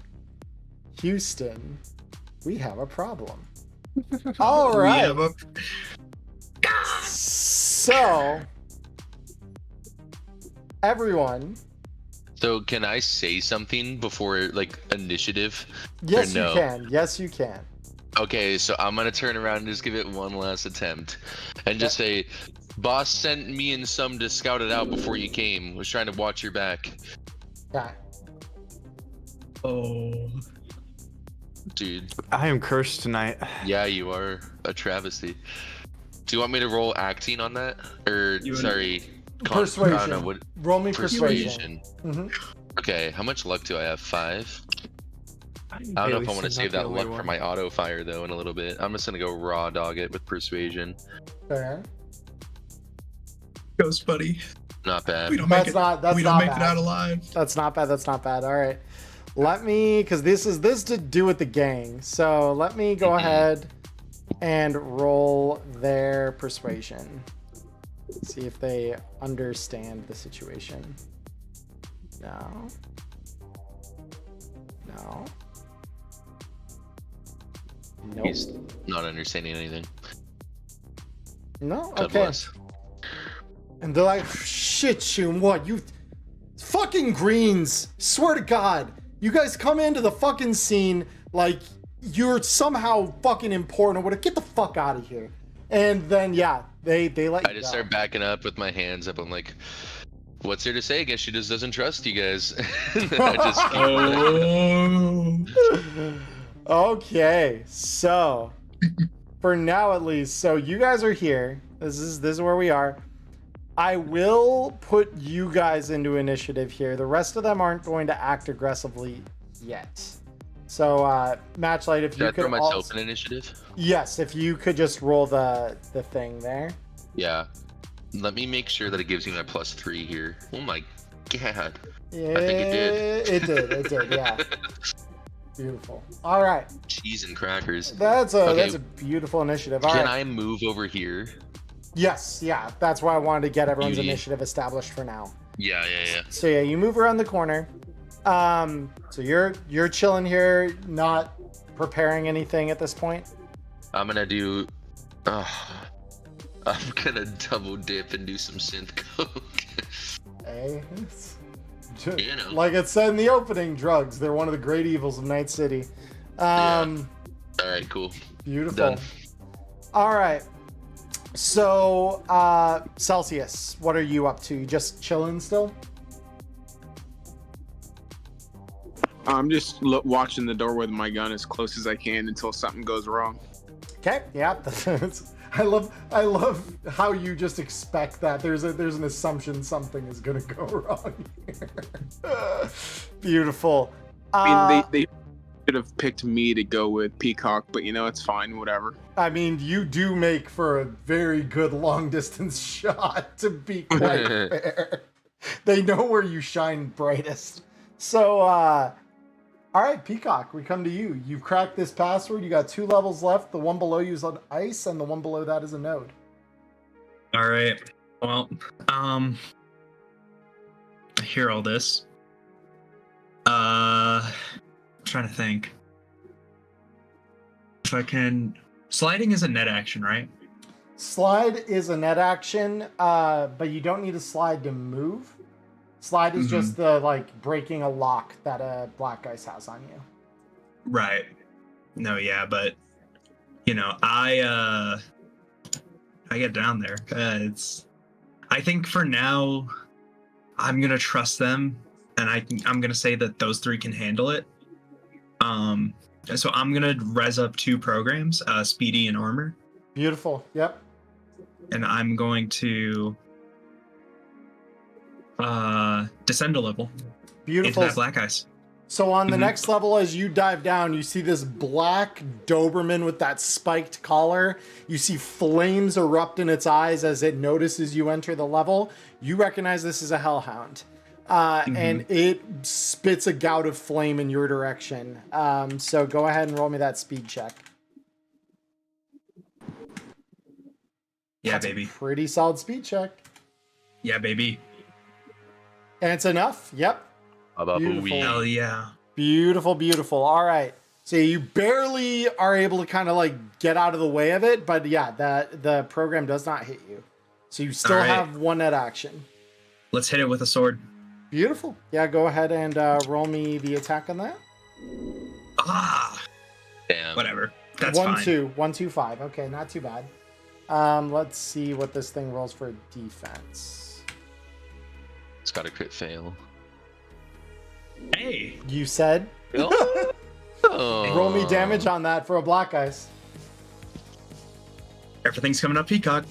Houston, we have a problem. All right. So everyone. So can I say something before like initiative? Yes, Or no? you can. Yes, you can. Okay, so I'm gonna turn around and just give it one last attempt, and just say, "Boss sent me and some to scout it out before you came. Was trying to watch your back." Yeah. Oh. Dude, I am cursed tonight. yeah, you are a travesty. Do you want me to roll acting on that, or You would- sorry, Persuasion. I don't know what. Roll me persuasion. Persuasion. Okay, how much luck do I have? 5. I don't know if I want to save that luck for my auto fire though in a little bit. I'm just gonna go raw dog it with persuasion. Fair. Ghost buddy. Not bad. We don't That's make it. not. That's we not don't make bad. it out alive. That's not bad. That's not bad. All right. Let me, because this is to do with the gang. So let me go ahead and roll their persuasion. See if they understand the situation. No. No. Nope. He's not understanding anything. No. God Okay. bless. And they're like, shit, Shum, what? You fucking Greens. Swear to God. You guys come into the fucking scene like you're somehow fucking important or whatever. Get the fuck out of here. And then, yeah, they let you I just go. start backing up with my hands up. I'm like, what's there to say? I guess she just doesn't trust you guys. And then I just Okay, so for now at least, so you guys are here. This is where we are. I will put you guys into initiative here. The rest of them aren't going to act aggressively yet. So, Matchlight, if Did you I could throw myself also, an initiative? yes, if you could just roll the thing there. Yeah. Let me make sure that it gives you my +3 here. Oh my god. Yeah, I think it did. It did, yeah. Beautiful. All right, Cheese and crackers. that's Okay. a beautiful initiative. All Can right. I move over here? Yes, yeah. That's why I wanted to get everyone's Beauty. initiative established for now. Yeah. So yeah, you move around the corner. So you're chilling here, not preparing anything at this point. I'm gonna do. I'm gonna double dip and do some synth coke. Hey, You know. like it said in the opening, drugs. They're one of the great evils of Night City. All right, cool. Beautiful. Done. All right. So, Celsius, what are you up to? You just chilling still? I'm just watching the door with my gun as close as I can until something goes wrong. Okay. Yeah. I love how you just expect that. There's an assumption something is gonna go wrong here. Beautiful. I mean, they should have picked me to go with Peacock, but you know, it's fine, whatever. I mean, you do make for a very good long distance shot, to be quite fair. They know where you shine brightest. So, all right, Peacock, we come to you. You've cracked this password. You got 2 levels left. The one below you is on ice, and the one below that is a node. All right. Well, I hear all this. Trying to think. If I can. Sliding is a net action, right? Slide is a net action, but you don't need a slide to move. Slide is just the breaking a lock that a black ice has on you. Right. No, yeah, but you know, I get down there. I think for now, I'm gonna trust them, and I'm gonna say that those 3 can handle it. So I'm gonna res up 2 programs, Speedy and Armor, Beautiful. Yep. and I'm going to descend a level into Beautiful. that black ice. So on the next level, as you dive down, you see this black Doberman with that spiked collar. You see flames erupt in its eyes as it notices you enter the level. You recognize this is a hellhound. And it spits a gout of flame in your direction. So go ahead and roll me that speed check. Yeah, That's baby. a pretty solid speed check. Yeah, baby. And it's enough. Yep. Beautiful. Hell yeah. Beautiful, beautiful. All right. So you barely are able to kind of get out of the way of it, but yeah, the program does not hit you. So you still All right. have 1 net action. let's hit it with a sword. Beautiful. Yeah, go ahead and roll me the attack on that. Ah, Damn. whatever. That's 1, fine. 2, 1, 2, 5. Okay, not too bad. Let's see what this thing rolls for defense. It's got a crit fail. Hey, You said Oh. roll me damage on that for a black ice. everything's coming up, Peacock.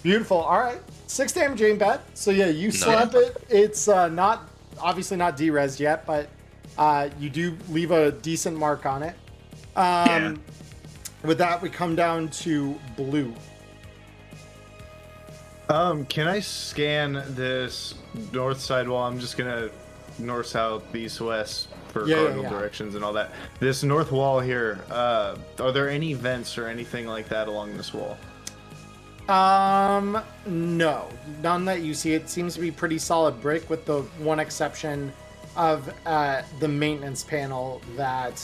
Beautiful. All right, 6 damage ain't bad. So yeah, you slap it. It's not obviously not de-resed yet, but you do leave a decent mark on it. Yeah. With that, we come down to Blue. Can I scan this north side wall? I'm just gonna north, south, east, west for cardinal directions and all that. This north wall here, are there any vents or anything like that along this wall? No, none that you see. It seems to be pretty solid brick, with the one exception of the maintenance panel that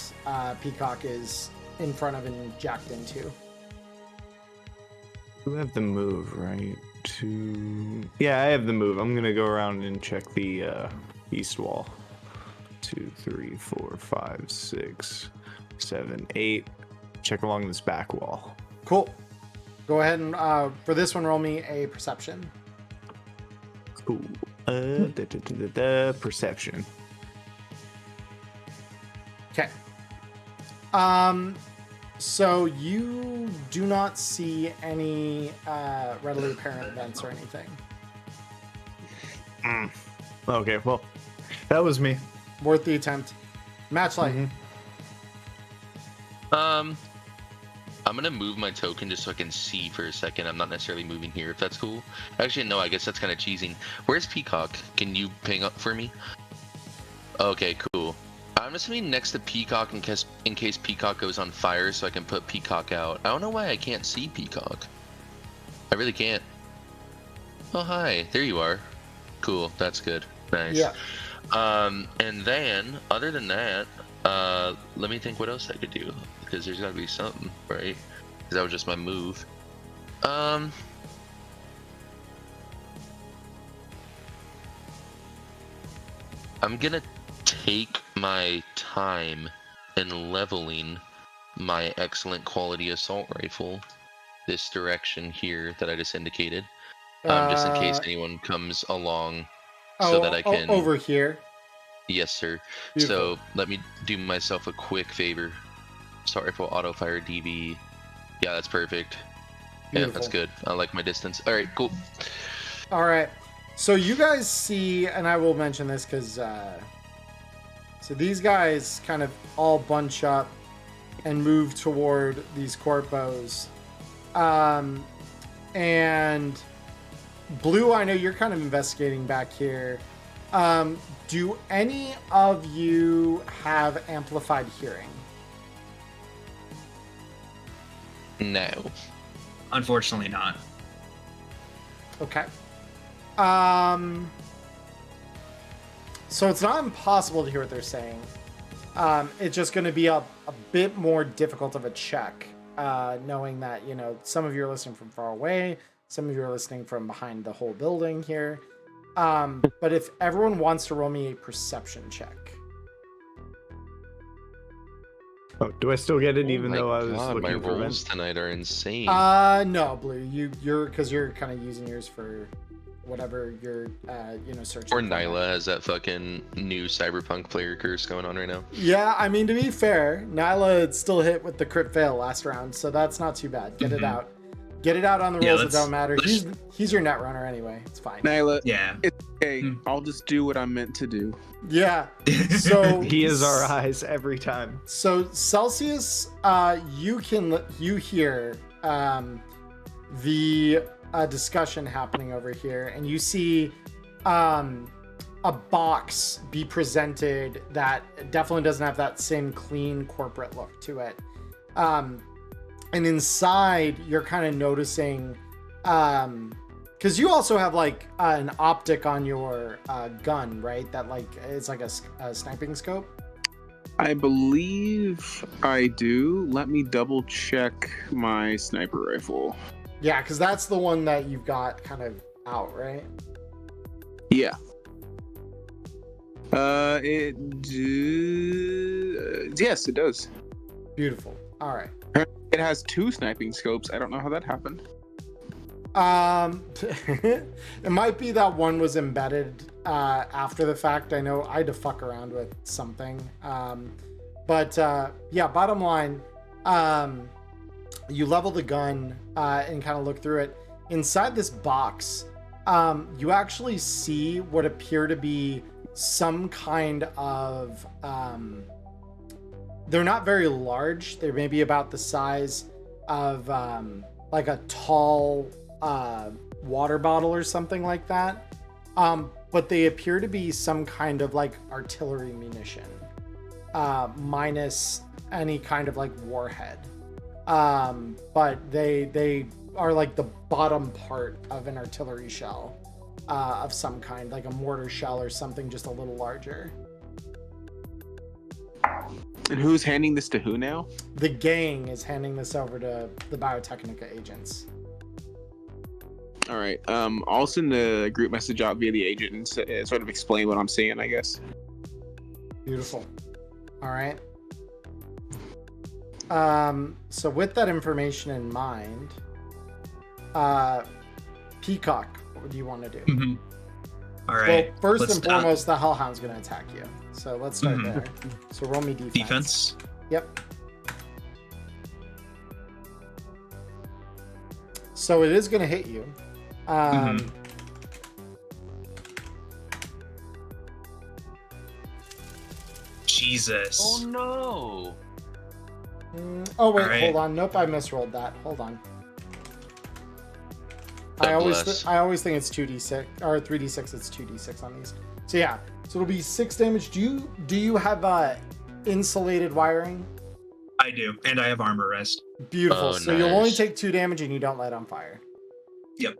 Peacock is in front of and jacked into. You have the move, right? Yeah, I have the move. I'm gonna go around and check the east wall. 2, 3, 4, 5, 6, 7, 8. Check along this back wall. Cool. Go ahead and for this one, roll me a perception. Cool. Perception. Okay. So you do not see any readily apparent vents or anything. Okay, well, that was me. Worth the attempt. Matchlight. I'm gonna move my token just so I can see for a second. I'm not necessarily moving here, if that's cool. Actually, no, I guess that's kind of cheesing. Where's Peacock? Can you ping up for me? Okay, cool. I'm just gonna be next to Peacock in case Peacock goes on fire, so I can put Peacock out. I don't know why I can't see Peacock. I really can't. Oh, hi. There you are. Cool. That's good. Nice. Yeah. And then, other than that, let me think what else I could do, because there's gotta be something, right? Because that was just my move. I'm gonna take my time in leveling my excellent quality assault rifle this direction here that I just indicated, just in case anyone comes along, so that I can... over here. Yes, sir. Beautiful. So let me do myself a quick favor. Assault rifle, auto fire, DB. Yeah, that's perfect. Yeah, that's Beautiful. good. I like my distance. All right, cool. All right. So you guys see, and I will mention this because, so these guys kind of all bunch up and move toward these corpos. And Blue, I know you're kind of investigating back here. Do any of you have amplified hearing? No. Unfortunately not. Okay. So it's not impossible to hear what they're saying. It's just going to be a bit more difficult of a check, knowing that, you know, some of you are listening from far away, some of you are listening from behind the whole building here. But if everyone wants to roll me a perception check. Oh, do I still get it even Oh my though I was God, looking my for rolls vents? tonight are insane. No, Blue, you're because you're kind of using yours for whatever you're, searching. Or for. Nyla has that fucking new Cyberpunk player curse going on right now. Yeah, I mean, to be fair, Nyla still hit with the crit fail last round, so that's not too bad. Get it out. Get it out on the rolls that don't matter. He's your net runner anyway. It's fine. Nyla, Yeah. it's okay. I'll just do what I'm meant to do. Yeah. So He is our eyes every time. So Celsius, you hear the discussion happening over here, and you see a box be presented that definitely doesn't have that same clean corporate look to it. And inside, you're kind of noticing, because you also have like an optic on your gun, right? That like it's like a sniping scope. I believe I do. Let me double check my sniper rifle. Yeah, because that's the one that you've got kind of out, right? Yeah. Yes, it does. Beautiful. All right. It has 2 sniping scopes. I don't know how that happened. It might be that one was embedded after the fact. I know I had to fuck around with something. But yeah, bottom line, you level the gun and kind of look through it. Inside this box, you actually see what appear to be some kind of they're not very large. They're maybe about the size of like a tall water bottle or something like that. But they appear to be some kind of like artillery munition, minus any kind of like warhead. But they are like the bottom part of an artillery shell of some kind, like a mortar shell or something just a little larger. And who's handing this to who now? The gang is handing this over to the Biotechnica agents. All right. I'll send a group message out via the agent and sort of explain what I'm seeing, I guess. Beautiful. All right. So with that information in mind, Peacock, what do you want to do? Mm-hmm. All right. Well, first and foremost, the Hellhound's going to attack you. So let's start there. So roll me defense. Defense? Yep. So it is going to hit you. Jesus. Oh no! Oh wait, Right. hold on. Nope, I misrolled that. Hold on. God I always bless. I always think it's 2d6 or 3d6. It's 2d6 on these. So yeah, so it'll be 6 damage. Do you have insulated wiring? I do, and I have armor rest. Beautiful. Oh, So you'll only nice. take 2 damage and you don't light on fire. Yep.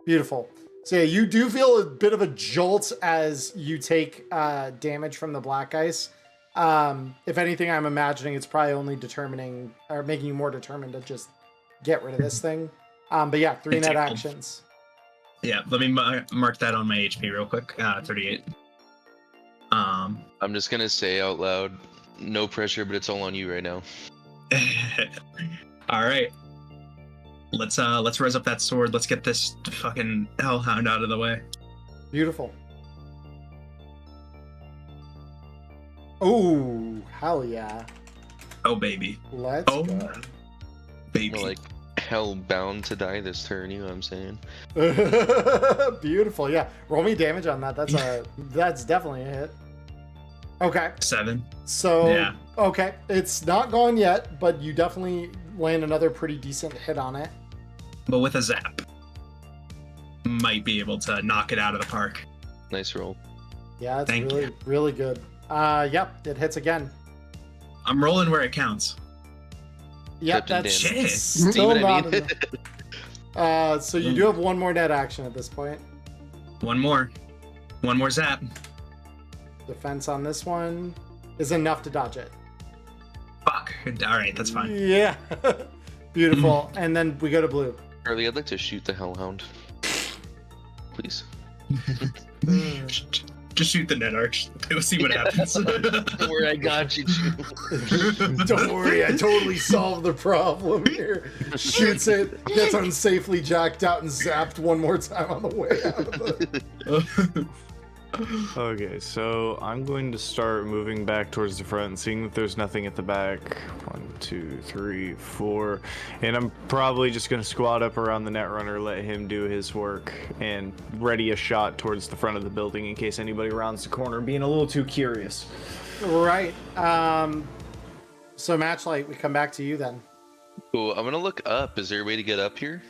Beautiful. So yeah, you do feel a bit of a jolt as you take damage from the black ice. If anything, I'm imagining it's probably only determining or making you more determined to just get rid of this thing. But yeah, 3 It's net equal. actions. Yeah, let me mark that on my HP real quick. 38. I'm just gonna say out loud, no pressure, but it's all on you right now. All right. Let's raise up that sword. Let's get this fucking hellhound out of the way. Beautiful. Oh, hell yeah. Oh baby. Let's Oh go. We're like hell bound to die this turn, you know what I'm saying? Beautiful. Yeah. Roll me damage on that. That's definitely a hit. Okay. 7. So Yeah. okay. It's not gone yet, but you definitely land another pretty decent hit on it. But with a zap, might be able to knock it out of the park. Nice roll. Yeah, it's Thank really, you. really good. Yep, it hits again. I'm rolling where it counts. Yep, Captain that's Dan. still See what I not mean? enough. So you do have one more net action at this point. One more zap. Defense on this one is enough to dodge it. Fuck. All right, that's fine. Yeah. Beautiful. And then we go to blue. Charlie, I'd like to shoot the hellhound. Please. Just shoot the net arch. We'll see what happens. Don't worry, I got you. Don't worry, I totally solved the problem here. Shoots it, gets unsafely jacked out and zapped one more time on the way out of the... Okay, so I'm going to start moving back towards the front and seeing that there's nothing at the back. 1, 2, 3, 4. And I'm probably just going to squat up around the netrunner, let him do his work, and ready a shot towards the front of the building in case anybody rounds the corner, being a little too curious. Right. So Matchlight, we come back to you then. Cool. I'm gonna look up. Is there a way to get up here?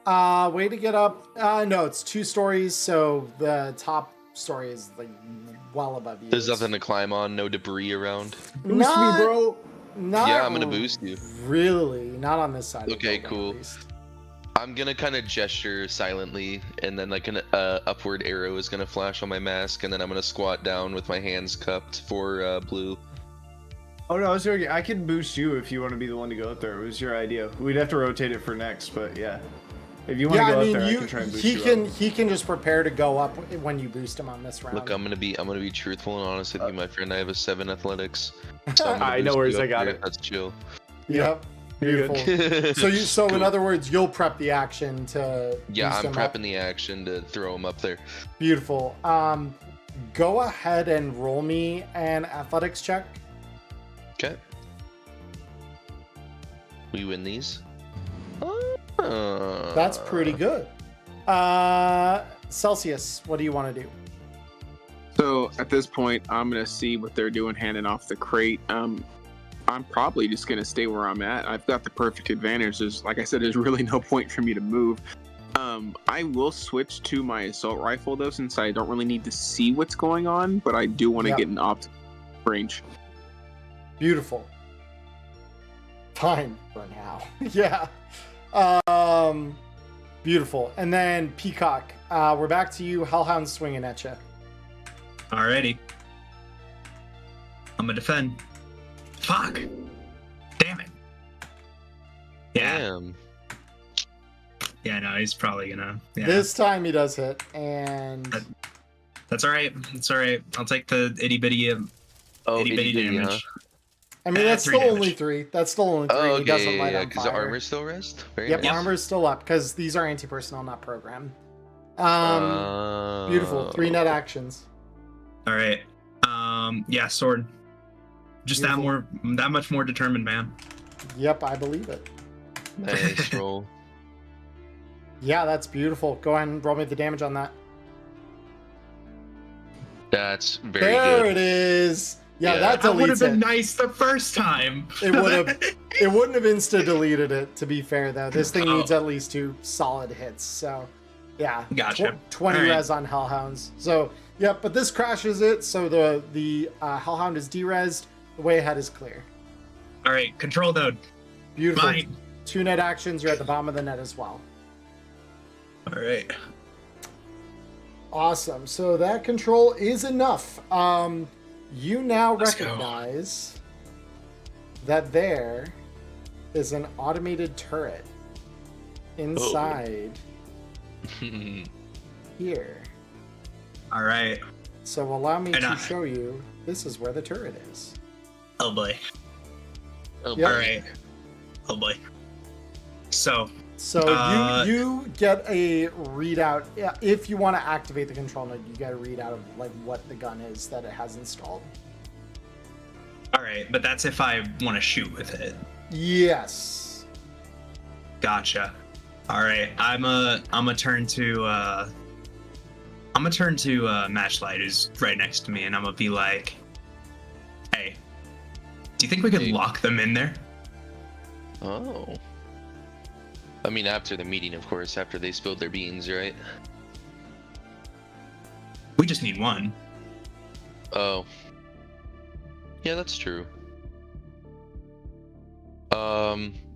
Way to get up. No, it's 2 stories, so the top story is like well above you. There's nothing to climb on. No debris around. Boost me, bro. Not Yeah, I'm gonna boost you. Really, not on this side. Okay, of the building, cool. at least. I'm gonna kind of gesture silently, and then like an upward arrow is gonna flash on my mask, and then I'm gonna squat down with my hands cupped for blue. Oh no, I was joking. I can boost you if you want to be the one to go up there. It was your idea. We'd have to rotate it for next, but yeah. If you want Yeah, to go I up mean, there, I can try and boost you up. he can just prepare to go up when you boost him on this round. Look, I'm gonna be truthful and honest with you, my friend. I have a 7 athletics. So I'm gonna I know boost where you I up got there. it. That's chill. Yep. You're Beautiful. good. So in Cool. other words, you'll prep the action to Yeah, boost I'm him up. prepping the action to throw him up there. Beautiful. Go ahead and roll me an athletics check. Okay. We win these. That's pretty good. Celsius, what do you want to do? So at this point, I'm gonna see what they're doing handing off the crate. I'm probably just gonna stay where I'm at. I've got the perfect advantage. Like I said, there's really no point for me to move. I will switch to my assault rifle though, since I don't really need to see what's going on, but I do want to Yep. get an optimal range. Beautiful. Fine for now. Yeah. Beautiful. And then Peacock, we're back to you. Hellhound's swinging at you. Alrighty. I'm gonna defend. Fuck. Damn it. Yeah. Damn. Yeah, no, he's probably gonna. Yeah. This time he does hit, and That's alright. It's alright. I'll take the itty bitty Oh, itty bitty itty-bitty, damage. I mean that's 3 still only damage. 3. That's still only 3. Oh, He doesn't okay, light yeah, on because the fire. armor's still rest. Very Yep, nice. armor's still up because these are anti-personnel, not program. Beautiful. 3 net actions. Alright. Yeah, sword. Just Beautiful. that much more determined, man. Yep, I believe it. Nice roll. Yeah, that's beautiful. Go ahead and roll me the damage on that. That's very There good. it is. Yeah, Yeah. that That would have deletes been it. nice the first time. It would have. It wouldn't have insta deleted it. To be fair, though, this thing Oh. needs at least 2 solid hits. So, yeah, Gotcha. 20 All right. res on Hellhounds. So, yep. But this crashes it. So the Hellhound is derezzed. The way ahead is clear. Alright, control node. Beautiful. Mine. 2 net actions. You're at the bottom of the net as well. Alright. Awesome. So that control is enough. You now Let's go. recognize that there is an automated turret inside here. Alright. So allow me And to I- show you. This is where the turret is. Oh boy. Oh, Yep. Alright. Oh boy. So, So you get a readout. Yeah, if you want to activate the control node, you get a readout of like what the gun is that it has installed. alright, but that's if I want to shoot with it. Yes. Gotcha. Alright, I'm a turn to Matchlight, who's right next to me, and I'm gonna be like, hey, do you think we could Hey. lock them in there? Oh. I mean, after the meeting, of course, after they spilled their beans, right? We just need one. Oh. Yeah, that's true.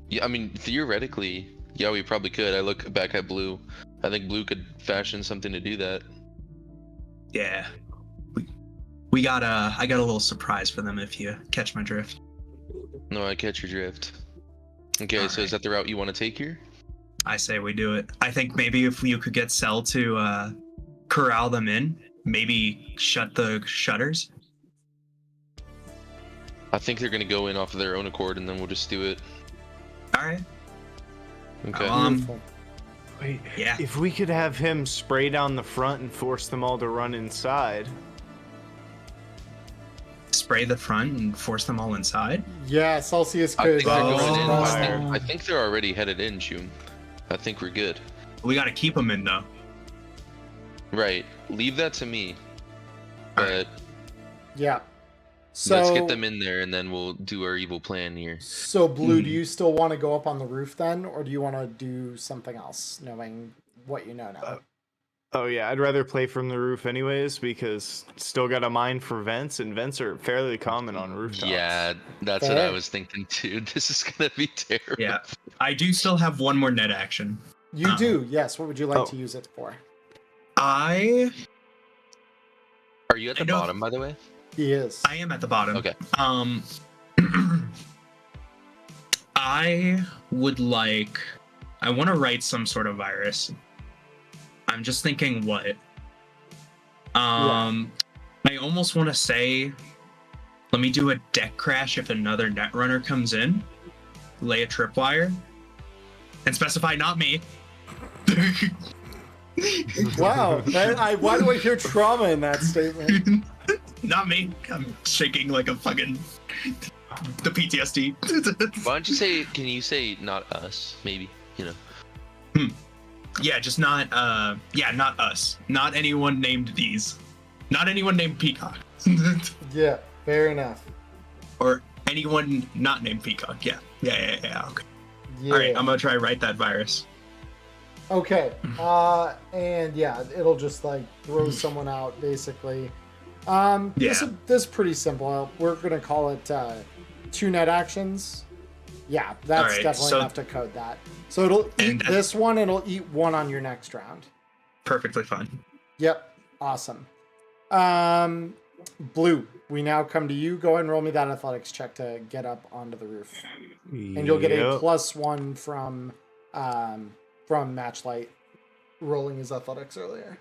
Yeah, I mean, theoretically, yeah, we probably could. I look back at Blue. I think Blue could fashion something to do that. Yeah. We got I got a little surprise for them if you catch my drift. No, I catch your drift. Okay, so is that the route you want to take here? I say we do it. I think maybe if you could get Cell to corral them in, maybe shut the shutters. I think they're gonna go in off of their own accord, and then we'll just do it. All right. Okay. Beautiful. Wait, Yeah. if we could have him spray down the front and force them all to run inside. Spray the front and force them all inside. Yeah, Celsius I could. think they're going in. Oh. I think they're already headed in, June. I think we're good. We got to keep them in though. Right. Leave that to me. But Yeah. So let's get them in there, and then we'll do our evil plan here. So Blue, do you still want to go up on the roof then, or do you want to do something else, knowing what you know now? Oh yeah, I'd rather play from the roof anyways because still got a mind for vents, and vents are fairly common on rooftops. Yeah, that's what I Fair. was thinking too. This is gonna be terrible. Yeah. I do still have one more net action. You Oh. do, yes. What would you like Oh. to use it for? I Are you at the I know- bottom, by the way? He is. I am at the bottom. Okay. I would like I want to write some sort of virus. I'm just thinking what. I almost want to say, let me do a deck crash if another netrunner comes in, lay a tripwire, and specify not me. Wow. Why do I hear trauma in that statement? Not me. I'm shaking like a fucking the PTSD. Why don't you say? Can you say not us? Maybe Yeah, just not. Not us. Not anyone named these. Not anyone named Peacock. Yeah, fair enough. Or anyone not named Peacock. Yeah. Okay. Yeah. All right, I'm gonna try to write that virus. Okay. And yeah, it'll just like throw someone out basically. This is pretty simple. We're gonna call it 2 net actions. Yeah, that's right, definitely enough to code that. So it'll eat this one, and it'll eat 1 on your next round. Perfectly fine. Yep. Awesome. Blue, we now come to you. Go ahead and roll me that athletics check to get up onto the roof. And you'll get a +1 from Matchlight rolling his athletics earlier.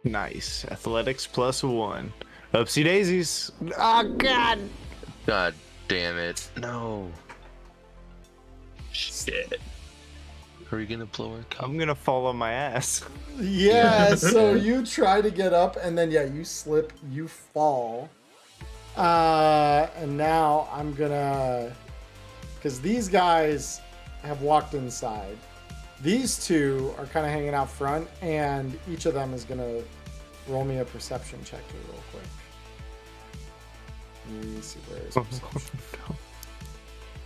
Nice. Athletics +1. Upsy daisies. Oh, God. God damn it. No. Shit. Are we gonna blow our cup? I'm gonna fall on my ass. Yeah, so you try to get up, and then, you slip, you fall. And now I'm gonna... Because these guys have walked inside. These 2 are kind of hanging out front, and each of them is gonna roll me a perception check here real quick. Let me see, where is perception?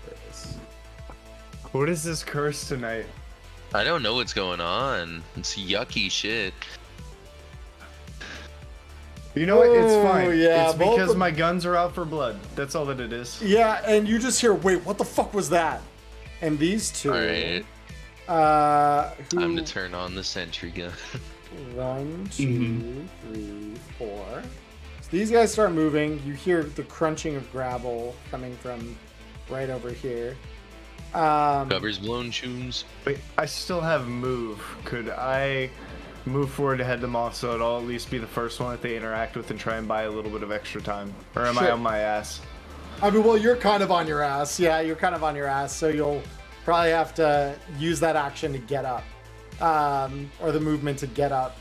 There it is. What is this curse tonight? I don't know what's going on. It's yucky shit. You know what? It's fine. Yeah, it's because my guns are out for blood. That's all that it is. Yeah, and you just hear, wait, what the fuck was that? And these 2... All right. Who... Time to turn on the sentry gun. 1, 2, 3, 4. So these guys start moving. You hear the crunching of gravel coming from right over here. Covers blown tunes. Wait, I still have move. Could I move forward to head them off so it'll at least be the first one that they interact with and try and buy a little bit of extra time? Or am I on my ass? I mean, well, you're kind of on your ass. Yeah, you're kind of on your ass, so you'll probably have to use that action to get up. Or the movement to get up.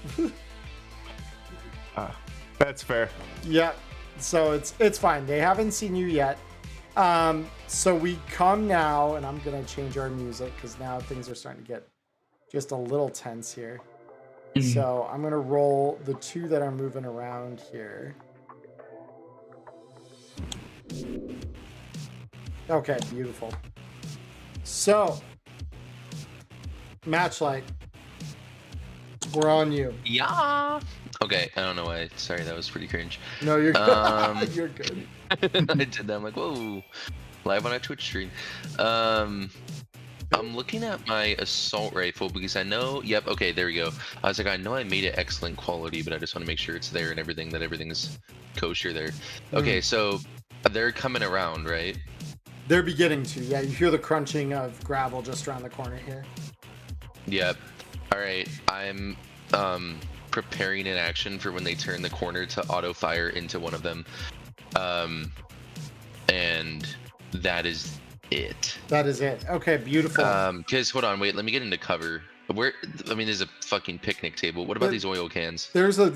That's fair. Yeah, so it's fine. They haven't seen you yet. So we come now, and I'm gonna change our music because now things are starting to get just a little tense here. So I'm gonna roll the 2 that are moving around here. Okay, beautiful. So, Matchlight, we're on you. Yeah. Okay, I don't know why. Sorry, that was pretty cringe. No, you're good. You're good. I did that. I'm like, whoa. Live on a Twitch stream. I'm looking at my assault rifle because I know. Yep. Okay, there we go. I was like, I know I made it excellent quality, but I just want to make sure it's there and everything. That everything's kosher there. Okay, so they're coming around, right? They're beginning to. Yeah, you hear the crunching of gravel just around the corner here. Yep. All right. I'm preparing an action for when they turn the corner to auto fire into one of them. And that is it. That is it. Okay, beautiful. Because hold on, wait, let me get into cover. Where? I mean, there's a fucking picnic table. What about these oil cans? There's a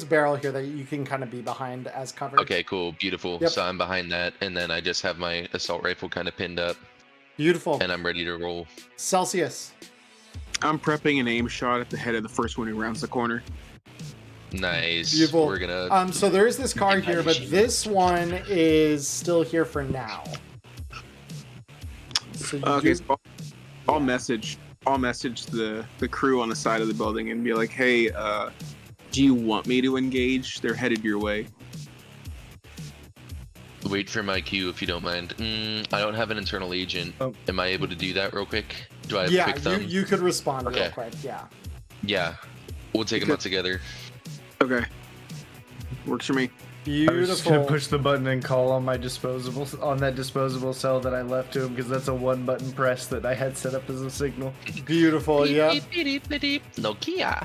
barrel here that you can kind of be behind as cover. Okay, cool, beautiful. Yep. So I'm behind that, and then I just have my assault rifle kind of pinned up. Beautiful. And I'm ready to roll. Celsius. I'm prepping an aim shot at the head of the first one who rounds the corner. Nice. Beautiful. We're gonna. So there is this car here, but this one is still here for now. So Okay, so I'll message the crew on the side of the building and be like, hey, do you want me to engage? They're headed your way. Wait for my cue if you don't mind. I don't have an internal agent. Am I able to do that real quick? Do I have quick thumb? you could respond real Okay. quick. Yeah. Yeah. We'll take them out together. Okay. Works for me. I was just gonna Beautiful. push the button and call on my that disposable cell that I left to him because that's a 1-button press that I had set up as a signal. Beautiful. Yeah. Nokia.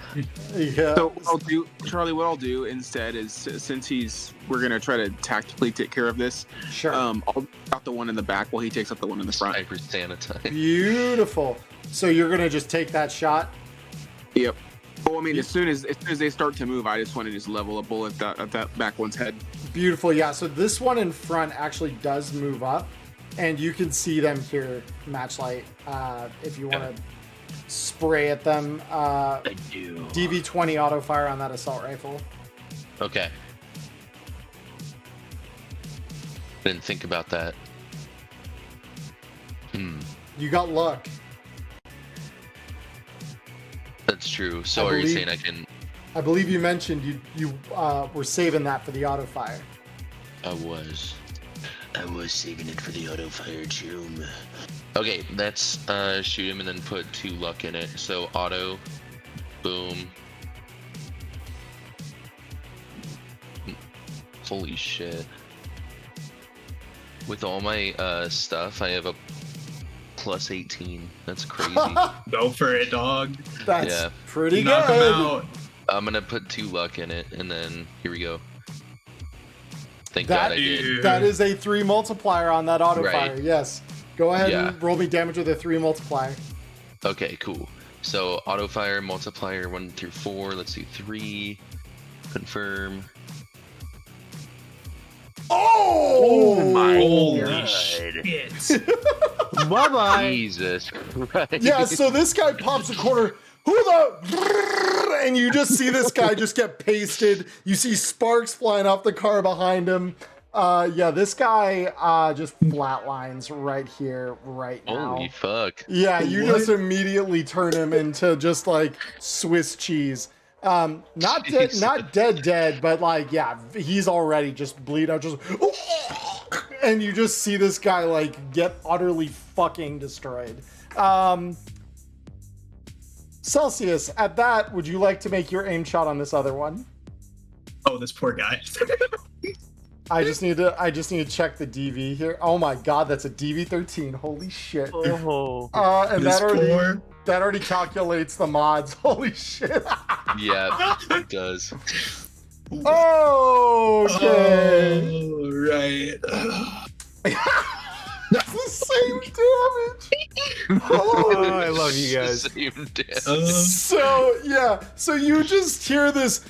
Yeah. So what I'll do, Charlie, what I'll do instead is since we're gonna try to tactically take care of this. Sure. I'll out the one in the back while he takes out the one in the front. Hyper sanitize. Beautiful. So you're gonna just take that shot? Yep. Well, I mean, as soon as they start to move, I just want to just level a bullet at that back one's head. Beautiful. Yeah. So this one in front actually does move up, and you can see them here, Matchlight. If you want to spray at them, I do. DV20 auto fire on that assault rifle. Okay. Didn't think about that. You got luck. That's true. So I are you believe- saying I can? I believe you mentioned you were saving that for the auto fire. I was saving it for the auto fire tomb. Okay, let's shoot him and then put 2 luck in it. So auto, boom. Holy shit. With all my stuff, I have a plus 18. That's crazy. Go for it, dog. That's Yeah. pretty Knock him good. out. I'm gonna put 2 luck in it, and then here we go. Thank That- God I did. That is a 3 multiplier on that auto Right. fire. Yes. Go ahead Yeah. and roll me damage with a 3 multiplier. Okay, cool. So auto fire multiplier 1 through 4. Let's do 3. Confirm. Oh, Holy God. shit. Bye-bye. Jesus Christ. Yeah, so this guy pops a corner. Who the? And you just see this guy just get pasted. You see sparks flying off the car behind him. Yeah, this guy just flatlines right here, right now. Holy fuck. Yeah, you just immediately turn him into just like Swiss cheese. Not dead, not dead, but like, yeah, he's already just bleed out, just, and you just see this guy like get utterly fucking destroyed. Celsius, at that, would you like to make your aim shot on this other one? Oh, this poor guy. I just need to check the DV here. Oh my god, that's a DV13. Holy shit. Oh. And This that already calculates the mods. Holy shit. Yeah, it does. Okay. Oh, right. That's the same damage. Oh, I love you guys. Same damn. So you just hear this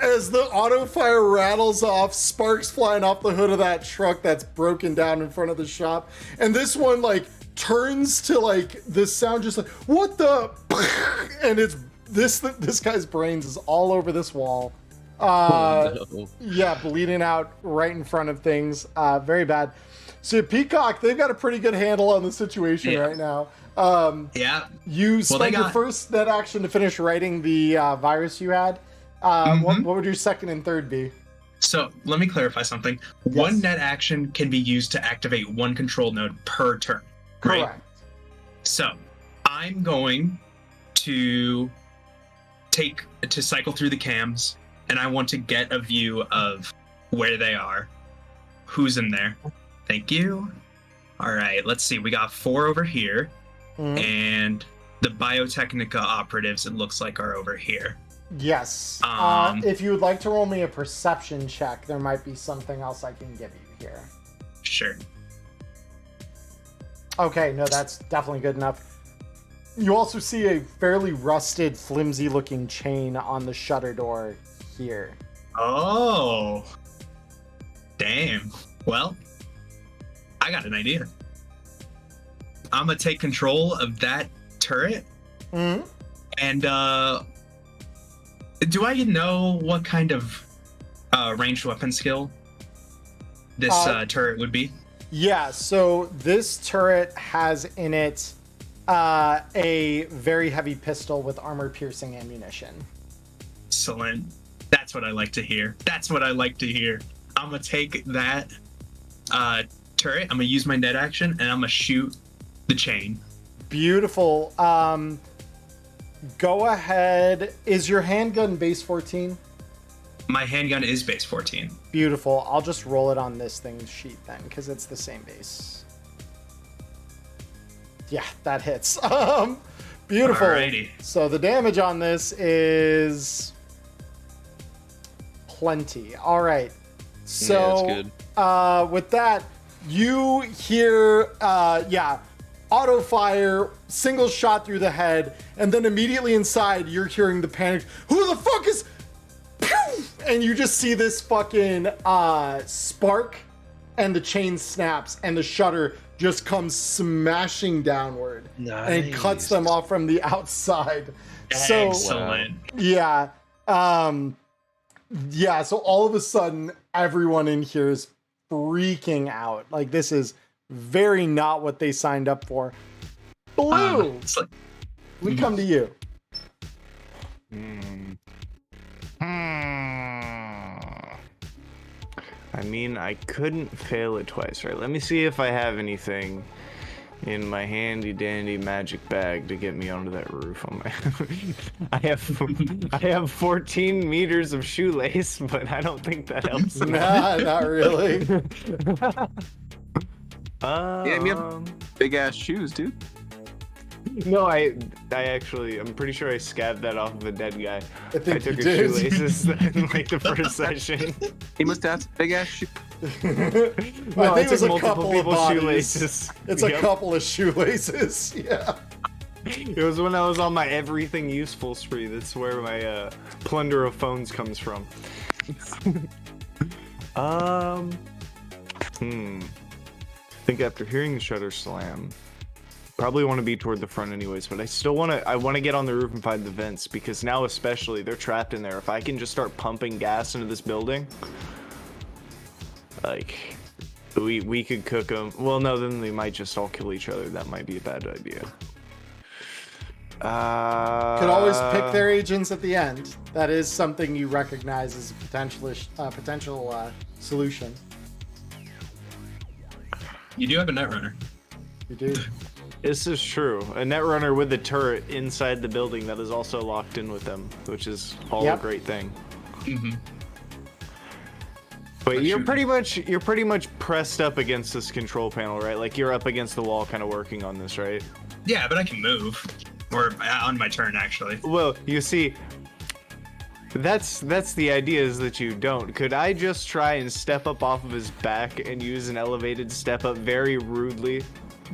as the auto fire rattles off, sparks flying off the hood of that truck that's broken down in front of the shop, and this one like turns to like this sound, just like what the, and it's this guy's brains is all over this wall. No. Yeah, bleeding out right in front of things. Very bad. So Peacock, they've got a pretty good handle on the situation Yeah. right now. Yeah. You spent your got- first net action to finish writing the virus you had. What would your second and third be? So let me clarify something. One net action can be used to activate one control node per turn. Right? Correct. So I'm going to cycle through the cams, and I want to get a view of where they are, who's in there. Thank you. All right, let's see. We got 4 over here, Mhm. and the Biotechnica operatives, it looks like, are over here. Yes. Um, If you would like to roll me a perception check, there might be something else I can give you here. Sure. Okay, no, that's definitely good enough. You also see a fairly rusted, flimsy-looking chain on the shutter door here. Oh. Damn. Well, I got an idea. I'm gonna take control of that turret, Mm-hmm. and do I know what kind of ranged weapon skill this turret would be? Yeah, so this turret has in it a very heavy pistol with armor-piercing ammunition. Excellent. That's what I like to hear. That's what I like to hear. I'm gonna take that turret. I'm gonna use my net action, and I'm gonna shoot the chain. Beautiful. Go ahead. Is your handgun base 14? My handgun is base 14. Beautiful. I'll just roll it on this thing's sheet then, because it's the same base. Yeah, that hits. Beautiful. Alrighty. So the damage on this is plenty. All right. So Yeah, that's good. with that, you hear auto fire, single shot through the head, and then immediately inside you're hearing the panic. Who the fuck is? Pew! And you just see this fucking spark, and the chain snaps, and the shutter just comes smashing downward, and it cuts them off from the outside. So Excellent. yeah, yeah. So all of a sudden, everyone in here is freaking out. Like, this is very not what they signed up for. Blue, It's like, we come to you. I mean, I couldn't fail it twice, right? Let me see if I have anything in my handy dandy magic bag to get me onto that roof. On my, I have 14 meters of shoelace, but I don't think that helps. Nah, not really. Yeah, you have big ass shoes, dude. No, I actually, I'm pretty sure I scabbed that off of a dead guy. I think took you his did. shoelaces in like the first session. He must have some big ass shoes. I think it was a couple of bodies. shoelaces. It's Yep. a couple of shoelaces. Yeah. It was when I was on my everything useful spree. That's where my plunder of phones comes from. I think after hearing the shutter slam, probably want to be toward the front anyways, but I want to get on the roof and find the vents, because now especially they're trapped in there. If I can just start pumping gas into this building, like, we could cook them. Well, no, then they might just all kill each other. That might be a bad idea. Could always pick their agents at the end. That is something you recognize as a potential solution. you do have a Netrunner. You do. This is true. A Netrunner with a turret inside the building that is also locked in with them, which is all a great thing. Mm-hmm. But you're pretty much pressed up against this control panel, right? Like, you're up against the wall kind of working on this, right? Yeah, but I can move. Or on my turn, actually. Well, you see, that's the idea, is that you don't. Could I just try and step up off of his back and use an elevated step up very rudely?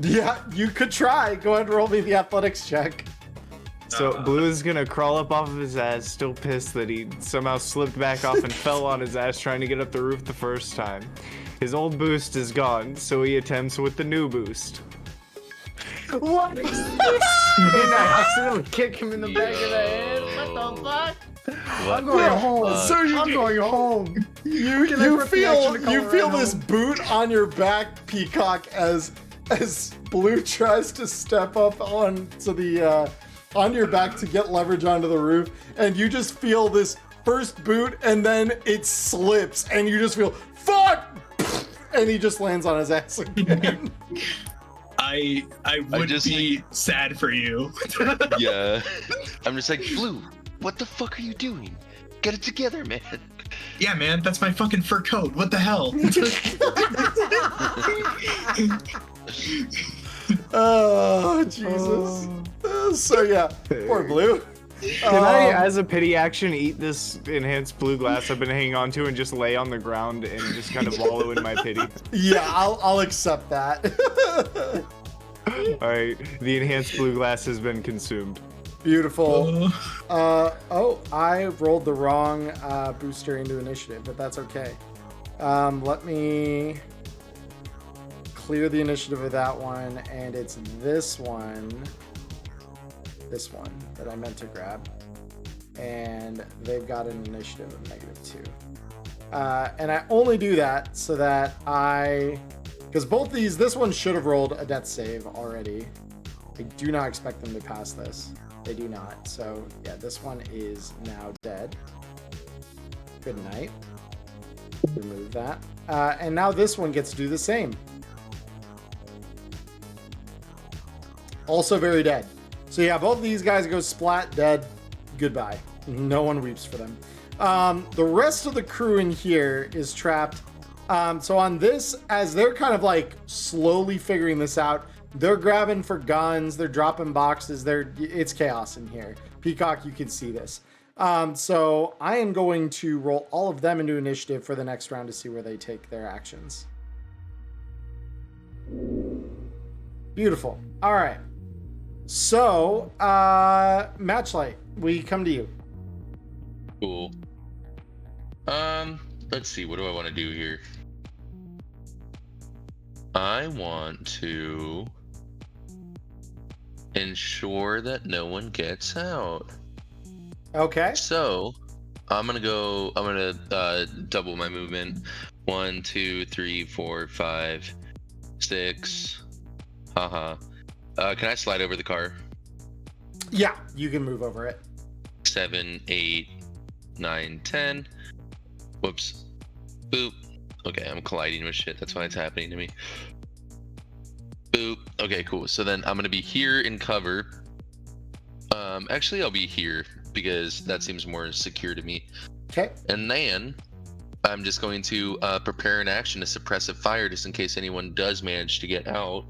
Yeah, you could try. Go ahead and roll me the athletics check. So Blue is gonna crawl up off of his ass, still pissed that he somehow slipped back off and fell on his ass trying to get up the roof the first time. His old boost is gone, so he attempts with the new boost. What is this? And I accidentally kick him in the back of the head. What the fuck? I'm going home. I'm going home. You feel this boot on your back, Peacock, as Blue tries to step up onto the onto your back to get leverage onto the roof, and you just feel this first boot, and then it slips, and you just feel fuck, and he just lands on his ass again. I would just be sad for you. Yeah. I'm just like, Blue, what the fuck are you doing? Get it together, man. Yeah, man, that's my fucking fur coat. What the hell? Oh, Jesus. So yeah, poor Blue. Can I, as a pity action, eat this enhanced blue glass I've been hanging on to and just lay on the ground and just kind of wallow in my pity? Yeah, I'll accept that. Alright, the enhanced blue glass has been consumed. Beautiful. I rolled the wrong booster into initiative, but that's okay. Let me clear the initiative of that one, and it's this one that I meant to grab, and they've got an initiative of -2. And I only do that so that because both these, this one should have rolled a death save already. I do not expect them to pass this. They do not. So yeah, this one is now dead. Good night. Remove that. And now this one gets to do the same. Also very dead. So yeah, both of these guys go splat, dead, goodbye. No one weeps for them. The rest of the crew in here is trapped. So on this, as they're kind of like slowly figuring this out, they're grabbing for guns, they're dropping boxes, it's chaos in here. Peacock, you can see this. So I am going to roll all of them into initiative for the next round to see where they take their actions. Beautiful. All right. So, Matchlight, we come to you. Cool. Let's see. What do I want to do here? I want to ensure that no one gets out. Okay. So, I'm gonna double my movement. 1, 2, 3, 4, 5, 6. Haha. Can I slide over the car? Yeah, you can move over it. 7, 8, 9, 10. Whoops. Boop. Okay, I'm colliding with shit. That's why it's happening to me. Boop. Okay, cool. So then I'm gonna be here in cover. Actually, I'll be here because that seems more secure to me. Okay. And then I'm just going to prepare an action to suppressive fire just in case anyone does manage to get out,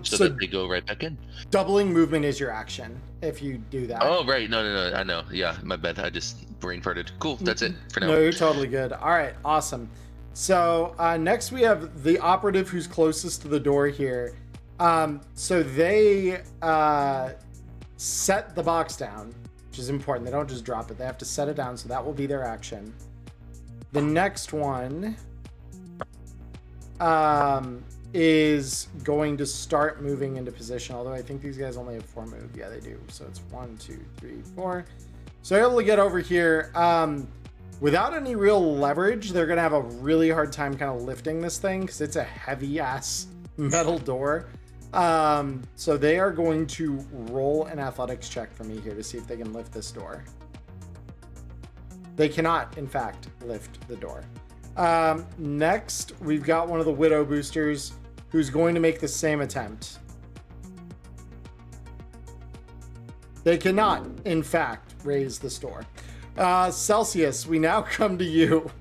so that they go right back in. Doubling movement is your action if you do that. Oh, right. No. I know. Yeah, my bad. I just brain farted. Cool. That's it for now. No, you're totally good. All right. Awesome. So next we have the operative who's closest to the door here. So they set the box down, which is important. They don't just drop it. They have to set it down. So that will be their action. The next one is going to start moving into position, although I think these guys only have 4 moves. Yeah, they do. So it's 1, 2, 3, 4. So they're able to get over here. Without any real leverage, they're going to have a really hard time kind of lifting this thing because it's a heavy-ass metal door. So they are going to roll an athletics check for me here to see if they can lift this door. They cannot, in fact, lift the door. Next, we've got one of the Widow boosters who's going to make the same attempt. They cannot, in fact, raise this door. Celsius, we now come to you.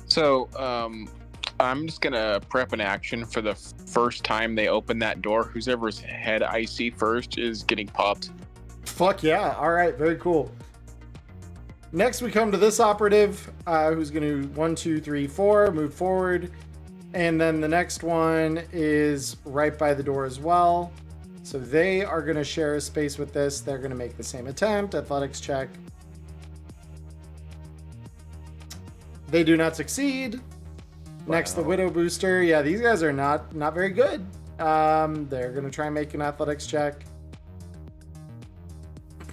So, I'm just gonna prep an action for the first time they open that door. Whoever's head I see first is getting popped. Fuck yeah. All right, very cool. Next, we come to this operative, who's going to 1, 2, 3, 4, move forward. And then the next one is right by the door as well. So they are going to share a space with this. They're going to make the same attempt. Athletics check. They do not succeed. Wow. Next, the Widow booster. Yeah, these guys are not very good. They're going to try and make an athletics check.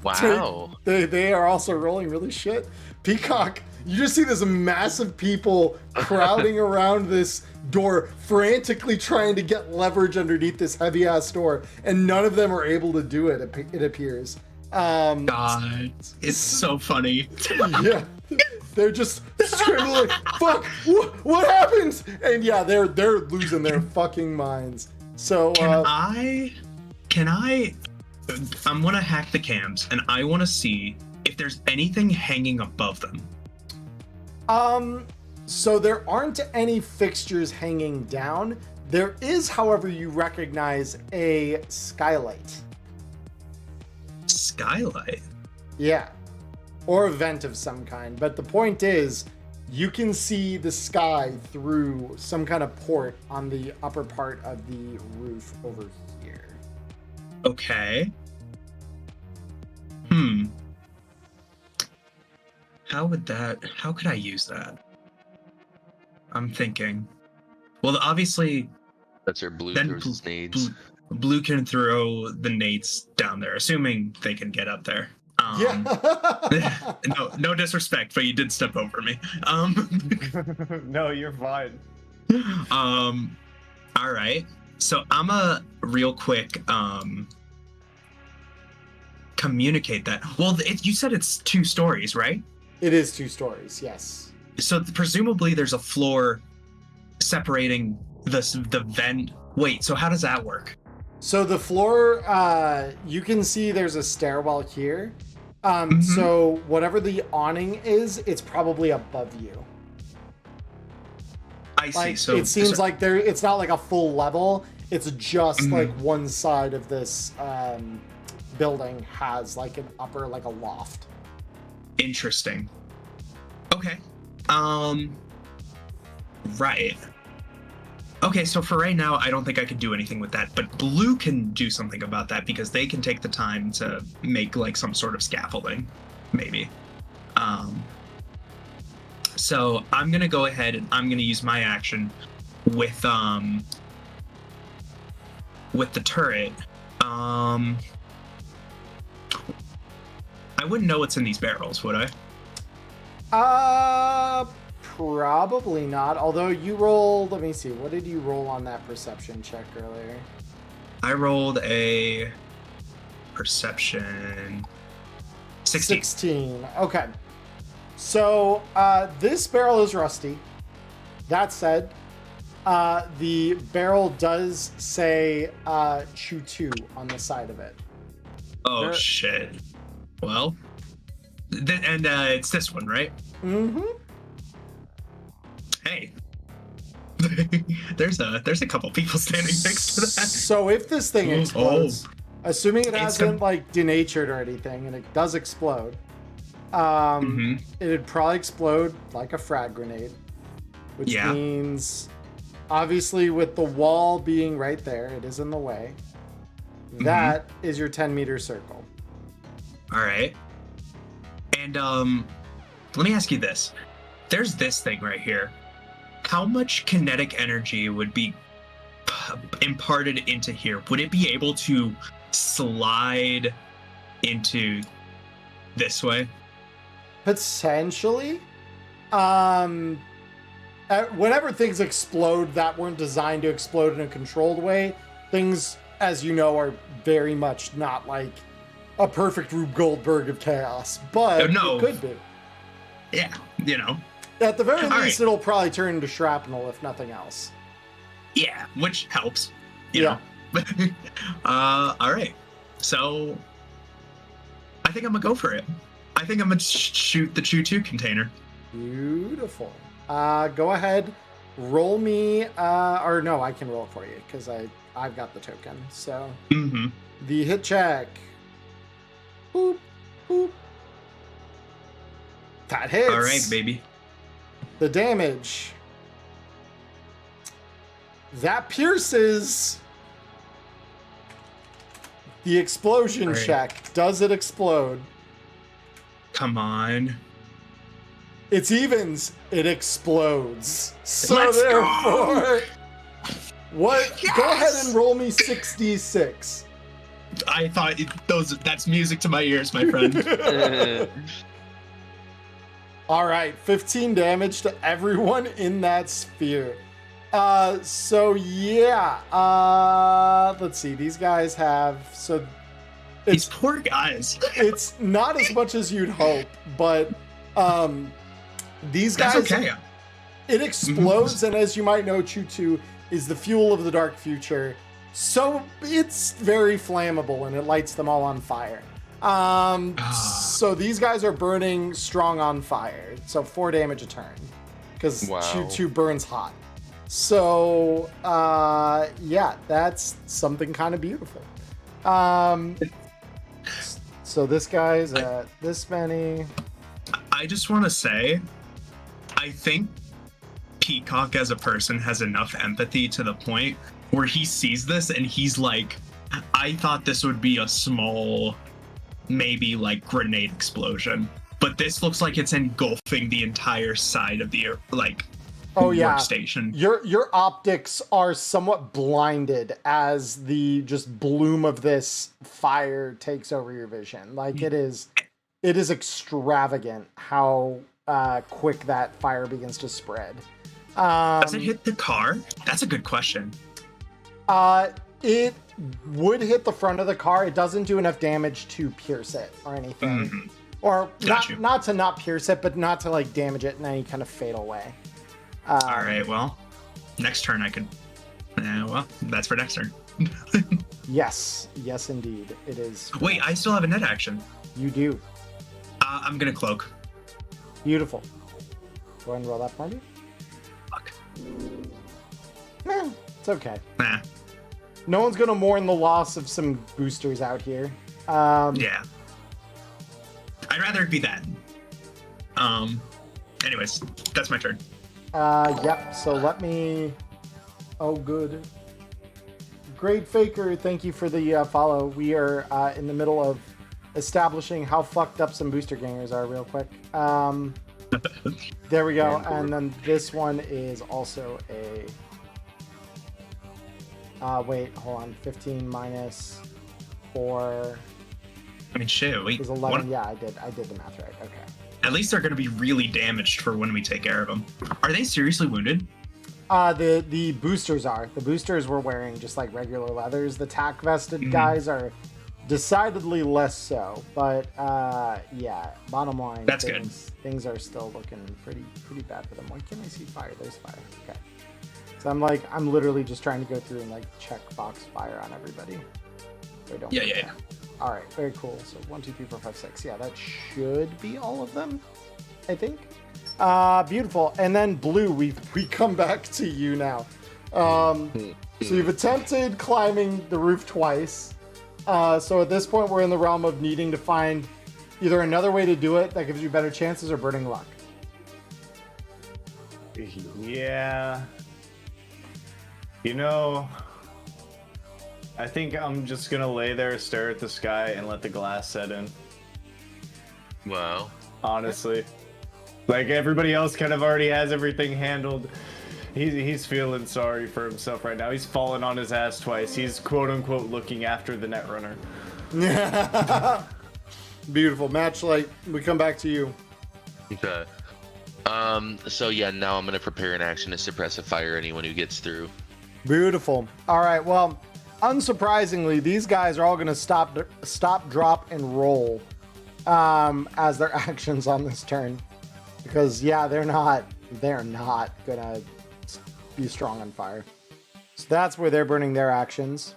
Wow. They are also rolling really shit. Peacock, you just see this massive people crowding around this door, frantically trying to get leverage underneath this heavy ass door, and none of them are able to do it, it appears. God, it's so funny. Yeah. They're just screaming like, fuck, what happens? And yeah, they're losing their fucking minds. So I'm gonna hack the cams, and I want to see if there's anything hanging above them. So there aren't any fixtures hanging down. There is, however, you recognize a skylight. Skylight? Yeah. Or a vent of some kind. But the point is, you can see the sky through some kind of port on the upper part of the roof over here. Okay. How could I use that? I'm thinking. Well, obviously... That's our blue throws nades. Blue can throw the nades down there, assuming they can get up there. Yeah. No disrespect, but you did step over me. No, you're fine. All right. So I'm a real quick communicate that. Well, you said it's 2 stories, right? It is 2 stories, yes. So presumably there's a floor separating the vent. Wait, so how does that work? So the floor, you can see there's a stairwell here. So whatever the awning is, it's probably above you. I see. Like, So it seems like it's not like a full level. It's just like one side of this building has like an upper, like a loft. Interesting. Okay. Right. Okay, so for right now, I don't think I can do anything with that, but Blue can do something about that because they can take the time to make like some sort of scaffolding, maybe. So I'm gonna go ahead and I'm gonna use my action with the turret. I wouldn't know what's in these barrels, would I? Probably not. Although you rolled, let me see, what did you roll on that perception check earlier? I rolled a perception 16. Okay. So this barrel is rusty. That said, the barrel does say Chew 2 on the side of it. Oh, shit. Well, and it's this one, right? Mm-hmm. Hey. there's a couple people standing next to that. So if this thing explodes, assuming it hasn't like denatured or anything, and it does explode, it'd probably explode like a frag grenade, which means obviously with the wall being right there, it is in the way. That is your 10-meter circle. All right. And let me ask you this. There's this thing right here. How much kinetic energy would be imparted into here? Would it be able to slide into this way? Potentially. Whenever things explode that weren't designed to explode in a controlled way, things, as you know, are very much not like a perfect Rube Goldberg of chaos, but it could be. Yeah, you know. At the very least, it'll probably turn into shrapnel, if nothing else. Yeah, which helps. You know. All right. So, I think I'm going to go for it. I think I'm going to shoot the Chew 2 container. Beautiful. Go ahead. Roll me, or no, I can roll it for you, because I've got the token. So, the hit check. Boop, boop. That hits. All right, baby. The damage. That pierces. The explosion check. Does it explode? Come on. It's evens. It explodes. So Let's therefore, what? Yes! Go ahead and roll me 6d6. I thought that's music to my ears, my friend. All right, 15 damage to everyone in that sphere. So yeah, let's see. These guys have these poor guys. It's not as much as you'd hope, but these guys. That's okay. It explodes, and as you might know, Chew 2 is the fuel of the dark future, so it's very flammable, and it lights them all on fire. So these guys are burning strong on fire. So 4 damage a turn. Because Chew 2 burns hot. So, yeah, that's something kind of beautiful. So this guy's at this many. I just want to say, I think Peacock as a person has enough empathy to the point where he sees this and he's like, I thought this would be a small, maybe like grenade explosion, but this looks like it's engulfing the entire side of the workstation. Your optics are somewhat blinded as the just bloom of this fire takes over your vision. Like it is extravagant how quick that fire begins to spread. Does it hit the car? That's a good question. It would hit the front of the car. It doesn't do enough damage to pierce it or anything. Or not to not pierce it, but not to like damage it in any kind of fatal way. All right, well, next turn I could. Well, that's for next turn. Yes, indeed, it is. Wait, I still have a net action. You do. I'm gonna cloak. Beautiful. Go ahead and roll that for me. Fuck. Nah, it's okay. Nah. No one's gonna mourn the loss of some boosters out here. Yeah. I'd rather it be that. Anyways, that's my turn. Yep. So let me. Oh, good. Great Faker, thank you for the follow. We are in the middle of establishing how fucked up some booster gangers are real quick. There we go. And then this one is also a... wait, hold on. 15 minus 4 I mean, shit. Wait. is 11. Yeah, I did the math right. Okay. At least they're going to be really damaged for when we take care of them. Are they seriously wounded? The boosters are. The boosters were wearing just like regular leathers. The tack vested guys are decidedly less so. But yeah, bottom line, That's good. Things are still looking pretty bad for them. Why can't I see fire? There's fire. Okay. So I'm literally just trying to go through and like check box fire on everybody. So I don't Yeah. All right, very cool. So 1, 2, 3, 4, 5, 6. Yeah, that should be all of them, I think. Beautiful. And then Blue, we come back to you now. So you've attempted climbing the roof twice. So at this point, we're in the realm of needing to find either another way to do it that gives you better chances or burning luck. Yeah. You know, I think I'm just gonna lay there, stare at the sky, and let the glass set in. Wow. Honestly. Like, everybody else kind of already has everything handled. He's feeling sorry for himself right now. He's fallen on his ass twice. He's quote-unquote looking after the Netrunner. Beautiful. Matchlight, we come back to you. Okay. So yeah, now I'm gonna prepare an action to suppress a fire anyone who gets through. Beautiful. All right, well, unsurprisingly, these guys are all going to stop, drop, and roll as their actions on this turn. Because, yeah, they're not going to be strong on fire. So that's where they're burning their actions.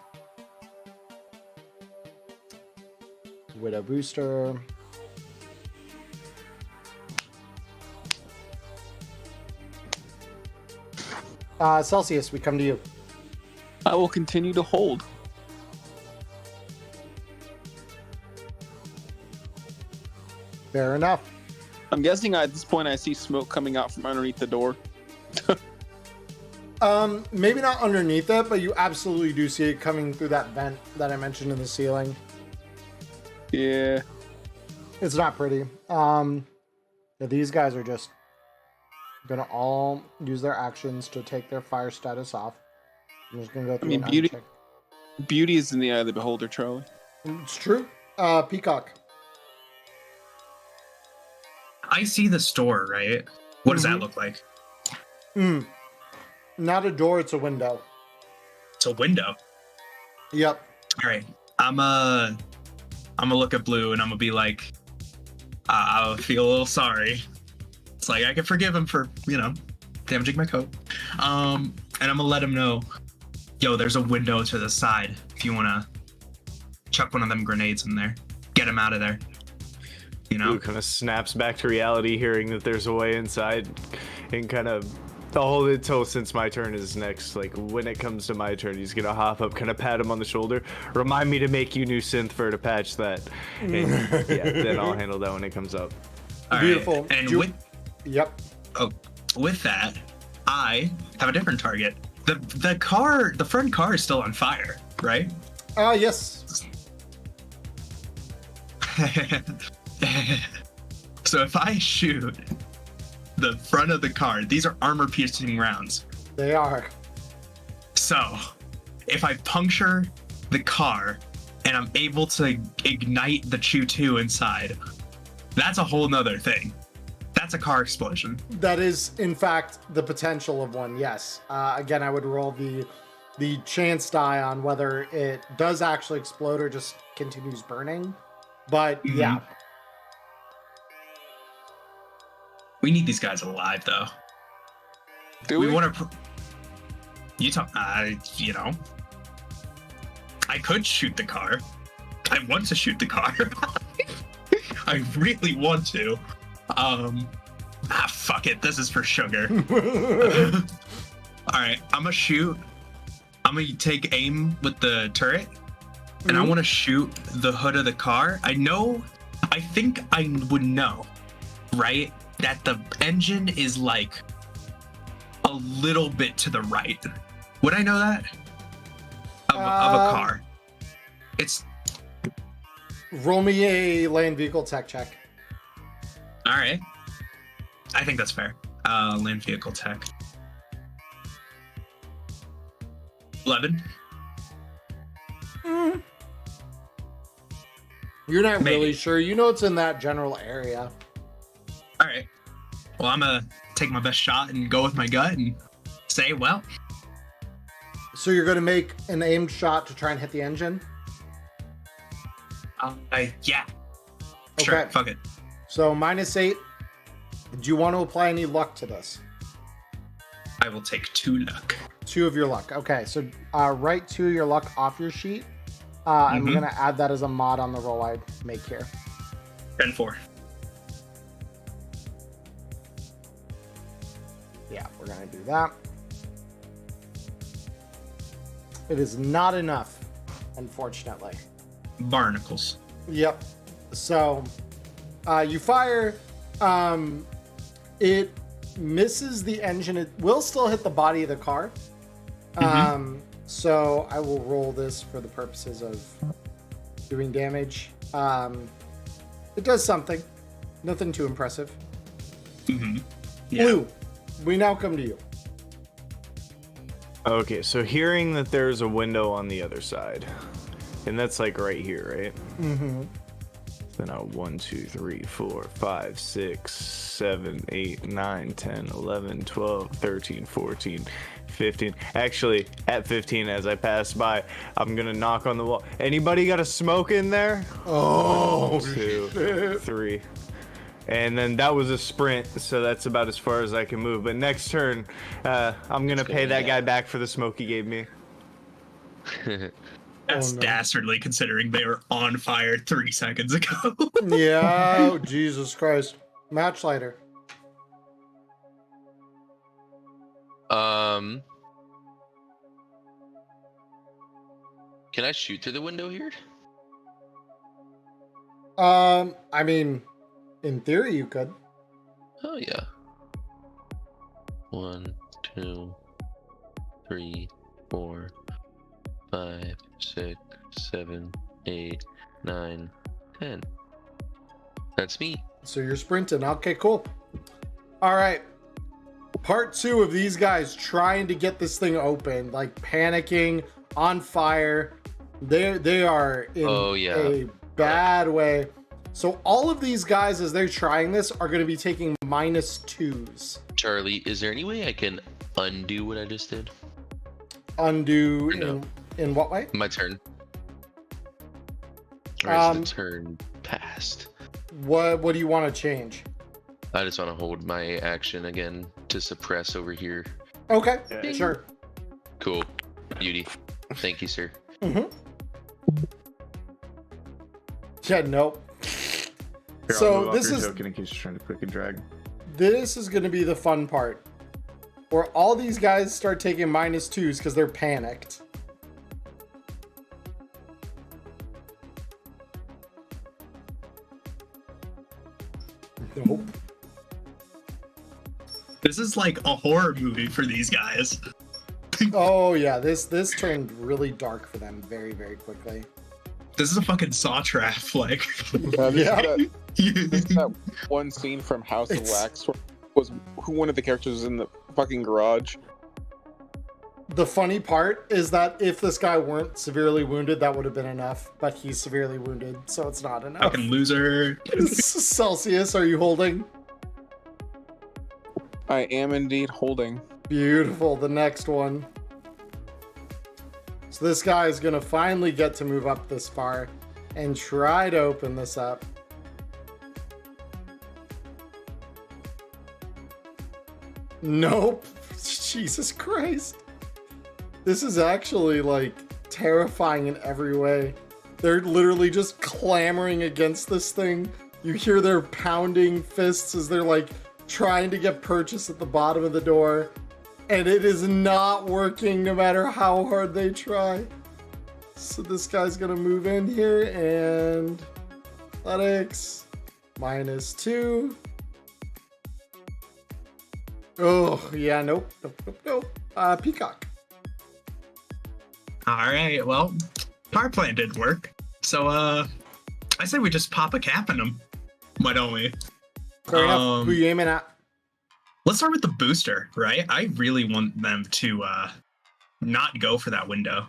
Widow Booster. Celsius, we come to you. I will continue to hold. Fair enough. I'm guessing at this point I see smoke coming out from underneath the door. Maybe not underneath it, but you absolutely do see it coming through that vent that I mentioned in the ceiling. Yeah. It's not pretty. These guys are just gonna all use their actions to take their fire status off. I'm just gonna go through and uncheck. Beauty is in the eye of the beholder, Charlie. It's true. Peacock. I see the store, right? What does that look like? Not a door, it's a window. It's a window. Yep. All right. I'm gonna look at Blue and I'm gonna be like, I'll feel a little sorry. It's like I can forgive him for, damaging my coat. And I'm gonna let him know, yo, there's a window to the side. If you wanna chuck one of them grenades in there, get him out of there. Blue kind of snaps back to reality, hearing that there's a way inside, and kind of hold it till since my turn is next. Like, when it comes to my turn, he's gonna hop up, kind of pat him on the shoulder, remind me to make you new synth for to patch that, and yeah, then I'll handle that when it comes up. All Beautiful. Right. And with that, I have a different target. The front car is still on fire, right? Yes. So if I shoot the front of the car, these are armor-piercing rounds. They are. So if I puncture the car and I'm able to ignite the Chew-2 inside, that's a whole nother thing. That's a car explosion. That is, in fact, the potential of one, yes. Again, I would roll the chance die on whether it does actually explode or just continues burning. But, yeah. We need these guys alive, though. Do we? want to... I could shoot the car. I want to shoot the car. I really want to. Fuck it. This is for sugar. All right, I'm gonna shoot. I'm gonna take aim with the turret, and I want to shoot the hood of the car. I think I would know, right? That the engine is like a little bit to the right. Would I know that? Of a car. It's. Roll me a land vehicle tech check. All right. I think that's fair. Land vehicle tech. 11. You're not Maybe. really sure. You know it's in that general area. All right. Well, I'm gonna take my best shot and go with my gut and say, well, So you're going to make an aimed shot to try and hit the engine? yeah. Sure, Okay. fuck it. So -8. Do you want to apply any luck to this? I will take 2 luck. 2 of your luck. Okay, so write 2 of your luck off your sheet. I'm going to add that as a mod on the roll I make here. 10-4. Yeah, we're going to do that. It is not enough, unfortunately. Barnacles. Yep. So you fire. It misses the engine. It will still hit the body of the car. So I will roll this for the purposes of doing damage. It does something. Nothing too impressive. Yeah. Blue, we now come to you. Okay, so hearing that there's a window on the other side, and that's like right here, right? Mm-hmm. Then 1, 2, 3, 4, 5, 6, 7, 8, 9, 10, 11, 12, 13, 14, 15. Actually, at 15, as I pass by, I'm gonna knock on the wall. Anybody got a smoke in there? Oh, 1, 2, 3. And then that was a sprint, so that's about as far as I can move. But next turn, I'm gonna pay that guy back for the smoke he gave me. That's dastardly considering they were on fire 3 seconds ago. Yeah, oh, Jesus Christ. Matchlighter. Can I shoot through the window here? I mean, in theory you could. Oh yeah. 1, 2, 3, 4, 5, 6, 7, 8, 9, 10. That's me. So you're sprinting. Okay, cool. All right. Part 2 of these guys trying to get this thing open, like panicking, on fire. They are in a bad way. So all of these guys, as they're trying this, are going to be taking -2s. Charlie, is there any way I can undo what I just did? Undo Or no? in what way? My turn. Or is the turn past? What do you want to change? I just want to hold my action again to suppress over here. Okay, Yeah. sure. Cool. Beauty. Thank you, sir. Yeah, nope. Here, So I'll move off this your is- token in case you're trying to click and drag. This is going to be the fun part, where all these guys start taking -2s because they're panicked. Nope. This is like a horror movie for these guys. Oh yeah, this turned really dark for them very, very quickly. This is a fucking saw trap. Like, Yeah. That one scene from House of It's- Wax was one of the characters was in the fucking garage. The funny part is that if this guy weren't severely wounded, that would have been enough. But he's severely wounded, so it's not enough. fucking loser. Celsius, are you holding? I am indeed holding. Beautiful. The next one. So this guy is going to finally get to move up this far and try to open this up. Nope. Jesus Christ. This is actually like terrifying in every way. They're literally just clamoring against this thing You hear their pounding fists as they're like trying to get purchase at the bottom of the door. And it is not working no matter how hard they try. So this guy's gonna move in here and athletics -2. Oh, yeah, nope. Peacock. All right, well, power plant didn't work. So, I say we just pop a cap in them. Why don't we? Fair enough. Who you aiming at? Let's start with the booster, right? I really want them to not go for that window.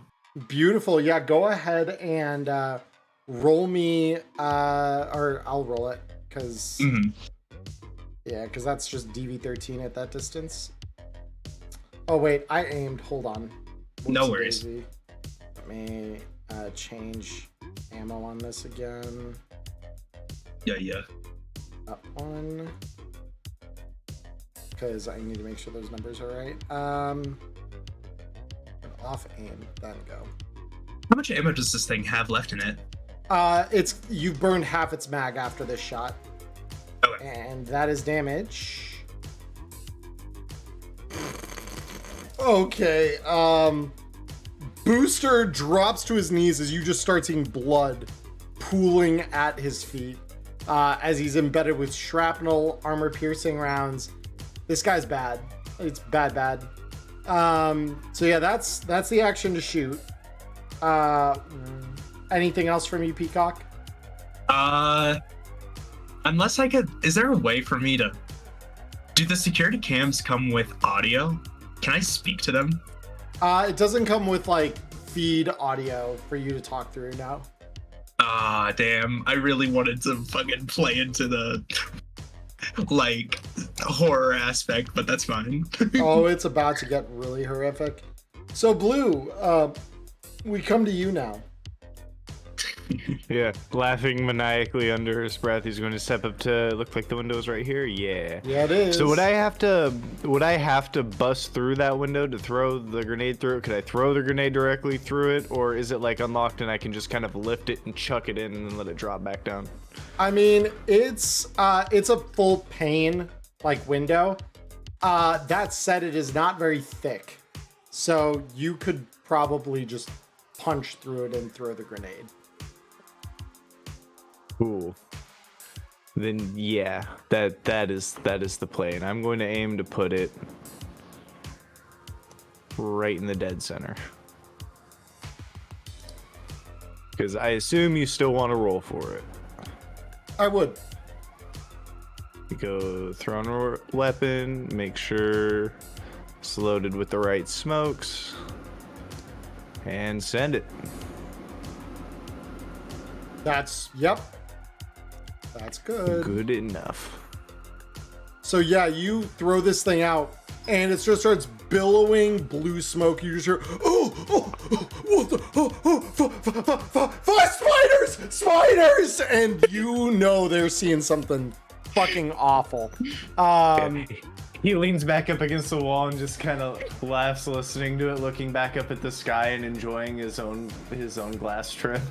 Beautiful. Yeah, go ahead and roll me, or I'll roll it, because yeah, because that's just DV13 at that distance. Oh wait, I aimed. Hold on. No worries. Daisy. Let me change ammo on this again. Yeah. Up 1. Because I need to make sure those numbers are right. Off aim, then go. How much ammo does this thing have left in it? You've burned half its mag after this shot. Okay. And that is damage. Okay, Booster drops to his knees as you just start seeing blood pooling at his feet. As he's embedded with shrapnel, armor-piercing rounds. This guy's bad. It's bad. So yeah, that's the action to shoot. Anything else from you, Peacock? Unless I could, is there a way for me to, do the security cams come with audio? Can I speak to them? It doesn't come with like feed audio for you to talk through now. Ah, damn. I really wanted to fucking play into the like horror aspect, but that's fine. Oh, it's about to get really horrific. So Blue, we come to you now. Yeah, laughing maniacally under his breath, he's going to step up to look like the window's right here. Yeah. Yeah, it is. So would I have to bust through that window to throw the grenade through it? Could I throw the grenade directly through it, or is it like unlocked and I can just kind of lift it and chuck it in and then let it drop back down? I mean, it's a full pane like window. That said, it is not very thick, so you could probably just punch through it and throw the grenade. Cool. Then yeah, that is the play, and I'm going to aim to put it right in the dead center. Because I assume you still want to roll for it. I would. You go thrown weapon, make sure it's loaded with the right smokes, and send it. Yep. That's good. Good enough. So yeah, you throw this thing out, and it just starts billowing blue smoke. You just hear, what the, spiders! And you know they're seeing something fucking awful. He leans back up against the wall and just kind of laughs, listening to it, looking back up at the sky and enjoying his own glass trip.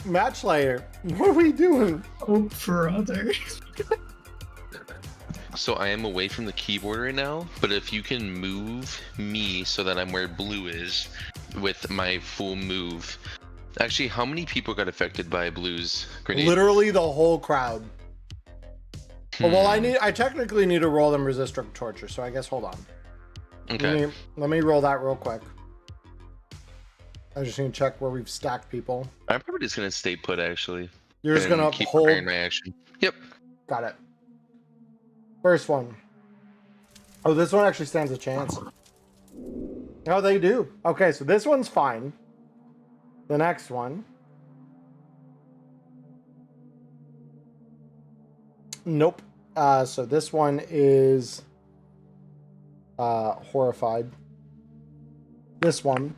Matchlighter, what are we doing? Oh, brother. So I am away from the keyboard right now, but if you can move me so that I'm where Blue is with my full move. Actually, how many people got affected by Blue's grenade? Literally the whole crowd. Well, I technically need to roll them resist torture, so I guess hold on. Okay. Let me roll that real quick. I just need to check where we've stacked people. I'm probably just gonna stay put actually. You're just gonna keep hold preparing my action. Yep. Got it. First one. Oh, this one actually stands a chance. Oh, they do. Okay, so this one's fine. The next one. Nope. So this one is horrified. This one.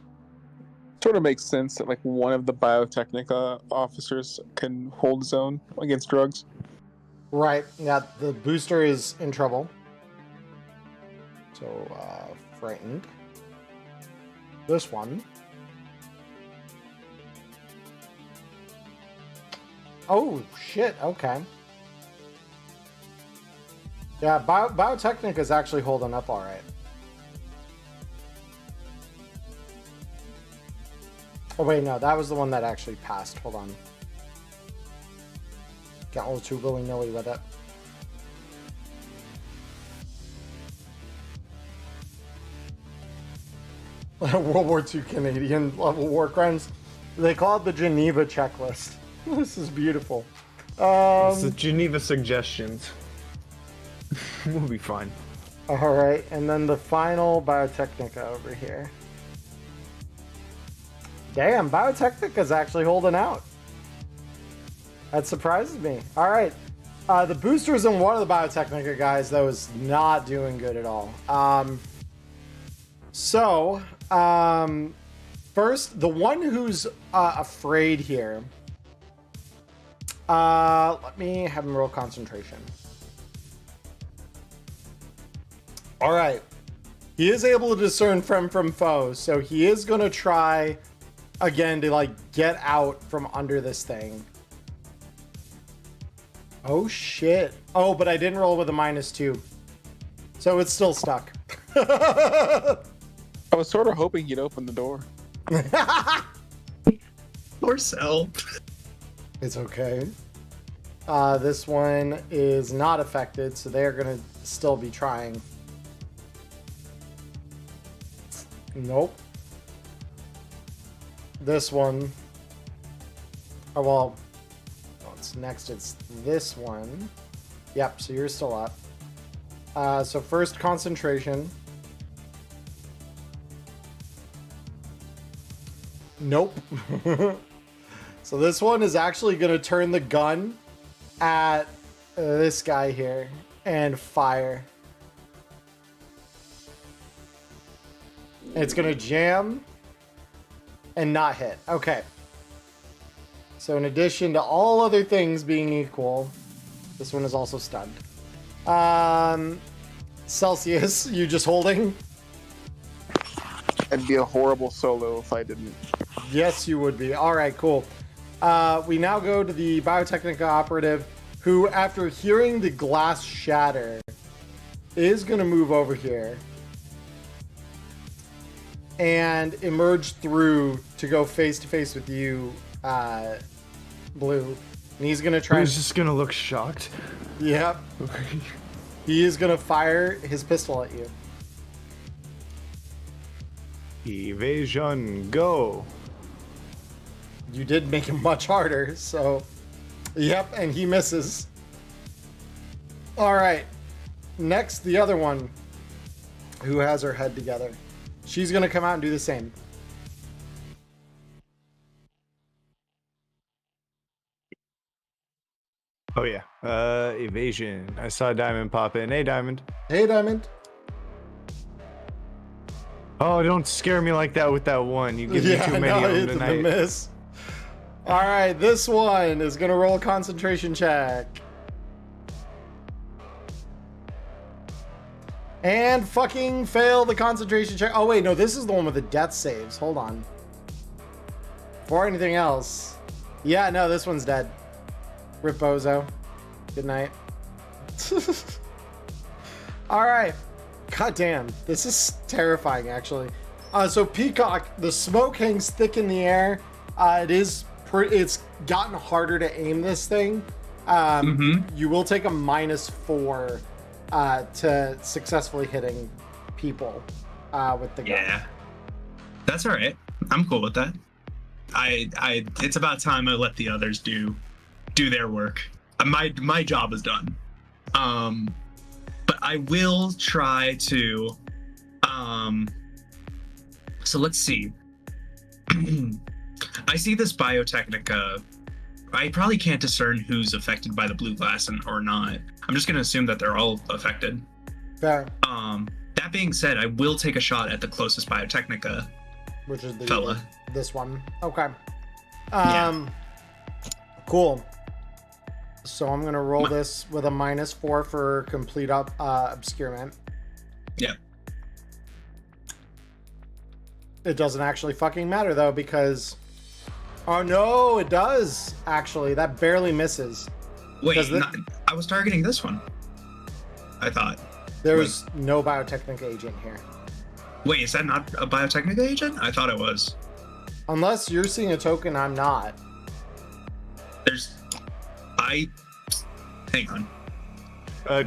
Sort of makes sense that like one of the biotechnica officers can hold his own against drugs. Right. Yeah, the booster is in trouble. So, frightened. This one. Oh, shit. Okay. Yeah, Biotechnica is actually holding up all right. Oh, wait, no. That was the one that actually passed. Hold on. Got a little too willy-nilly with it. World War II Canadian level war crimes. They call it the Geneva checklist. This is beautiful. It's the Geneva suggestions. We'll be fine. All right, and then the final Biotechnica over here. Damn, Biotechnica's actually holding out. That surprises me. All right, the boosters in one of the Biotechnica guys, though, is not doing good at all. First, the one who's afraid here. Let me have him roll concentration. All right. He is able to discern friend from foe, so he is going to try again to like get out from under this thing. Oh shit. Oh, but I didn't roll with a -2. So it's still stuck. I was sort of hoping you'd open the door. Poor Cell. It's okay. This one is not affected, so they're gonna still be trying. Nope. This one. Oh, well, what's next? It's this one. Yep, so you're still up. So first concentration. Nope. So this one is actually going to turn the gun at this guy here and fire. And it's going to jam and not hit. Okay. So in addition to all other things being equal, this one is also stunned. Celsius, you just holding? It'd be a horrible solo if I didn't. Yes, you would be. All right, cool. We now go to the Biotechnica operative, who, after hearing the glass shatter, is going to move over here and emerge through to go face to face with you, Blue. And he's going to try. He's just going to look shocked. Yep. He is going to fire his pistol at you. Evasion, go. You did make him much harder, so. Yep, and he misses. All right. Next, the other one who has her head together. She's going to come out and do the same. Oh, yeah. Evasion. I saw Diamond pop in. Hey, Diamond. Hey, Diamond. Oh, don't scare me like that with that one. You give me too many of them tonight. Miss. All right, this one is going to roll a concentration check. And fucking fail the concentration check. Oh, wait, no, this is the one with the death saves. Hold on. Before anything else. Yeah, no, this one's dead. Rip Bozo. Good night. All right. God damn. This is terrifying, actually. So Peacock, the smoke hangs thick in the air. It's gotten harder to aim this thing. You will take a -4 to successfully hitting people with the gun. Yeah. That's all right. I'm cool with that. It's about time I let the others do their work. My job is done. But I will try to. So let's see. I see this Biotechnica. I probably can't discern who's affected by the blue glass or not. I'm just gonna assume that they're all affected. Fair. That being said, I will take a shot at the closest Biotechnica. Which is the fella. This one. Okay. Yeah. Cool. So I'm gonna roll this with a -4 for complete obscurement. Yeah. It doesn't actually fucking matter though, because Oh no, it does actually. That barely misses. Wait, Does it- I was targeting this one. I thought. There's no biotechnic agent here. Wait, is that not a biotechnic agent? I thought it was. Unless you're seeing a token, I'm not. Hang on.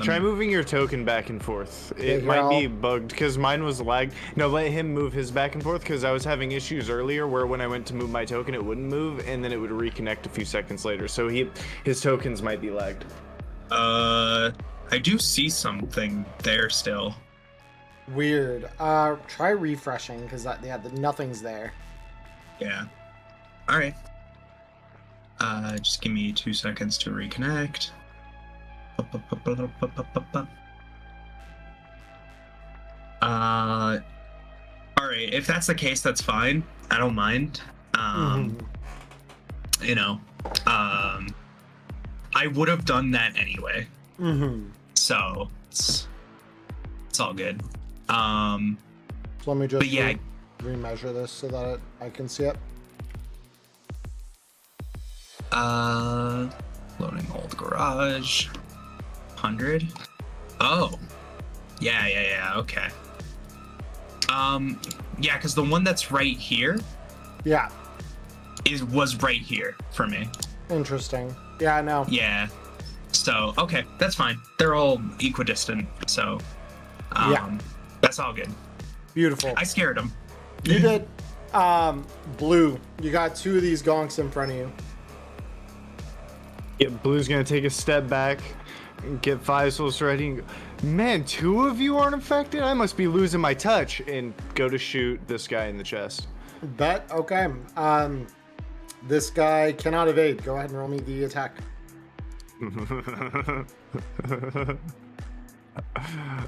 Try moving your token back and forth. It here, might be I'll- bugged because mine was lagged. No, let him move his back and forth because I was having issues earlier where when I went to move my token, it wouldn't move and then it would reconnect a few seconds later. So his tokens might be lagged. I do see something there still. Weird. Try refreshing because nothing's there. Yeah. All right. Just give me 2 seconds to reconnect. All right. If that's the case, that's fine. I don't mind. You know, I would have done that anyway. So it's all good. So let me just But yeah. remeasure this so that I can see it. Loading old garage. 100. Oh. Yeah, okay. Yeah, because the one that's right here Yeah. was right here for me. Interesting. Yeah, I know. Yeah. So, okay, that's fine. They're all equidistant, so Yeah. That's all good. Beautiful. I scared them. You did. Blue, you got 2 of these gonks in front of you. Yeah, Blue's gonna take a step back, get 5 souls ready. And go, man, 2 of you aren't affected? I must be losing my touch. And go to shoot this guy in the chest. Bet. Okay. This guy cannot evade. Go ahead and roll me the attack.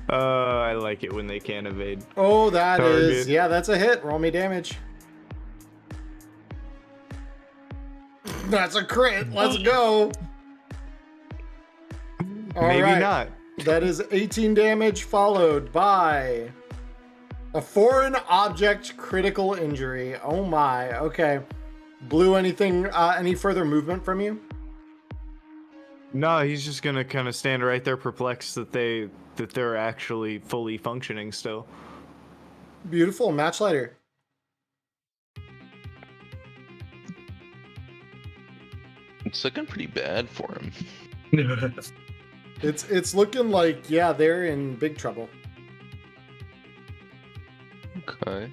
I like it when they can't evade. Oh, that is. Target. Yeah, that's a hit. Roll me damage. That's a crit. Let's go. All Maybe right. not. That is 18 damage, followed by a foreign object critical injury. Oh my. Okay. Blue, anything, any further movement from you? No, he's just gonna kind of stand right there, perplexed that they're actually fully functioning still. Beautiful. Match lighter. It's looking pretty bad for him. It's looking like, yeah, they're in big trouble. Okay.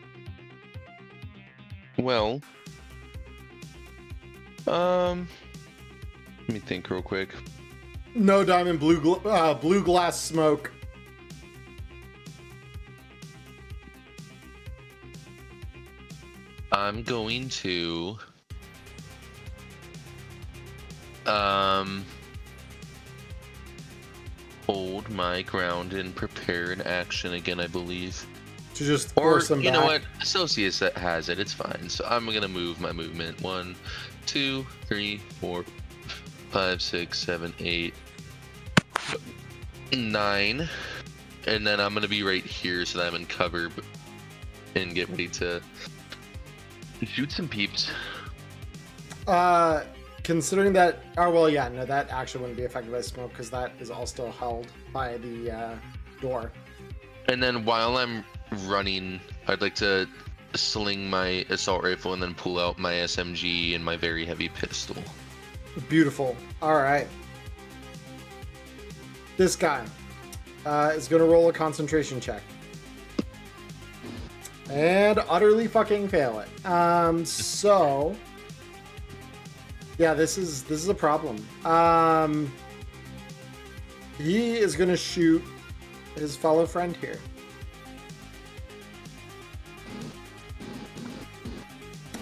Well. Let me think real quick. No diamond, blue glass smoke. I'm going to hold my ground and prepare an action again, I believe. To just Or force them you know back. what? Associates that has it, it's fine. So I'm gonna move my movement 1, 2, 3, 4, 5, 6, 7, 8, 9. And then I'm gonna be right here so that I'm in cover and get ready to shoot some peeps. Considering that, oh well, yeah, no, that actually wouldn't be affected by smoke because that is all still held by the door. And then while I'm running, I'd like to sling my assault rifle and then pull out my SMG and my very heavy pistol. Beautiful. All right. This guy is going to roll a concentration check. And utterly fucking fail it. So yeah, this is a problem. He is going to shoot his fellow friend here.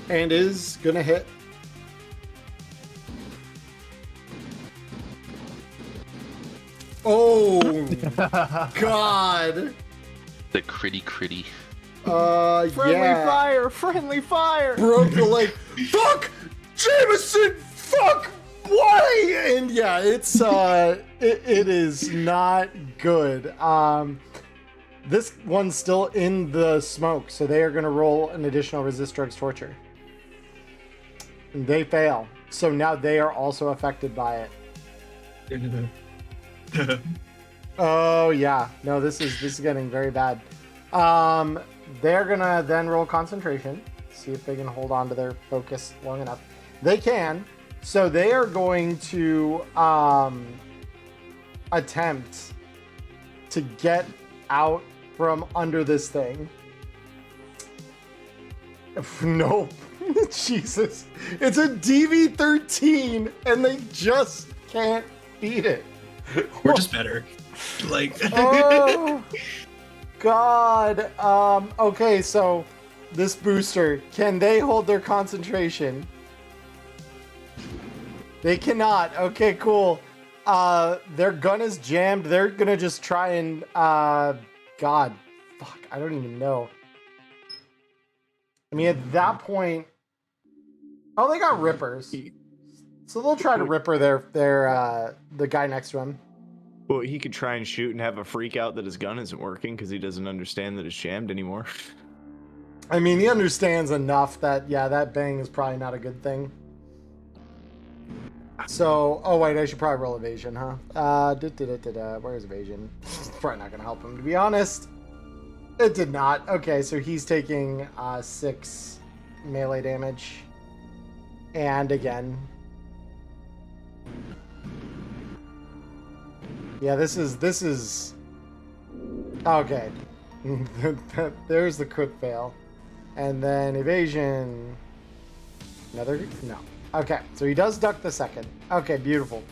And is going to hit. Oh, God. The critty. Yeah. Fire! Friendly fire! Broke the leg. Fuck! Jameson! Fuck! Why? And yeah, it's it is not good. This one's still in the smoke, so they are gonna roll an additional resist drugs torture. They fail. So now they are also affected by it. Oh yeah. No, this is getting very bad. They're gonna then roll concentration. See if they can hold on to their focus long enough. They can. So they are going to attempt to get out from under this thing. Nope. Jesus. It's a DV13 and they just can't beat it. We're just better. Like Oh God. Okay, so this booster, can they hold their concentration? They cannot. Okay, cool. Their gun is jammed. They're gonna just try and God, fuck, I don't even know. I mean, at that point, oh, they got rippers, so they'll try to ripper the guy next to him. Well, he could try and shoot and have a freak out that his gun isn't working because he doesn't understand that it's jammed anymore. I mean, he understands enough that yeah, that bang is probably not a good thing. So, oh wait, I should probably roll evasion, huh? Where's evasion? Probably not gonna help him, to be honest. It did not. Okay, so he's taking 6 melee damage. And again. Yeah, this is okay. There's the crit fail. And then evasion. Another no. Okay, so he does duck the second. Okay, beautiful.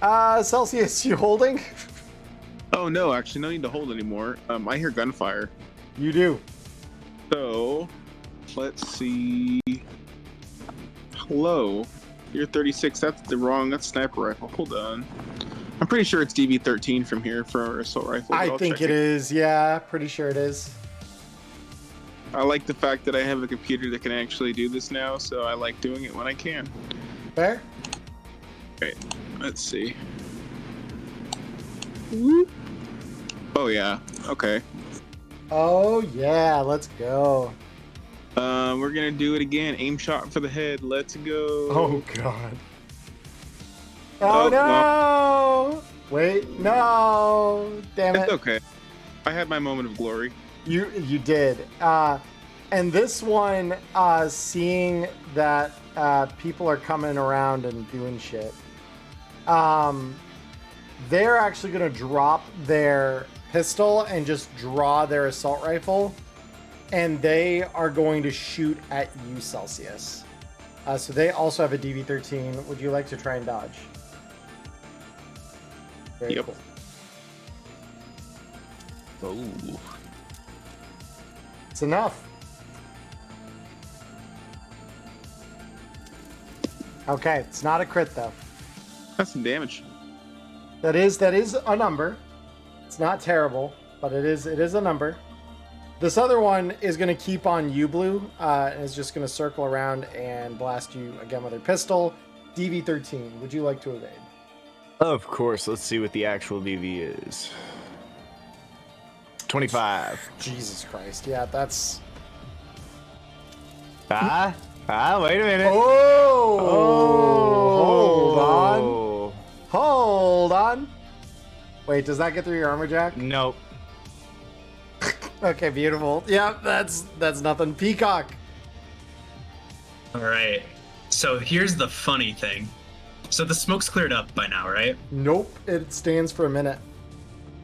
Celsius, you holding? Oh no, actually, no need to hold anymore. I hear gunfire. You do. So, let's see. Hello, you're 36. That's sniper rifle. Hold on. I'm pretty sure it's DV13 from here for assault rifle. I think it is. Yeah, pretty sure it is. I like the fact that I have a computer that can actually do this now, so I like doing it when I can. Fair. Right, let's see. Whoop. Oh yeah, okay. Oh yeah, let's go. We're gonna do it again. Aim shot for the head. Let's go. Oh god. Oh no! Well, Wait, no! Damn it. it's okay. I had my moment of glory. You did. And this one, seeing that people are coming around and doing shit, they're actually going to drop their pistol and just draw their assault rifle, and they are going to shoot at you, Celsius. So they also have a DV13. Would you like to try and dodge? Very Yep. cool. Oh. It's enough. Okay, it's not a crit though. That's some damage. That is a number. It's not terrible, but it is a number. This other one is going to keep on you, Blue, and is just going to circle around and blast you again with her pistol. DV13. Would you like to evade? Of course. Let's see what the actual DV is. 25. Jesus Christ. Yeah, that's... Wait a minute. Oh! Oh! Hold on. Wait, does that get through your armor jack? Nope. Okay, beautiful. Yep, that's nothing. Peacock. all right. So here's the funny thing. So the smoke's cleared up by now, right? Nope, it stands for a minute,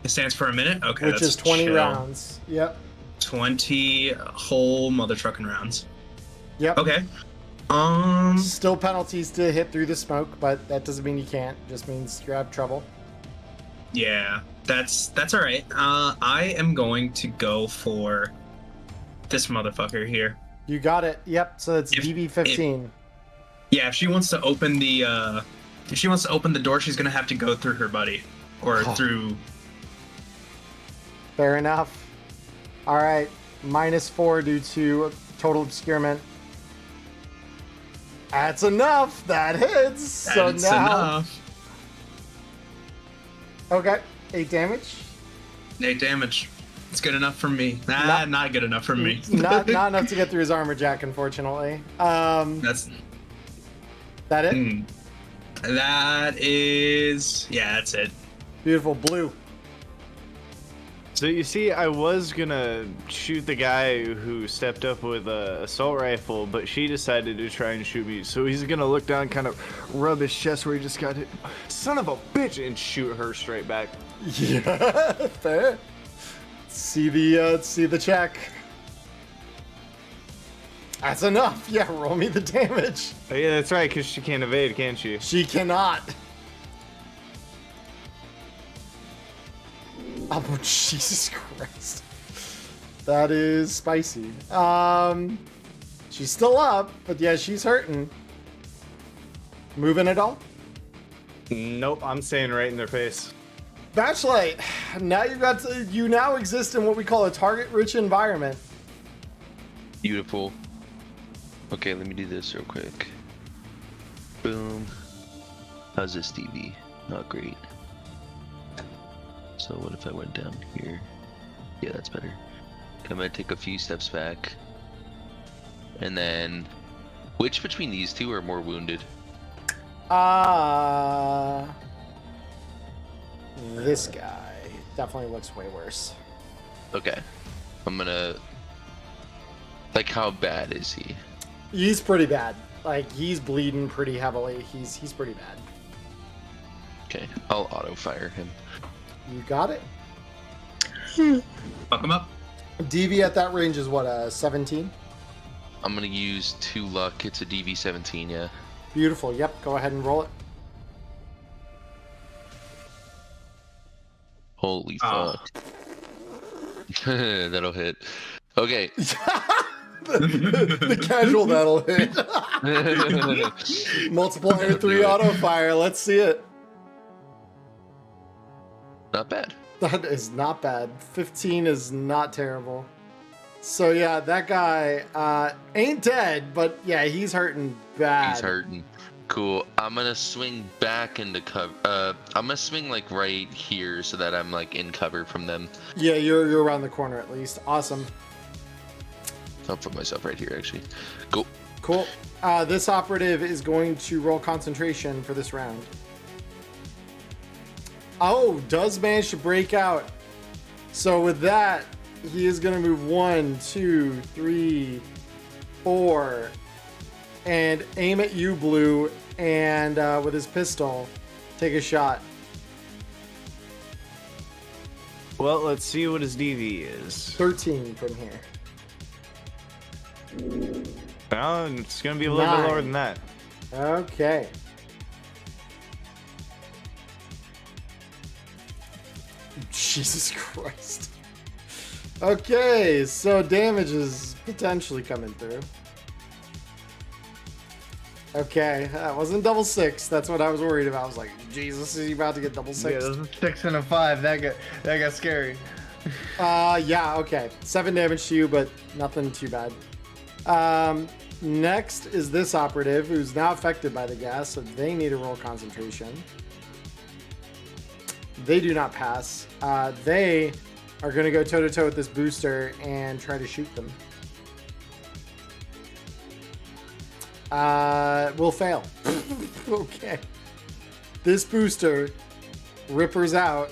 It stands for a minute. Okay, which that's is 20 chill. rounds. Yep. 20 whole mother trucking rounds. Yep. Okay. Still penalties to hit through the smoke, but that doesn't mean you can't. It just means you have trouble. Yeah, that's all right. I am going to go for this motherfucker here. You got it. Yep. So it's DV15. Yeah, if she wants to open the door, she's gonna have to go through her buddy or through. Fair enough. All right. -4 due to total obscurement. That's enough. That hits. That's so now. enough. Okay. 8 damage. 8 damage. It's good enough for me. Not good enough for me. Not enough to get through his armor jack, unfortunately. That's That it? That is, yeah, that's it. Beautiful. Blue. So you see, I was gonna shoot the guy who stepped up with a assault rifle, but she decided to try and shoot me. So he's gonna look down, kind of rub his chest where he just got hit. Son of a bitch, and shoot her straight back. Yeah, fair. See the check. That's enough. Yeah, roll me the damage. Oh, yeah, that's right, because she can't evade, can she? She cannot. Oh, Jesus Christ. That is spicy. She's still up, but yeah, she's hurting. Moving at all? Nope, I'm staying right in their face. Batchlight, now you now exist in what we call a target-rich environment. Beautiful. Okay, let me do this real quick. Boom. How's this, DV? Not great. So what if I went down here? Yeah, that's better. I'm gonna take a few steps back. And then, which between these two are more wounded? This guy definitely looks way worse. Okay. I'm gonna... Like, how bad is he? He's pretty bad. Like, he's bleeding pretty heavily. He's pretty bad. Okay, I'll auto-fire him. You got it. Fuck him up. DV at that range is what, 17? I'm gonna use 2 luck. It's a DV-17, yeah. Beautiful. Yep, go ahead and roll it. Holy fuck. That'll hit. Okay. The casual that'll hit. Multiplier 3 auto fire. Let's see it. Not bad. That is not bad. 15 is not terrible. So yeah, that guy ain't dead, but yeah, he's hurting bad. He's hurting. Cool. I'm gonna swing back into cover. I'm gonna swing like right here so that I'm like in cover from them. Yeah, you're around the corner at least. Awesome. I'll put myself right here actually. Go. Cool. This operative is going to roll concentration for this round. Oh, does manage to break out. So with that, he is going to move 1, 2, 3, 4, and aim at you, Blue, and with his pistol, take a shot. Well, let's see what his DV is. 13 from here. Well, it's gonna be a little bit 9. lower than that. Okay. Jesus Christ. Okay, so damage is potentially coming through. Okay, that wasn't double 6. That's what I was worried about. I was like, Jesus, is he about to get double 6? Yeah, those are 6 and a 5. That got scary. Yeah, okay. 7 damage to you, but nothing too bad. Next is this operative who's now affected by the gas, so they need to roll concentration. They do not pass. They are going to go toe-to-toe with this booster and try to shoot them. Will fail. Okay. This booster rippers out.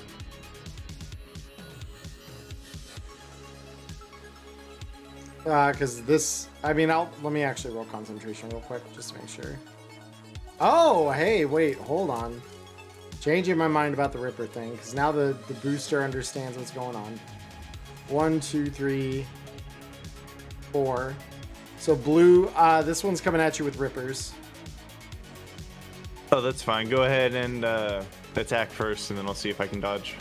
Because this, I mean, let me actually roll concentration real quick, just to make sure. Oh, hey, wait, hold on. Changing my mind about the Ripper thing, because now the booster understands what's going on. 1, 2, 3, 4. So Blue, this one's coming at you with Rippers. Oh, that's fine. Go ahead and attack first, and then I'll see if I can dodge.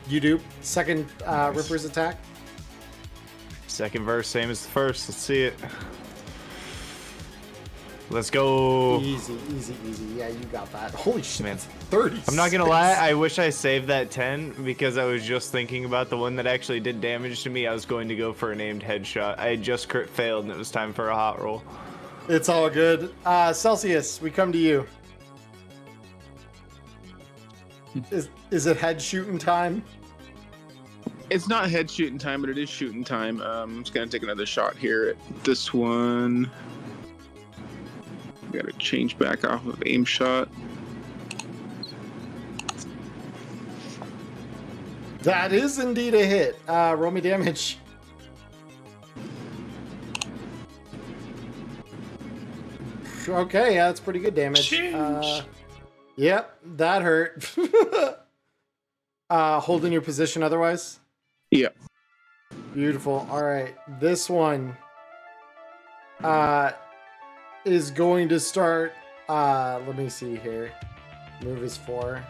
You do. Second Nice. Ripper's attack. Second verse, same as the first. Let's see it. Let's go. Easy, easy, easy. Yeah, you got that. Holy shit, Man. that's 30. I'm not gonna lie, I wish I saved that 10 because I was just thinking about the one that actually did damage to me. I was going to go for a named headshot. I had just crit failed and it was time for a hot roll. It's all good. Celsius, we come to you. Is it head shooting time? It's not head shooting time, but it is shooting time. I'm just gonna take another shot here at this one. Gotta change back off of aim shot. That is indeed a hit. Roll me damage. Okay, yeah, that's pretty good damage. Yep, that hurt. Holding your position otherwise? Yeah. Beautiful. All right, this one is going to start. Let me see here. Move is 4.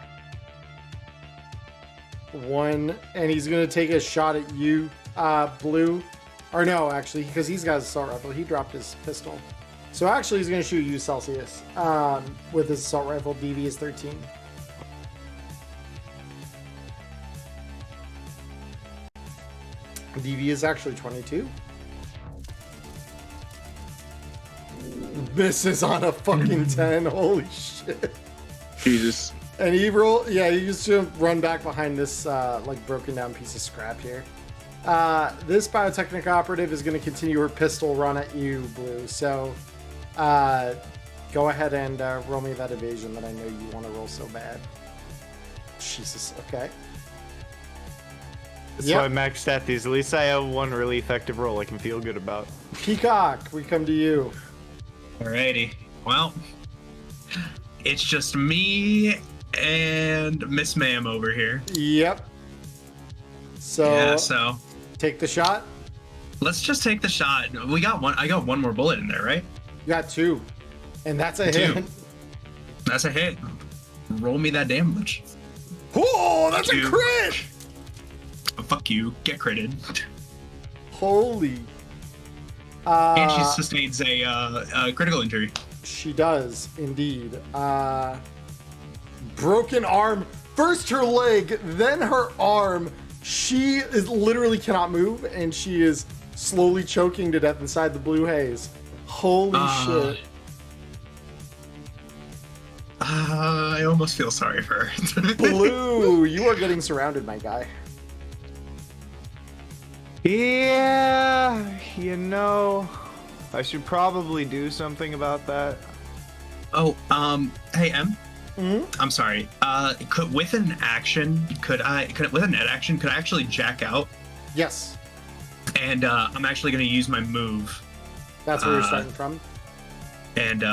1, and he's going to take a shot at you, Blue. Or no, actually, because he's got his assault rifle. He dropped his pistol. So actually, he's going to shoot you, Celsius, with his assault rifle. DV is 13. DV is actually 22. This is on a fucking 10. Holy shit. Jesus. And he roll, yeah, you just run back behind this like broken down piece of scrap here. This Biotechnic operative is going to continue her pistol run at you, Blue. So go ahead and roll me that evasion that I know you want to roll so bad. Jesus, okay. So I maxed at these. At least I have one really effective roll I can feel good about. Peacock, we come to you. Alrighty. Well, it's just me and Miss Ma'am over here. Yep. So, Yeah, so take the shot. let's just take the shot. We got one. I got one more bullet in there, right? You got 2. And that's a 2. hit. That's a hit. Roll me that damage. Oh, that's Fuck a you. crit! Oh, fuck you. Get critted. Holy. And she sustains a critical injury. She does, indeed. Broken arm. First her leg, then her arm. She is literally cannot move, and she is slowly choking to death inside the blue haze. Holy shit. I almost feel sorry for her. Blue, you are getting surrounded, my guy. Yeah, you know, I should probably do something about that. Oh, hey, Em. Mhm. I'm sorry. With an action, could I actually jack out? Yes, And I'm actually going to use my move. that's where you're starting from. And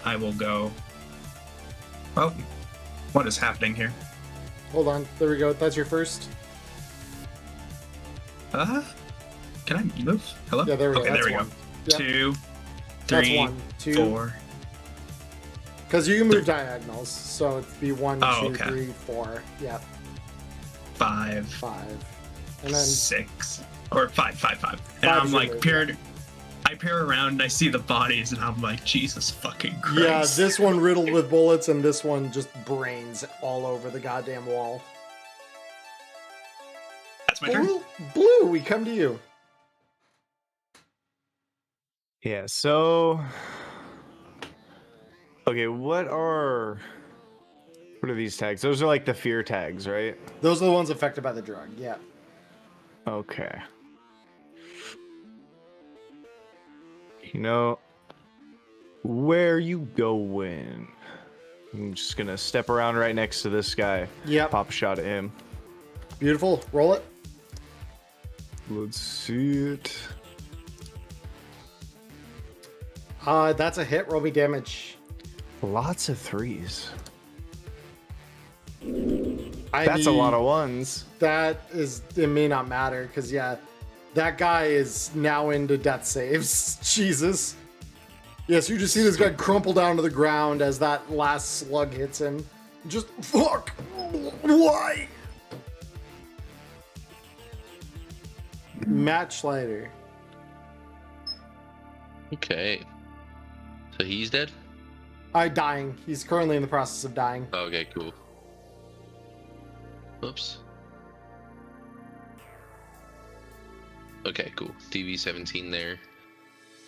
I will go. Oh, what is happening here? Hold on, there we go. That's your first. Can I move? Hello? Yeah, there we go. Okay, That's there we one. go. Yep. 2, That's 3, 1, 2. 4. Because you can move diagonals, so it'd be 1, Oh, 2, okay. 3, 4. Yep, 5, 5. And then 6, or 5. And 5 I'm is your like move, I peer around and I see the bodies and I'm like, Jesus fucking Christ. yeah, this one riddled with bullets, and this one just brains all over the goddamn wall. That's my turn. Blue, we come to you. Yeah, so okay, what are these tags? Those are like the fear tags, right? Those are the ones affected by the drug. Yeah. Okay. You know, where you going? I'm just gonna step around right next to this guy. Yep. Pop a shot at him. Beautiful. Roll it. Let's see it. That's a hit. Roll me damage. Lots of 3s. That's a lot of 1s. That is, it may not matter, because, yeah, that guy is now into death saves. Jesus. Yes, you just see this guy crumple down to the ground as that last slug hits him. Just, fuck! Why? Matt Schleider. Okay. So he's dead? Dying. He's currently in the process of dying. Okay, cool. Oops. Okay, cool. TV-17 there.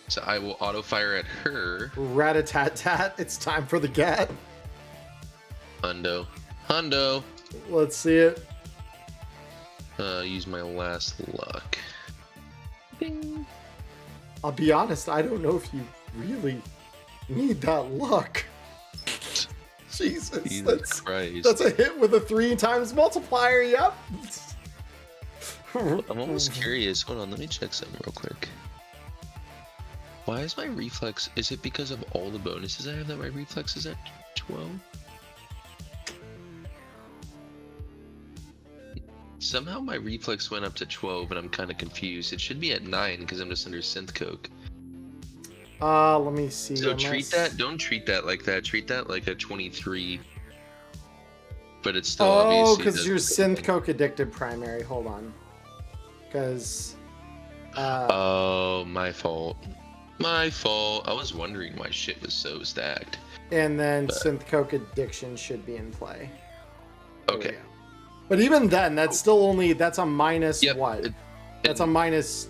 So I will auto-fire at her. Rat-a-tat-tat. It's time for the gat. Hundo. Hundo! Let's see it. Use my last luck. Ding. I'll be honest, I don't know if you really need that luck. Jesus, Jesus Christ. that's a hit with a 3 times multiplier, yep. I'm almost curious. Hold on, let me check something real quick. Why is my reflex? Is it because of all the bonuses I have that my reflex is at 12? Somehow my reflex went up to 12, and I'm kind of confused. It should be at 9 because I'm just under synth coke. Let me see. So don't treat that like that. Treat that like a 23. But it's still obviously. Because you're synth coke addicted primary. Hold on. Because. Oh, my fault. My fault. I was wondering why shit was so stacked. And then synth coke addiction should be in play. Okay. But even then, that's still only, that's a minus what? That's a minus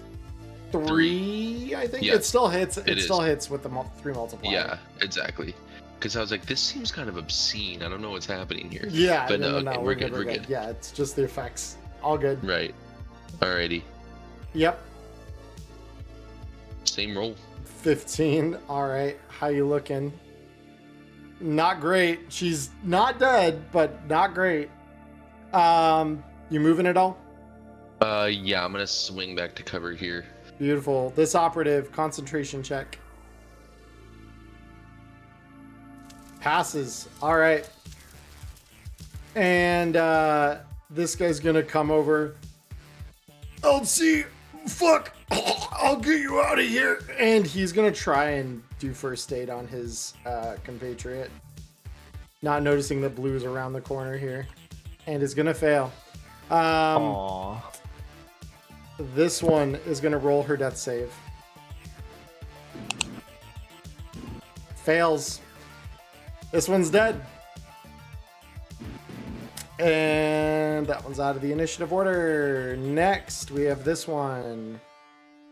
3, I think. Yeah, it still hits. It still is. hits with the 3 multiplier. Yeah, exactly. Because I was like, this seems kind of obscene. I don't know what's happening here. Yeah, but no, okay, we're good. We're good. Yeah, it's just the effects. All good. Right. Alrighty. Yep. Same roll. 15. All right. How you looking? Not great. She's not dead, but not great. You moving at all? Yeah, I'm gonna swing back to cover here. Beautiful. This operative, concentration check. Passes. All right. And this guy's gonna come over. LC, fuck! I'll get you out of here. And he's gonna try and do first aid on his compatriot. Not noticing the blues around the corner here. And is gonna fail. Aww. This one is gonna roll her death save. Fails. This one's dead. And that one's out of the initiative order. Next, we have this one,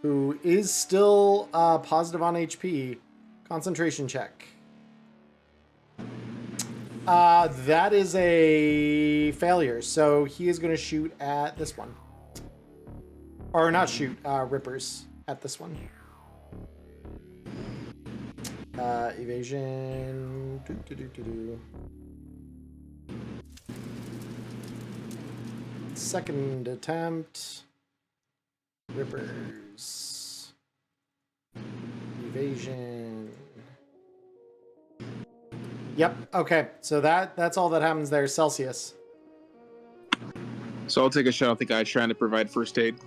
who is still positive on HP. Concentration check. That is a failure. So he is going to shoot at this one. Or not shoot, rippers at this one. Evasion. Second attempt. Rippers. Evasion. Yep. Okay. So that's all that happens there. Celsius. So I'll take a shot at the guy trying to provide first aid.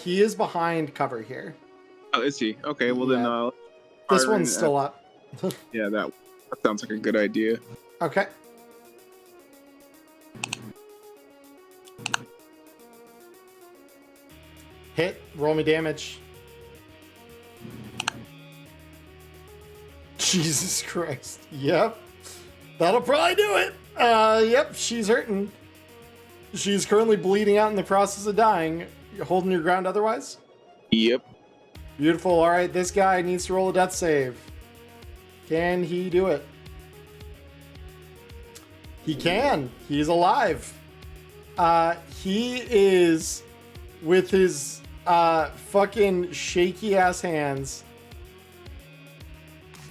He is behind cover here. Oh, is he? Okay, well Yeah. then This fire one's in, still up. yeah, that sounds like a good idea. Okay. Hit. Roll me damage. Jesus Christ. Yep. That'll probably do it. Yep, she's hurting. She's currently bleeding out in the process of dying. You're holding your ground otherwise? Yep. Beautiful. All right, this guy needs to roll a death save. Can he do it? He can. He's alive. He is, with his fucking shaky ass hands,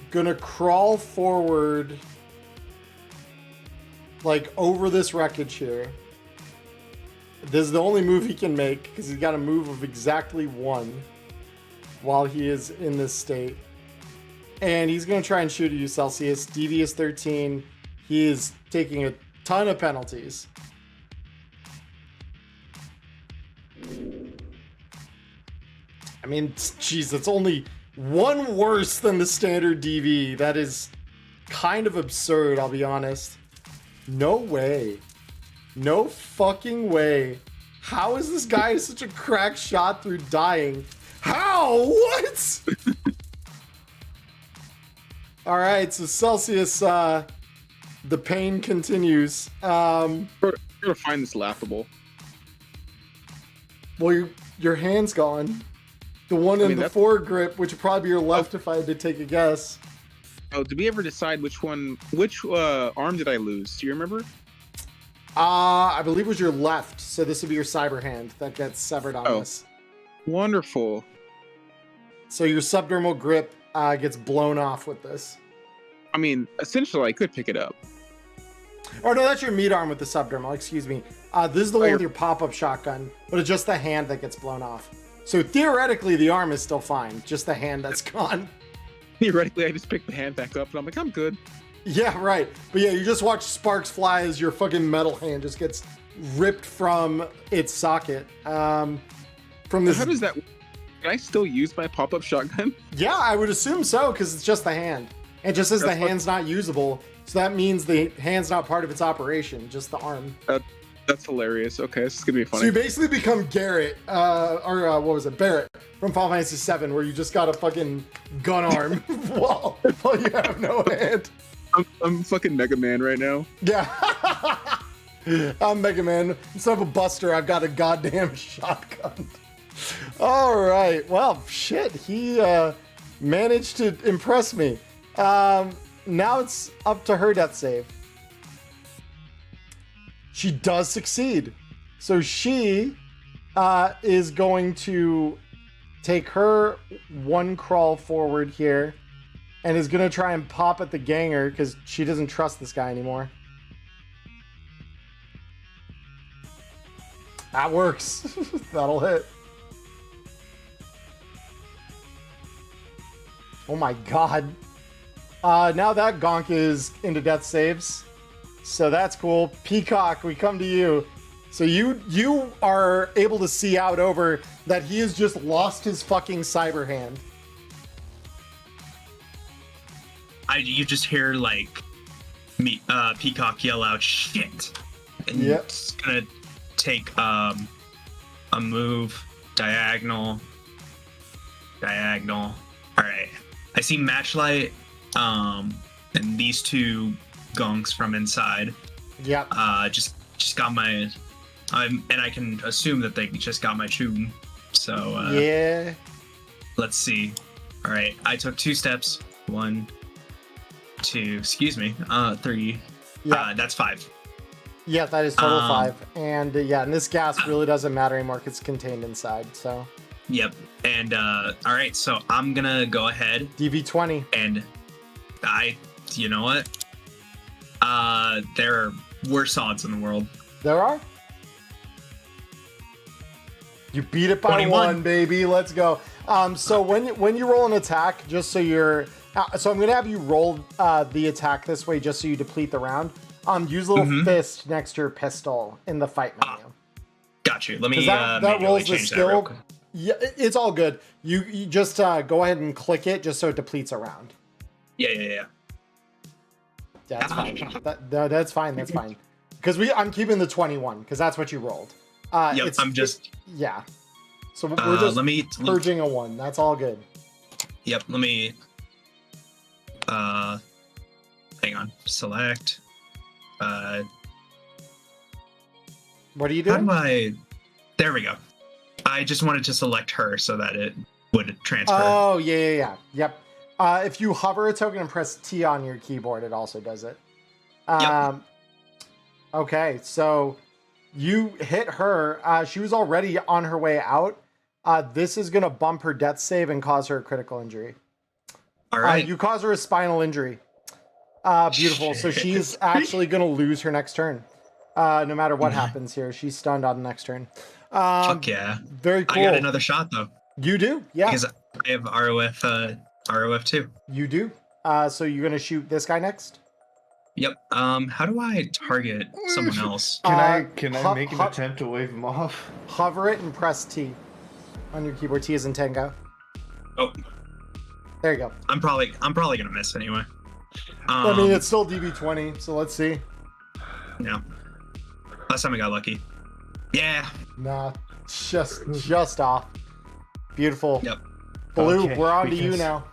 gonna crawl forward, like over this wreckage here. This is the only move he can make because he's got a move of exactly 1 while he is in this state. And he's going to try and shoot at you, Celsius. DV is 13. He is taking a ton of penalties. I mean, geez, it's only 1 worse than the standard DV. That is kind of absurd, I'll be honest. No way. No fucking way. How is this guy such a crack shot through dying? How? What? All right, so Celsius, the pain continues. We're gonna find this laughable. Well, your hand's gone. The one in the foregrip, which would probably be your left if I had to take a guess. Oh, did we ever decide which arm did I lose? Do you remember? I believe it was your left, so this would be your cyber hand that gets severed on Oh. this. Wonderful. So your subdermal grip gets blown off with this. I mean, essentially, I could pick it up. Oh no, that's your meat arm with the subdermal. Excuse me. This is the one you're- with your pop-up shotgun, but it's just the hand that gets blown off. So theoretically, the arm is still fine. Just the hand that's gone. Theoretically, I just pick the hand back up, and I'm like, I'm good. Yeah, right. But yeah, you just watch sparks fly as your fucking metal hand just gets ripped from its socket. From this. How does that? Can I still use my pop-up shotgun? Yeah, I would assume so, because it's just the hand. And just as the That's what- hand's not usable, so that means the hand's not part of its operation, just the arm. That's hilarious. Okay, this is gonna be So funny. you basically become Garrett, what was it, Barrett from Final Fantasy VII, where you just got a fucking gun arm while you have no hand. I'm fucking Mega Man right now. Yeah. I'm Mega Man. Instead of a buster, I've got a goddamn shotgun. All right. Well, shit. He managed to impress me. Now it's up to her death save. She does succeed. So she is going to take her one crawl forward here and is going to try and pop at the ganger because she doesn't trust this guy anymore. That works. That'll hit. Oh my god. Now that Gonk is into death saves. So that's cool. Peacock, we come to you. So you are able to see out over that he has just lost his fucking cyber hand. You just hear like me, Peacock yell out shit, and Yep. it's gonna take a move diagonal. All right, I see Matchlight, and these two gonks from inside. Yep. Just got my, and I can assume that they just got my tune. So Yeah. let's see. All right, I took 2 steps. 1, 2. Excuse me. 3. Yeah. That's 5. Yeah, that is total 5. Um, And yeah, and this gas really doesn't matter anymore because it's contained inside. So Yep. And all right, so I'm gonna go ahead DV20. and you know what? There are worse odds in the world. There are. You beat it by 21. 1, baby. Let's go. So when you roll an attack, just so you're, so I'm gonna have you roll the attack this way, just so you deplete the round. Use a little fist next to your pistol in the fight menu. Got you. Let me 'Cause that manually rolls the change that real skill. quick. Yeah, it's all good. You just go ahead and click it, just so it depletes a round. Yeah. Yeah, that's fine. That's fine. That's fine. Because I'm keeping the 21 because that's what you rolled. Yep. Yeah. So we're just let me. purging a 1. That's all good. Yep. Let me. Hang on. Select. What are you How doing? do I? There we go. I just wanted to select her so that it would transfer. Oh, yeah. Yep. If you hover a token and press T on your keyboard, it also does it. Okay, so you hit her. She was already on her way out. This is going to bump her death save and cause her a critical injury. All right. You cause her a spinal injury. Beautiful. So Shit. she's actually going to lose her next turn. No matter what happens here. She's stunned on the next turn. Fuck yeah. Very cool. I got another shot though. You do? Yeah. Because I have ROF 2. You do. So you're going to shoot this guy next? Yep. How do I target someone else? Can I make an attempt to wave him off? Hover it and press T on your keyboard. T is in Tango. Oh, There you go. I'm probably gonna miss anyway. I mean, it's still DB20, so let's see. Yeah. Last time I got lucky. Yeah. Nah, just off. Beautiful. Yep. Blue, Okay, we're on to you because- now.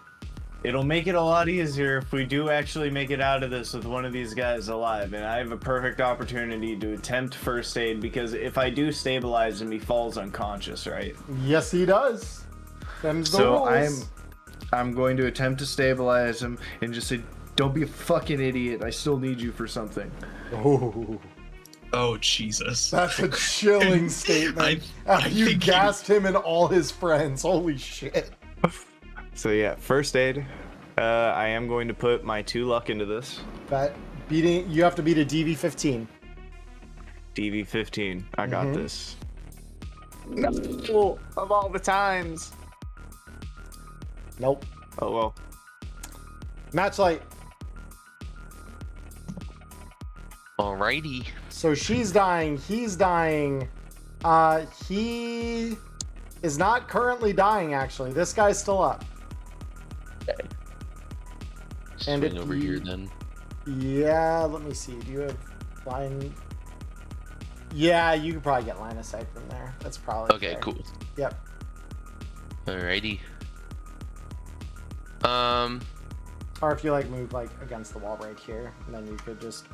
It'll make it a lot easier if we do actually make it out of this with one of these guys alive, and I have a perfect opportunity to attempt first aid, because if I do stabilize him, he falls unconscious, right? Yes, he does. Them's the So rules. I'm going to attempt to stabilize him and just say, "Don't be a fucking idiot. I still need you for something." Ooh. Oh, Jesus. That's a chilling statement. I You think gassed him and all his friends. Holy shit. So yeah, first aid. I am going to put my 2 luck into this. But you have to beat a DV-15. DV-15. I got this. No, of all the times. Nope. Oh well. Matchlight. Alrighty. So she's dying. He's dying. He is not currently dying, actually. This guy's still up. And Swing over here then. Yeah, let me see. Do you have line? Yeah, you could probably get line of sight from there. That's probably Okay, fair. cool. Yep. Alrighty. Or if you like move like against the wall right here, and then you could just,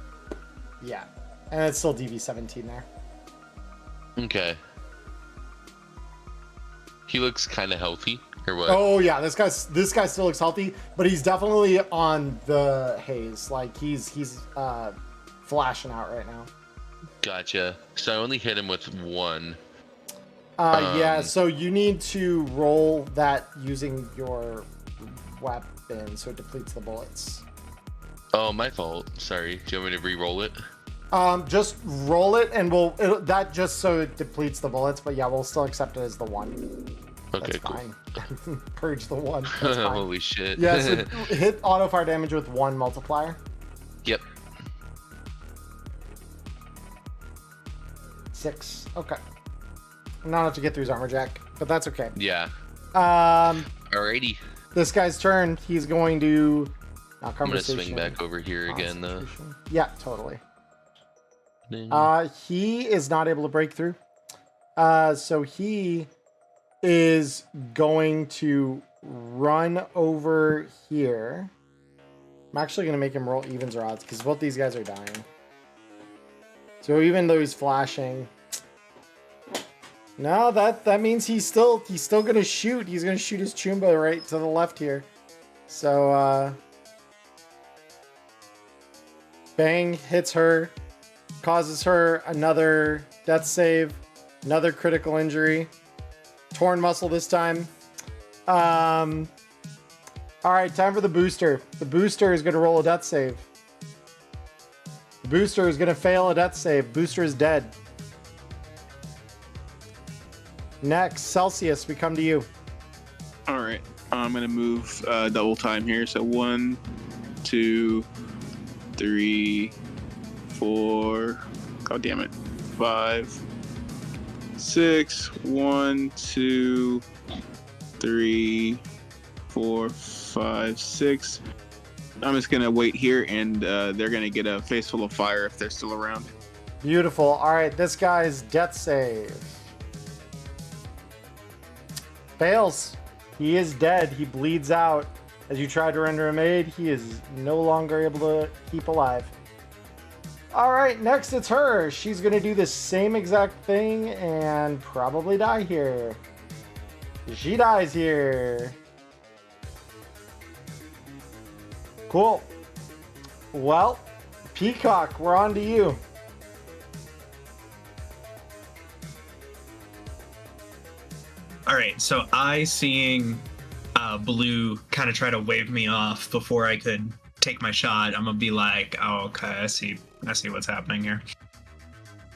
yeah, and it's still DV-17 there. Okay. He looks kind of healthy, or what? Oh yeah, this guy still looks healthy, but he's definitely on the haze. Like he's flashing out right now. Gotcha. So I only hit him with 1. Yeah, so you need to roll that using your weapon, so it depletes the bullets. Oh, my fault. Sorry. Do you want me to re-roll it? Just roll it, and that just so it depletes the bullets. But yeah, we'll still accept it as the 1. Okay, That's cool. fine. Purge the 1. That's fine. Holy shit. Yeah, so hit auto fire damage with 1 multiplier. Yep. 6. Okay. Not enough to get through his armor jack, but that's okay. Yeah. Alrighty. This guy's turn. He's going to. I'm gonna swing back over here again, though. Yeah, totally. Ding. He is not able to break through. So he is going to run over here. I'm actually going to make him roll evens or odds because both these guys are dying. So even though he's flashing, no, that means he's still going to shoot. He's going to shoot his Chumba right to the left here. So bang, hits her, causes her another death save, another critical injury, torn muscle this time. All right, time for the booster. The booster is going to roll a death save. The booster is going to fail a death save. Booster is dead. Next, Celsius, we come to you. All right, I'm gonna move double time here. So 1, 2, 3, 4. God damn it. 5, 6. 1, 2, 3, 4, 5, 6. I'm just gonna wait here, and they're gonna get a face full of fire if they're still around. Beautiful. All right, this guy's death save fails. He is dead. He bleeds out. As you try to render him aid, he is no longer able to keep alive. All right, next it's her. She's going to do the same exact thing and probably die here. She dies here. Cool. Well, Peacock, we're on to you. All right, so I seeing Blue kind of try to wave me off before I could take my shot. I'm gonna be like, oh, okay, I see what's happening here.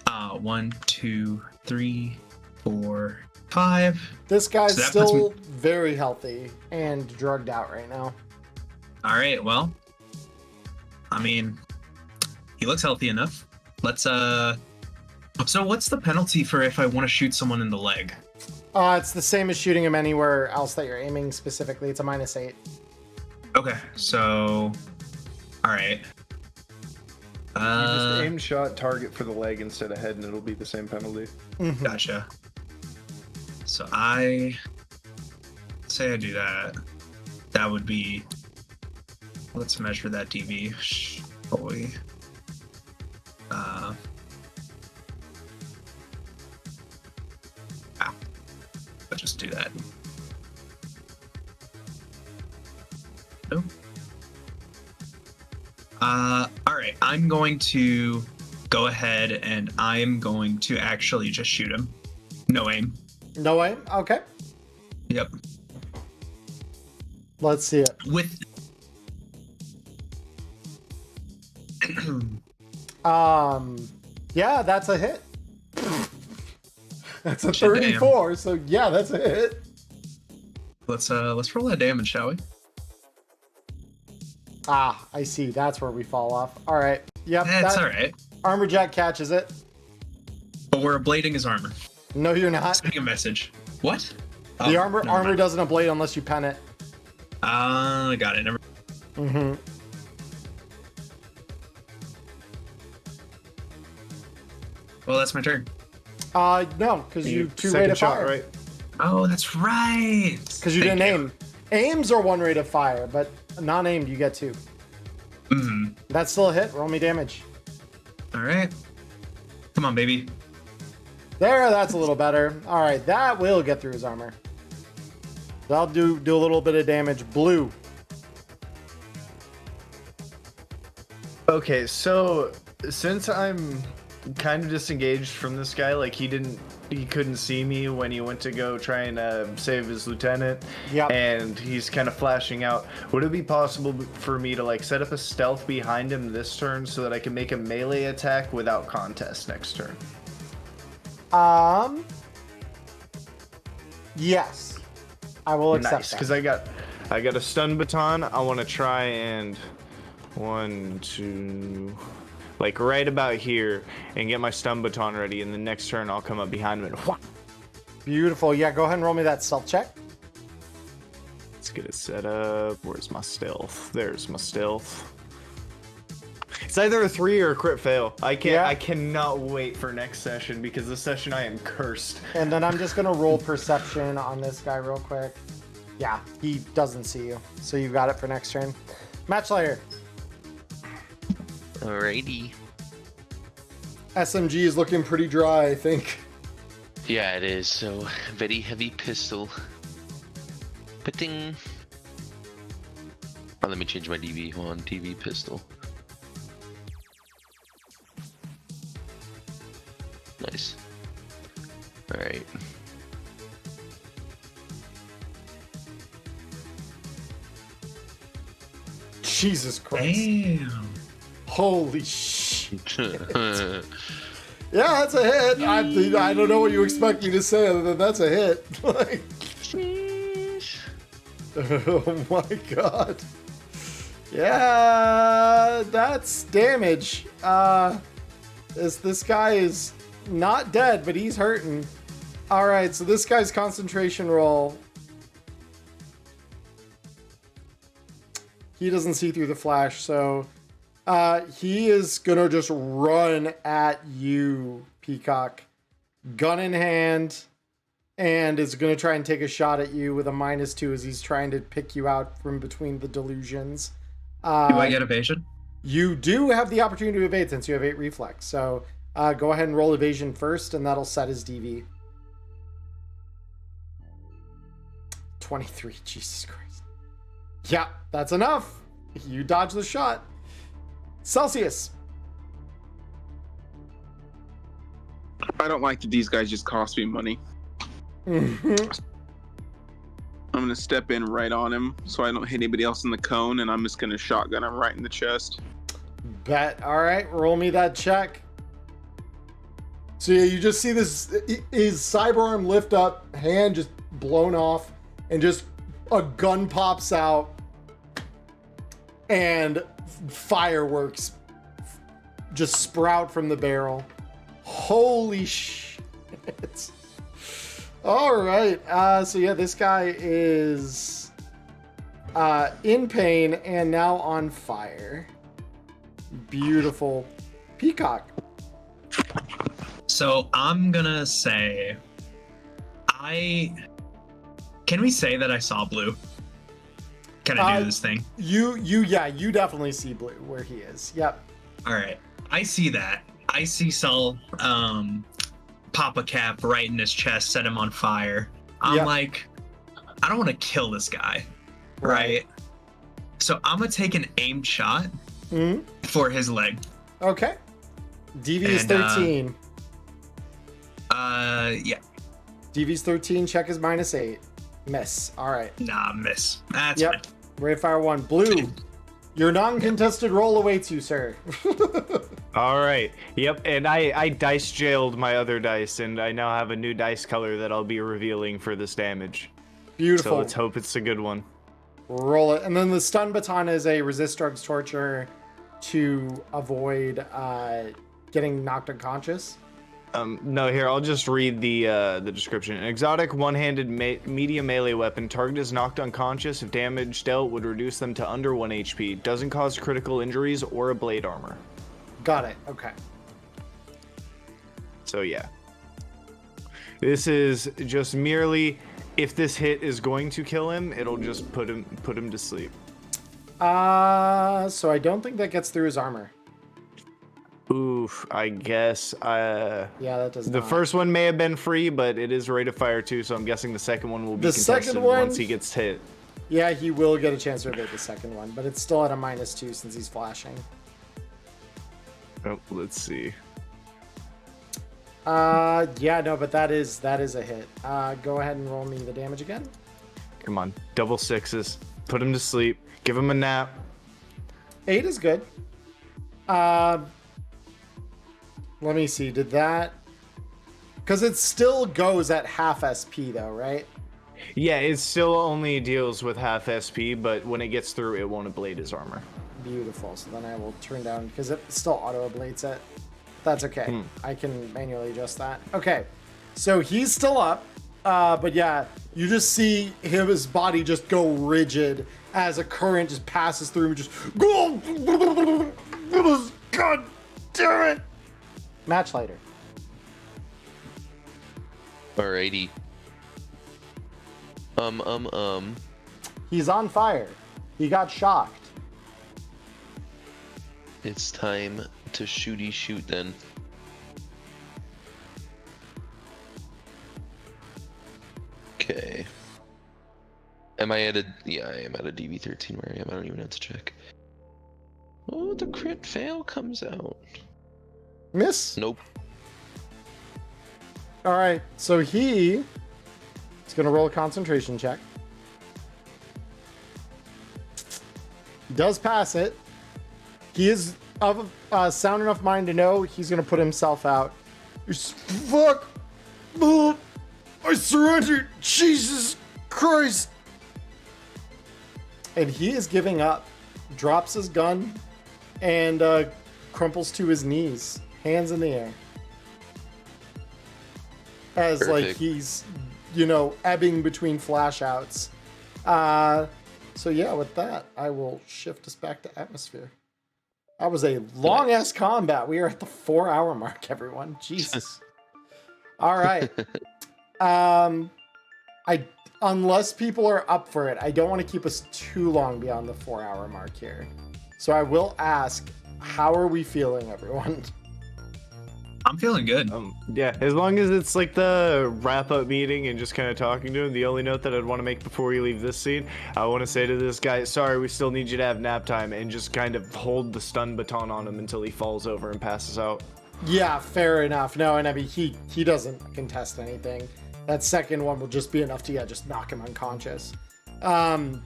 1, 2, 3, 4, 5. This guy's So that still puts very healthy and drugged out right now. All right, well, I mean, he looks healthy enough. Let's So what's the penalty for if I want to shoot someone in the leg? It's the same as shooting him anywhere else that you're aiming specifically. It's a -8. Okay, so all right. You just aim shot target for the leg instead of head, and it'll be the same penalty. Gotcha. So I say I do that. That would be. Let's measure that DV. Holy. Let's just do that. Nope. All right. I'm going to go ahead and I'm going to actually just shoot him. No aim. No aim? Okay. Yep. Let's see it. With Yeah, that's a hit. That's a Shit, 34, so yeah, that's a hit. let's roll that damage, shall we? Ah, I see. That's where we fall off. All right. Yep. That's all right. Armor Jack catches it. But we're ablating his armor. No, you're not. Sending a message. What? The armor never mind. doesn't ablate unless you pen it. Got it. Never. Mm-hmm. Well, that's my turn. No, because you two rate Second of shot, fire. right? Oh, that's right. Because you didn't aim. Aims are 1 rate of fire, but non-aimed you get 2. Mm-hmm. That's still a hit. Roll me damage. All right. Come on, baby. There, that's a little better. All right, that will get through his armor. That'll do a little bit of damage. Blue. Okay, so since I'm kind of disengaged from this guy, like he couldn't see me when he went to go try and save his lieutenant. Yep. And he's kind of flashing out. Would it be possible for me to like set up a stealth behind him this turn so that I can make a melee attack without contest next turn? Yes. I will accept Nice, that. because I got a stun baton. I want to try and 1, 2, like right about here, and get my stun baton ready. And the next turn, I'll come up behind him and whack. Beautiful. Yeah, go ahead and roll me that stealth check. Let's get it set up. Where's my stealth? There's my stealth. It's either a 3 or a crit fail. I cannot wait for next session, because this session I am cursed. And then I'm just going to roll perception on this guy real quick. Yeah, he doesn't see you. So you got it for next turn. Match Slayer. Alrighty. SMG is looking pretty dry, I think. Yeah, it is. So, very heavy pistol. Pitting. Oh, let me change my DV. Hold on, DV pistol. Nice. Alright. Jesus Christ. Damn. Holy shit. Yeah, that's a hit. I don't know what you expect me to say other than that's a hit. Like, oh my god. Yeah, that's damage. This guy is not dead, but he's hurting. All right, so this guy's concentration roll. He doesn't see through the flash, so he is gonna just run at you, Peacock, gun in hand, and is gonna try and take a shot at you with a -2 as he's trying to pick you out from between the delusions. Do I get evasion? You do have the opportunity to evade since you have 8 reflex. So go ahead and roll evasion first, and that'll set his DV. 23, Jesus Christ. Yeah, that's enough. You dodge the shot. Celsius. I don't like that these guys just cost me money. Mm-hmm. I'm gonna step in right on him so I don't hit anybody else in the cone, and I'm just gonna shotgun him right in the chest. Bet. All right, roll me that check. So yeah, you just see his cyberarm lift up, hand just blown off, and just a gun pops out, and fireworks just sprout from the barrel. Holy shit. All right. So yeah, this guy is in pain and now on fire. Beautiful. Peacock. So I'm gonna say, can we say that I saw blue? Can I do this thing? You definitely see blue where he is. Yep. All right, I see that. I see Saul pop a cap right in his chest, set him on fire. I'm Yep. like, I don't want to kill this guy, right? So I'm gonna take an aimed shot Mhm. for his leg. Okay. DV is And, 13. Yeah. DV's 13. Check is -8. Miss. All right. Nah, miss. That's Yep. fine. Ready to fire one. Blue. Your non-contested roll awaits you, sir. All right. Yep. And I dice jailed my other dice, and I now have a new dice color that I'll be revealing for this damage. Beautiful. So let's hope it's a good one. Roll it. And then the stun baton is a resist drugs torture to avoid getting knocked unconscious. No, here, I'll just read the description. An exotic one-handed medium melee weapon. Target is knocked unconscious. If damage dealt would reduce them to under 1 HP. Doesn't cause critical injuries or a blade armor. Got it. Okay. So yeah. This is just merely, if this hit is going to kill him, it'll just put him to sleep. So I don't think that gets through his armor. Oof, I guess. Yeah, that does The not. first one may have been free, but it is rate of fire too, so I'm guessing the second one will be The contested second one- once he gets hit. Yeah, he will get a chance to evade the second one, but it's still at a -2 since he's flashing. Oh, let's see. Yeah, no, but that is a hit. Go ahead and roll me the damage again. Come on, double sixes. Put him to sleep. Give him a nap. 8 is good. Let me see. Did that? Because it still goes at half SP though, right? Yeah, it still only deals with half SP, but when it gets through, it won't ablate his armor. Beautiful. So then I will turn down because it still auto ablates it. That's okay. I can manually adjust that. Okay. So he's still up. But yeah, you just see his body just go rigid as a current just passes through him. Just God damn it! Match lighter. Alrighty. He's on fire. He got shocked. It's time to shooty shoot then. Okay. Am I at a... Yeah, I am at a DV13 where I am. I don't even have to check. Oh, the crit fail comes out. Miss. Nope. All right. So he is going to roll a concentration check. He does pass it. He is of sound enough mind to know he's going to put himself out. Fuck. I surrendered. Jesus Christ. And he is giving up. Drops his gun and crumples to his knees. Hands in the air. As Perfect. like he's, ebbing between flash outs. So yeah, with that, I will shift us back to atmosphere. That was a long ass combat. We are at the 4-hour mark, everyone. Jesus. All right. Unless people are up for it, I don't want to keep us too long beyond the 4-hour mark here. So I will ask, how are we feeling, everyone? I'm feeling good. Yeah, as long as it's like the wrap-up meeting and just kind of talking to him. The only note that I'd want to make before we leave this scene, I want to say to this guy, sorry, we still need you to have nap time, and just kind of hold the stun baton on him until he falls over and passes out. Yeah, fair enough. No, and I mean, he doesn't contest anything. That second one will just be enough to, just knock him unconscious. And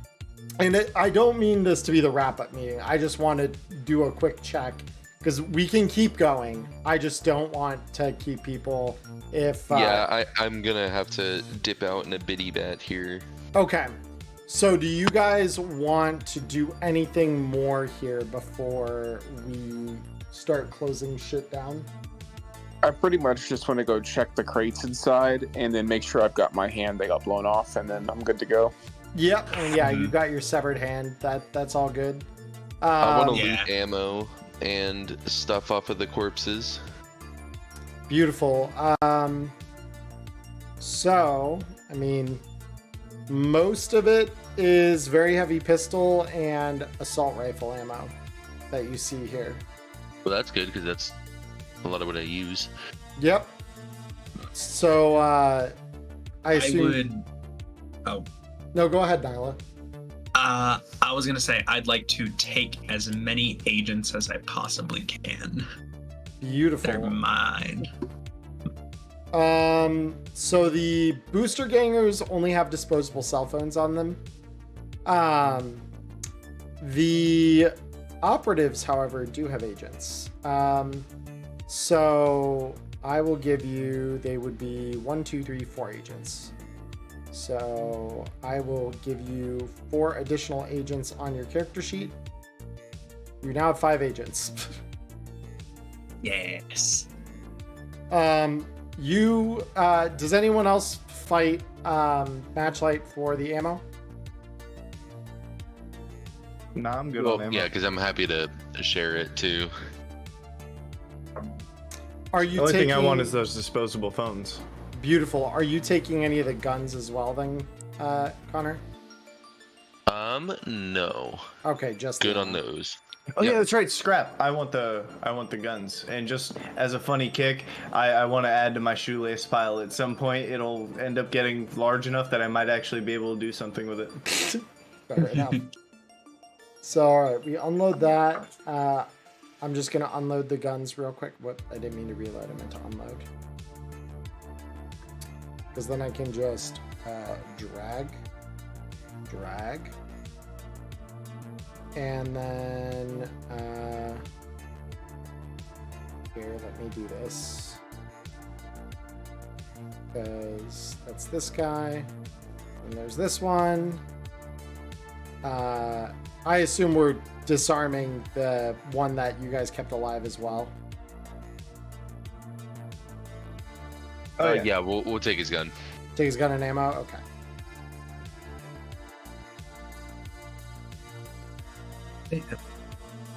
I don't mean this to be the wrap-up meeting. I just want to do a quick check. Because we can keep going. I just don't want to keep people if... Yeah, I'm gonna have to dip out in a bitty bat here. Okay. So do you guys want to do anything more here before we start closing shit down? I pretty much just want to go check the crates inside and then make sure I've got my hand that got blown off, and then I'm good to go. Yep. And yeah, you got your severed hand. That's all good. I want to Yeah. loot ammo and stuff off of the corpses. Beautiful. So, I mean, most of it is very heavy pistol and assault rifle ammo that you see here. Well, that's good because that's a lot of what I use. Yep. So, I assume... would. Oh. No, go ahead, Nyla. I was gonna say I'd like to take as many agents as I possibly can. Better Beautiful. mine. So the booster gangers only have disposable cell phones on them. The operatives, however, do have agents. So I will give you, they would be 1, 2, 3, 4 agents. So I will give you 4 additional agents on your character sheet. You're now at 5 agents. Yes. Does anyone else fight Matchlight for the ammo? Nah, I'm good Well, on ammo. yeah, because I'm happy to share it too. Are The you only taking thing I want is those disposable phones. beautiful? Are you taking any of the guns as well then, Connor? No. Okay, just Good the on ammo. those. Oh Yep. yeah, that's right. Scrap. I want the guns. And just as a funny kick, I want to add to my shoelace pile. At some point, it'll end up getting large enough that I might actually be able to do something with it. Fair enough. So, all right, we unload that. I'm just gonna unload the guns real quick. What? I didn't mean to reload. I meant to unload. Because then I can just drag, and then here. Let me do this. Because that's this guy, and there's this one. I assume we're disarming the one that you guys kept alive as well. Oh, yeah. Yeah, we'll take his gun. Take his gun and ammo? Okay.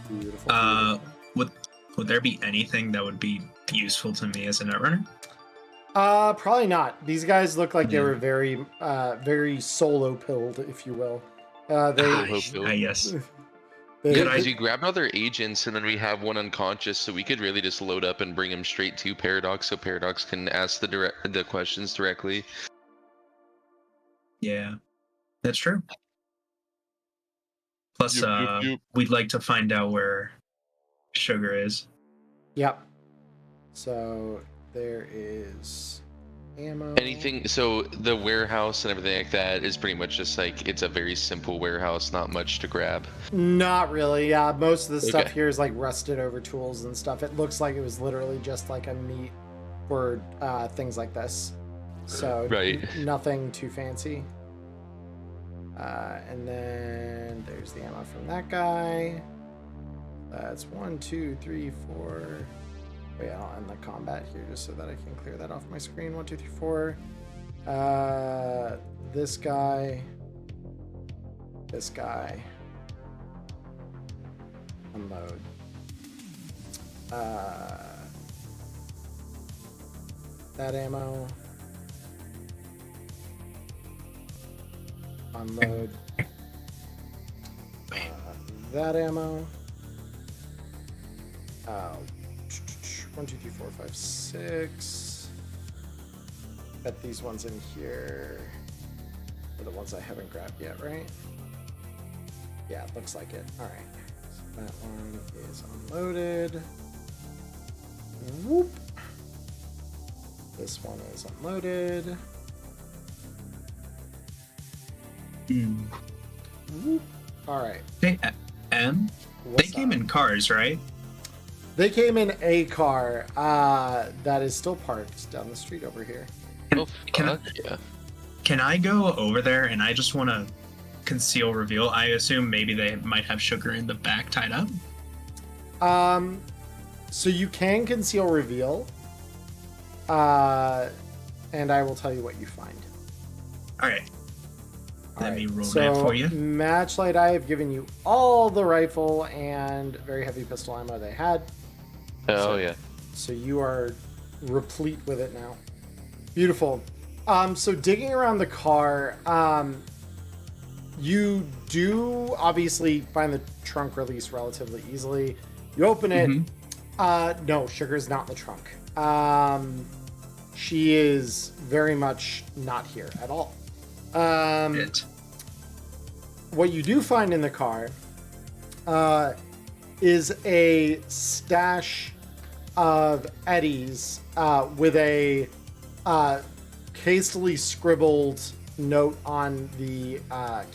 Beautiful. Would there be anything that would be useful to me as a netrunner? Probably not. These guys look like they Yeah. were very solo pilled, if you will. They, Yes. they- Yeah, because we grabbed other agents and then we have one unconscious, so we could really just load up and bring him straight to Paradox, so Paradox can ask the questions directly. Yeah, that's true. Plus, Yep. we'd like to find out where Sugar is. Yep. So there is ammo. Anything, so the warehouse and everything like that is pretty much just like, it's a very simple warehouse, not much to grab. Not really. Yeah, most of the stuff Okay. here is like rusted over tools and stuff. It looks like it was literally just like a meet for things like this. So Right. nothing too fancy. And then there's the ammo from that guy. That's 1, 2, 3, 4. Wait, I'll end the combat here just so that I can clear that off my screen. 1, 2, 3, 4. This guy. This guy. Unload. That ammo. Unload. That ammo. 1, 2, 3, 4, 5, 6. Bet these ones in here are the ones I haven't grabbed yet, right? Yeah, it looks like it. All right. So that one is unloaded. Whoop. This one is unloaded. Whoop. All right. Hey, M? They What's came up? in cars, right? They came in a car that is still parked down the street over here. Oh, Can I- fuck, yeah. Can I go over there and I just want to conceal reveal? I assume maybe they might have Sugar in the back tied up. So you can conceal reveal, and I will tell you what you find. All right. All Let me roll so that for you. Matchlight, I have given you all the rifle and very heavy pistol ammo they had. Oh, yeah. So you are replete with it now. Beautiful. So digging around the car, you do obviously find the trunk release relatively easily. You open it. No, Sugar's not in the trunk. She is very much not here at all. What you do find in the car is a stash of eddies with a hastily scribbled note on the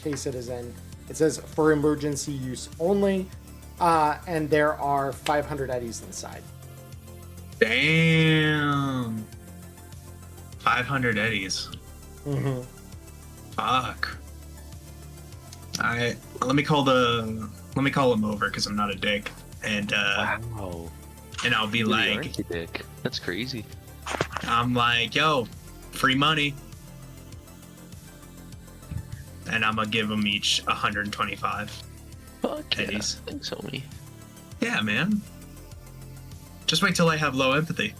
case it is in. It says, for emergency use only, and there are 500 eddies inside. Damn. 500 eddies. Mm-hmm. Fuck. Let me call him over because I'm not a dick, and Wow. and I'll be Really like, aren't you, Dick? That's crazy. I'm like, yo, free money, and I'm gonna give them each 125 Fuck yeah. eddies. Thanks, homie. Yeah, man. Just wait till I have low empathy.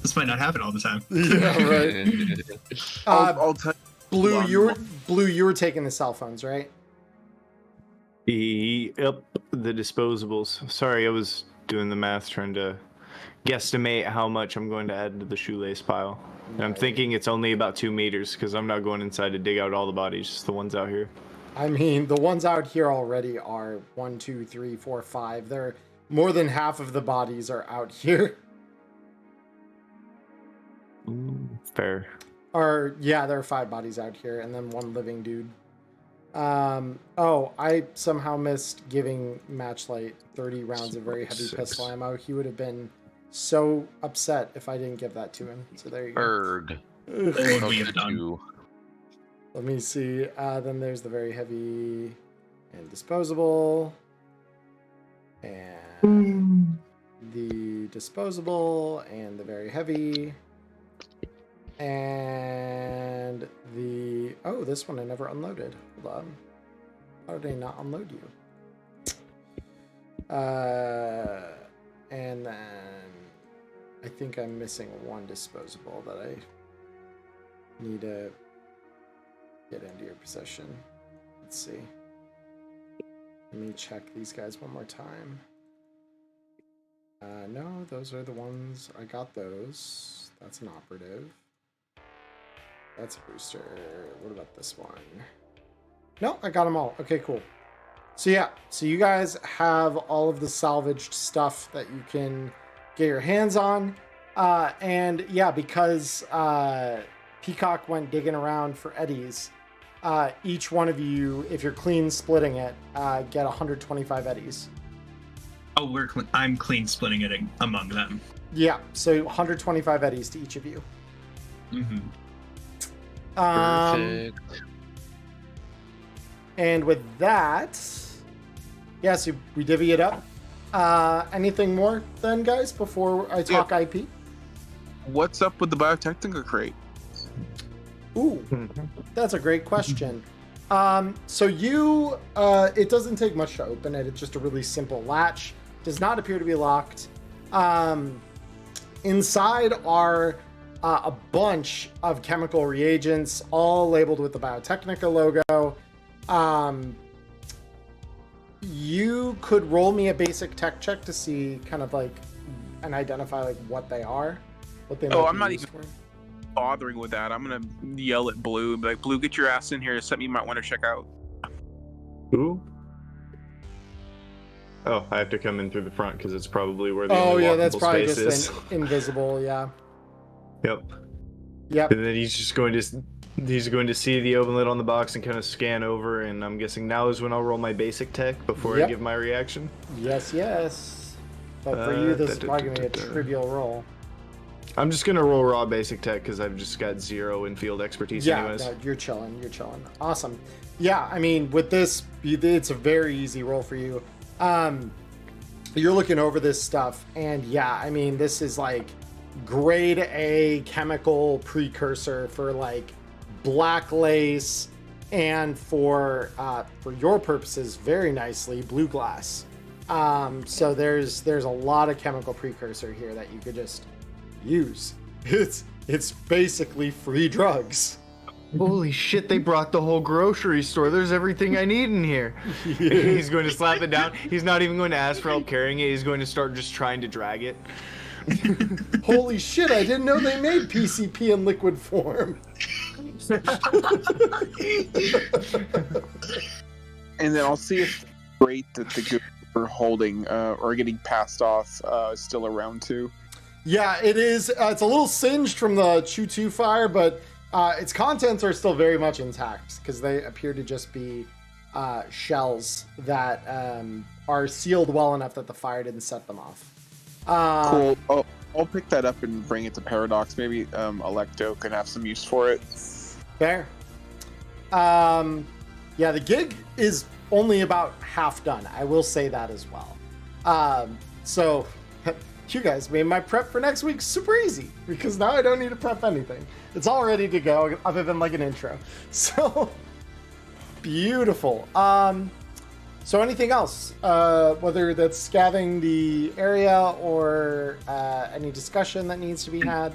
This might not happen all the time. Yeah, right. I'll tell Blue, you were taking the cell phones, right? Yep, the disposables. Sorry, I was doing the math trying to guesstimate how much I'm going to add to the shoelace pile. And I'm thinking it's only about 2 meters because I'm not going inside to dig out all the bodies, just the ones out here. I mean, the ones out here already are 1, 2, 3, 4, 5. They're more than half of the bodies are out here. Fair. Or yeah, there are 5 bodies out here, and then 1 living dude. Oh, I somehow missed giving Matchlight 30 rounds of very heavy 6. pistol ammo. He would have been so upset if I didn't give that to him. So there you go. Erg. Ugh. What would I'll we give have it done? to- Let me see. Then there's the very heavy and disposable. And the disposable and the very heavy. And the... Oh, this one I never unloaded. Hold on. How did I not unload you? And then... I think I'm missing 1 disposable that I need to get into your possession. Let's see. Let me check these guys one more time. No, those are the ones. I got those. That's an operative. That's a booster. What about this one? No, I got them all. Okay, cool. So yeah, so you guys have all of the salvaged stuff that you can get your hands on. And yeah, because Peacock went digging around for eddies, each one of you, if you're clean splitting it, get 125 eddies. Oh, I'm clean splitting it among them. Yeah, so 125 eddies to each of you. Mm-hmm. Perfect. And with that, yeah, so we divvy it up. Anything more then, guys, before I talk IP? What's up with the Biotechnica crate? Ooh, that's a great question. So you, it doesn't take much to open it. It's just a really simple latch. Does not appear to be locked. Inside are a bunch of chemical reagents, all labeled with the Biotechnica logo. You could roll me a basic tech check to see kind of like and identify like what they are. What they might I'm be not used even for. bothering with that. I'm gonna yell at Blue and be like, Blue, get your ass in here. There's something you might want to check out. Who? Oh, I have to come in through the front because it's probably where the Oh only yeah, that's walkable probably space just is. invisible. Yeah. Yep. Yep. And then he's going to see the open lid on the box and kind of scan over, and I'm guessing now is when I'll roll my basic tech before I Yep. give my reaction. Yes, yes. But for you, this is probably going to be a trivial roll. I'm just gonna roll raw basic tech because I've just got 0 in field expertise Yeah, anyways. no, you're chilling. You're chilling. Awesome. Yeah, I mean, with this, it's a very easy roll for you. You're looking over this stuff, and yeah, I mean, this is like grade A chemical precursor for like black lace, and for your purposes, very nicely, blue glass. So there's a lot of chemical precursor here that you could just use. It's basically free drugs. Holy shit, they brought the whole grocery store. There's everything I need in here. He's going to slap it down. He's not even going to ask for help carrying it. He's going to start just trying to drag it. Holy shit, I didn't know they made PCP in liquid form. And then I'll see if the crate that the cyber holding or getting passed off still around too? Yeah, it is. It's a little singed from the Chew 2 fire, but its contents are still very much intact because they appear to just be shells that are sealed well enough that the fire didn't set them off. Cool. I'll pick that up and bring it to Paradox. Maybe Electo can have some use for it. Fair. Yeah, the gig is only about half done. I will say that as well. So you guys made my prep for next week super easy because now I don't need to prep anything. It's all ready to go other than like an intro. So beautiful. So anything else, whether that's scavenging the area or any discussion that needs to be had?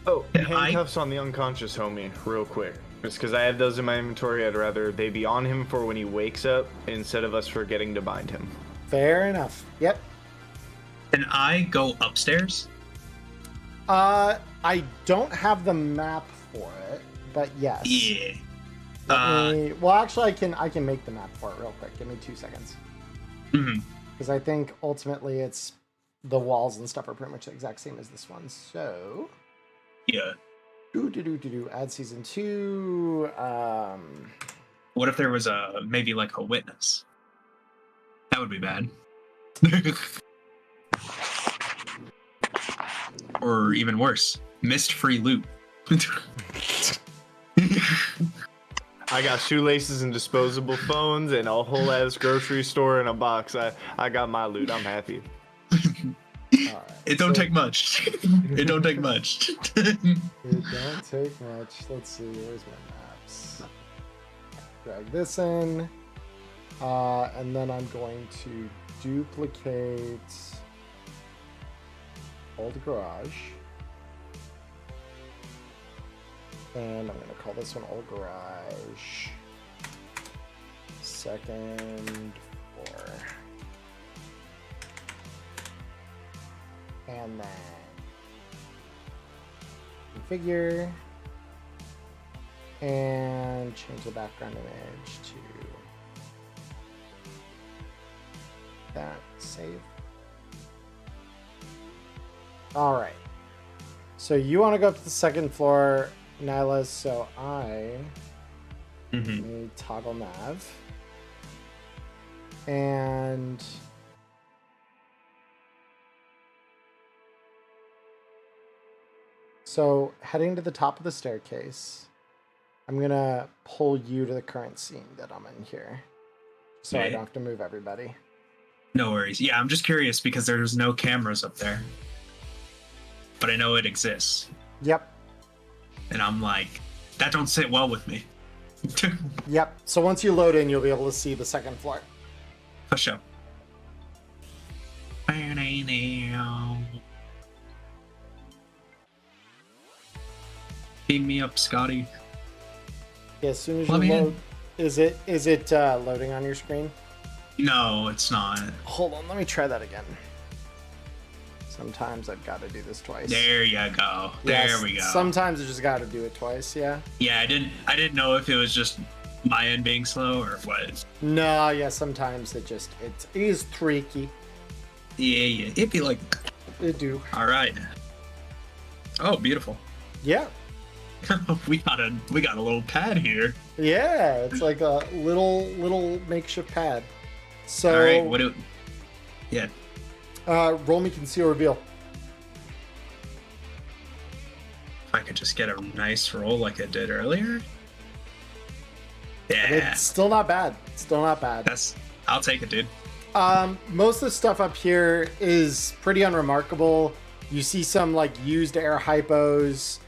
Oh, handcuffs on the unconscious homie, real quick. Just because I have those in my inventory, I'd rather they be on him for when he wakes up instead of us forgetting to bind him. Fair enough. Yep. Can I go upstairs? I don't have the map for it, but yes. Yeah. Well, actually, I can make the map for it real quick. Give me 2 seconds. Because I think ultimately it's the walls and stuff are pretty much the exact same as this one. So Yeah. Add season 2. What if there was maybe like a witness? That would be bad. Or even worse, mist-free loot. I got shoelaces and disposable phones and a whole ass grocery store in a box. I got my loot. I'm happy. Right, It don't take much. It don't take much. It don't take much. Let's see. Where's my maps? Drag this in. And then I'm going to duplicate old garage. And I'm going to call this one old garage. Second floor. And then configure and change the background image to that. Save. All right. So you want to go up to the second floor, Nyla, so I need toggle nav. And so heading to the top of the staircase, I'm going to pull you to the current scene that I'm in here. So I don't have to move everybody. No worries. Yeah, I'm just curious because there's no cameras up there. But I know it exists. Yep. And I'm like, that don't sit well with me. Yep. So once you load in, you'll be able to see the second floor. For sure. Beam me up, Scotty. Yeah, as soon as Let you me in. load, is it loading on your screen? No, it's not. Hold on, let me try that again. Sometimes I've got to do this twice. There you go. There Yes, we go. Sometimes I just got to do it twice. Yeah. Yeah, I didn't know if it was just my end being slow or what. No, yeah. Sometimes it is tricky. Yeah. It'd be like, It do. all right. Oh, beautiful. Yeah. we got a little pad here. Yeah. It's like a little makeshift pad. So. All right. Yeah. Roll me conceal reveal. If I could just get a nice roll like I did earlier. Yeah. It's still not bad. Still not bad. I'll take it, dude. Most of the stuff up here is pretty unremarkable. You see some like used air hypos,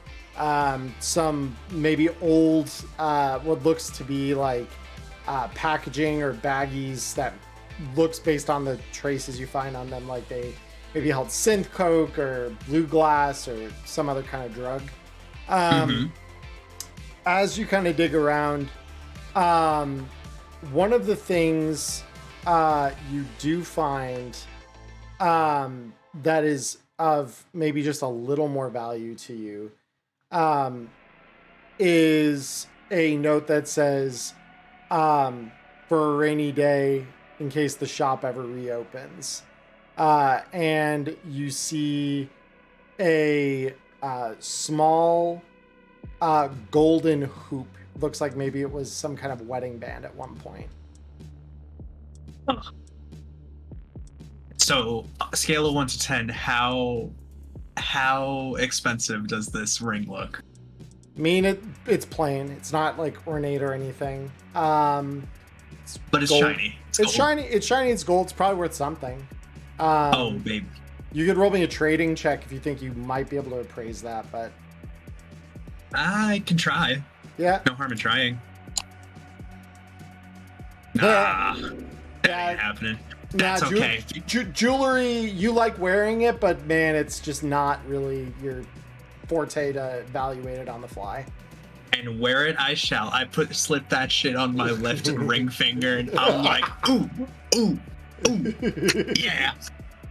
some maybe old, what looks to be like packaging or baggies that looks based on the traces you find on them, like they maybe held synth coke or blue glass or some other kind of drug. As you kind of dig around, one of the things you do find that is of maybe just a little more value to you is a note that says, for a rainy day, in case the shop ever reopens. And you see a small golden hoop. Looks like maybe it was some kind of wedding band at one point. So, scale of 1 to 10, how expensive does this ring look? I mean, it's plain. It's not like ornate or anything. But it's gold. shiny. It's gold. shiny. It's shiny. It's gold. It's probably worth something. Oh, baby. You could roll me a trading check if you think you might be able to appraise that, but I can try. yeah. No harm in trying. Yeah. Nah, that ain't happening. That's Nah, okay. Jewelry, you like wearing it, but man, it's just not really your forte to evaluate it on the fly. And wear it I shall. I slip that shit on my left ring finger, and I'm like, ooh, ooh, ooh, yeah.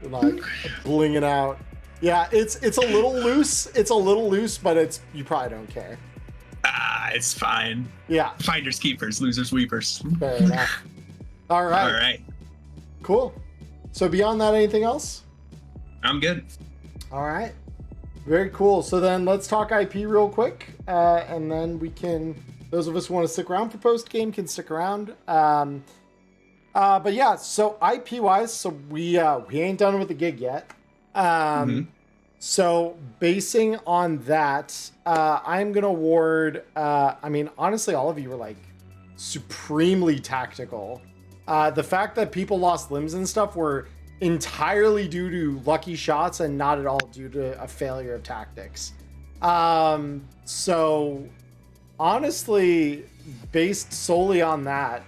Like blinging out. Yeah, it's a little loose. It's a little loose, but you probably don't care. It's fine. Yeah, Finders keepers, losers weepers. fair enough. All right. All right, Cool. So beyond that, anything else? I'm good. All right. Very cool. So then let's talk IP real quick, and then we can. Those of us who want to stick around for post game can stick around. But yeah. So IP wise, so we ain't done with the gig yet. So basing on that, I'm gonna award. I mean, honestly, all of you were like supremely tactical. The fact that people lost limbs and stuff were entirely due to lucky shots and not at all due to a failure of tactics. So honestly, based solely on that,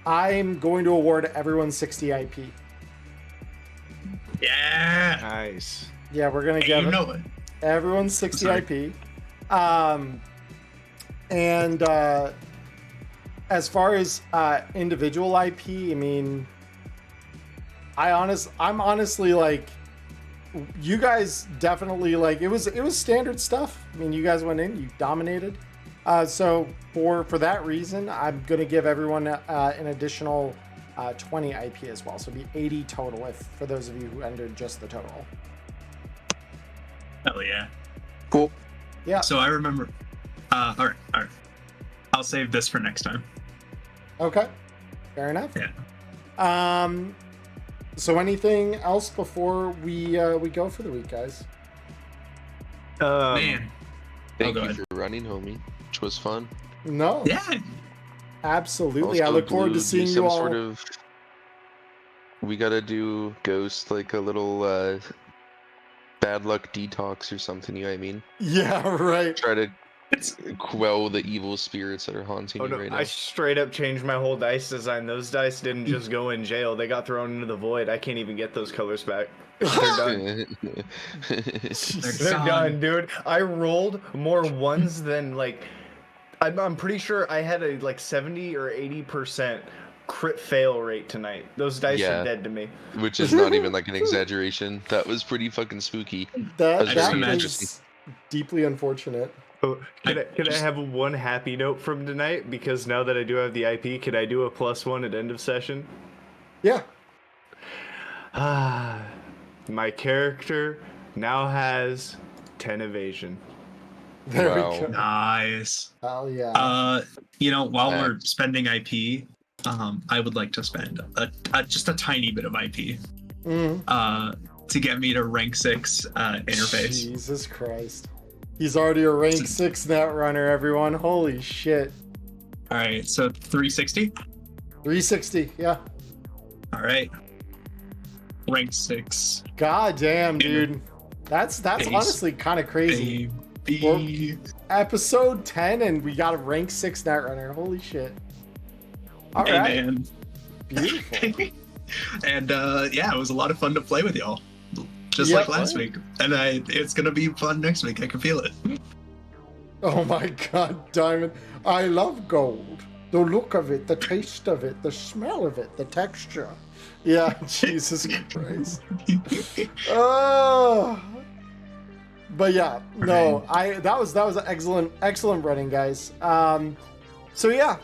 I'm going to award everyone 60 IP. Yeah. Nice. Yeah, we're gonna Hey, give you know it. everyone 60 Sorry. IP. And as far as individual IP, I mean, I'm honestly like, you guys definitely like it was standard stuff. I mean, you guys went in, you dominated. So for that reason, I'm gonna give everyone an additional 20 IP as well. So it'd be 80 total for those of you who entered just the total. Hell yeah. Cool. Yeah. So I remember. All right. I'll save this for next time. Okay. Fair enough. Yeah. So anything else before we go for the week, guys? Man. Thank go you ahead. for running, homie, which was fun. No. Yeah. Absolutely. I Also, look forward Blue, to seeing do you some all. sort of. We gotta do Ghost like a little bad luck detox or something. You know what I mean? Yeah. Right. Try to quell the evil spirits that are haunting Oh you no, right now. I straight up changed my whole dice design. Those dice didn't just go in jail. They got thrown into the void. I can't even get those colors back. They're done. They're done, dude. I rolled more ones than like I'm pretty sure I had a like 70 or 80% crit fail rate tonight. Those dice Yeah. are dead to me. Which is not even like an exaggeration. That was pretty fucking spooky. That That's just is imagine. deeply unfortunate. Oh, can I have one happy note from tonight? Because now that I do have the IP, could I do a +1 at end of session? Yeah. Ah, my character now has 10 evasion. There Wow. we go. Nice. Hell yeah. While we're Facts. spending IP, I would like to spend just a tiny bit of IP Mhm. to get me to rank 6 interface. Jesus Christ. He's already a rank 6 net runner, everyone. Holy shit. All right, so 360. 360. Yeah. All right, rank 6. God damn, dude. That's Base. honestly kind of crazy. Baby. Episode 10 and we got a rank 6 net runner. Holy shit. All Hey right. man. Beautiful. And yeah, it was a lot of fun to play with y'all, just Yeah, like last right. week. And it's gonna be fun next week. I can feel it. Oh my god, Diamond. I love gold. The look of it, the taste of it, the smell of it, the texture. Yeah, Jesus Christ. Oh. But yeah, no, that was excellent running, guys. So yeah,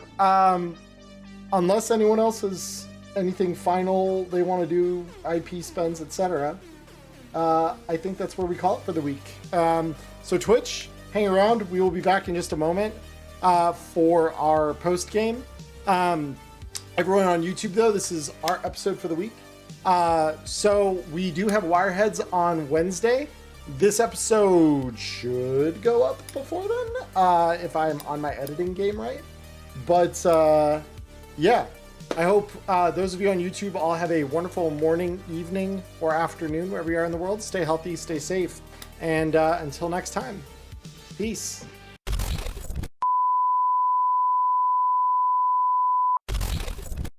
unless anyone else has anything final they want to do, IP spends, etc., I think that's where we call it for the week. So Twitch, hang around. We will be back in just a moment for our post game. Everyone on YouTube, though, this is our episode for the week. So we do have Wireheads on Wednesday. This episode should go up before then, if I'm on my editing game right. But yeah, I hope those of you on YouTube all have a wonderful morning, evening, or afternoon, wherever you are in the world. Stay healthy, stay safe, and until next time, peace.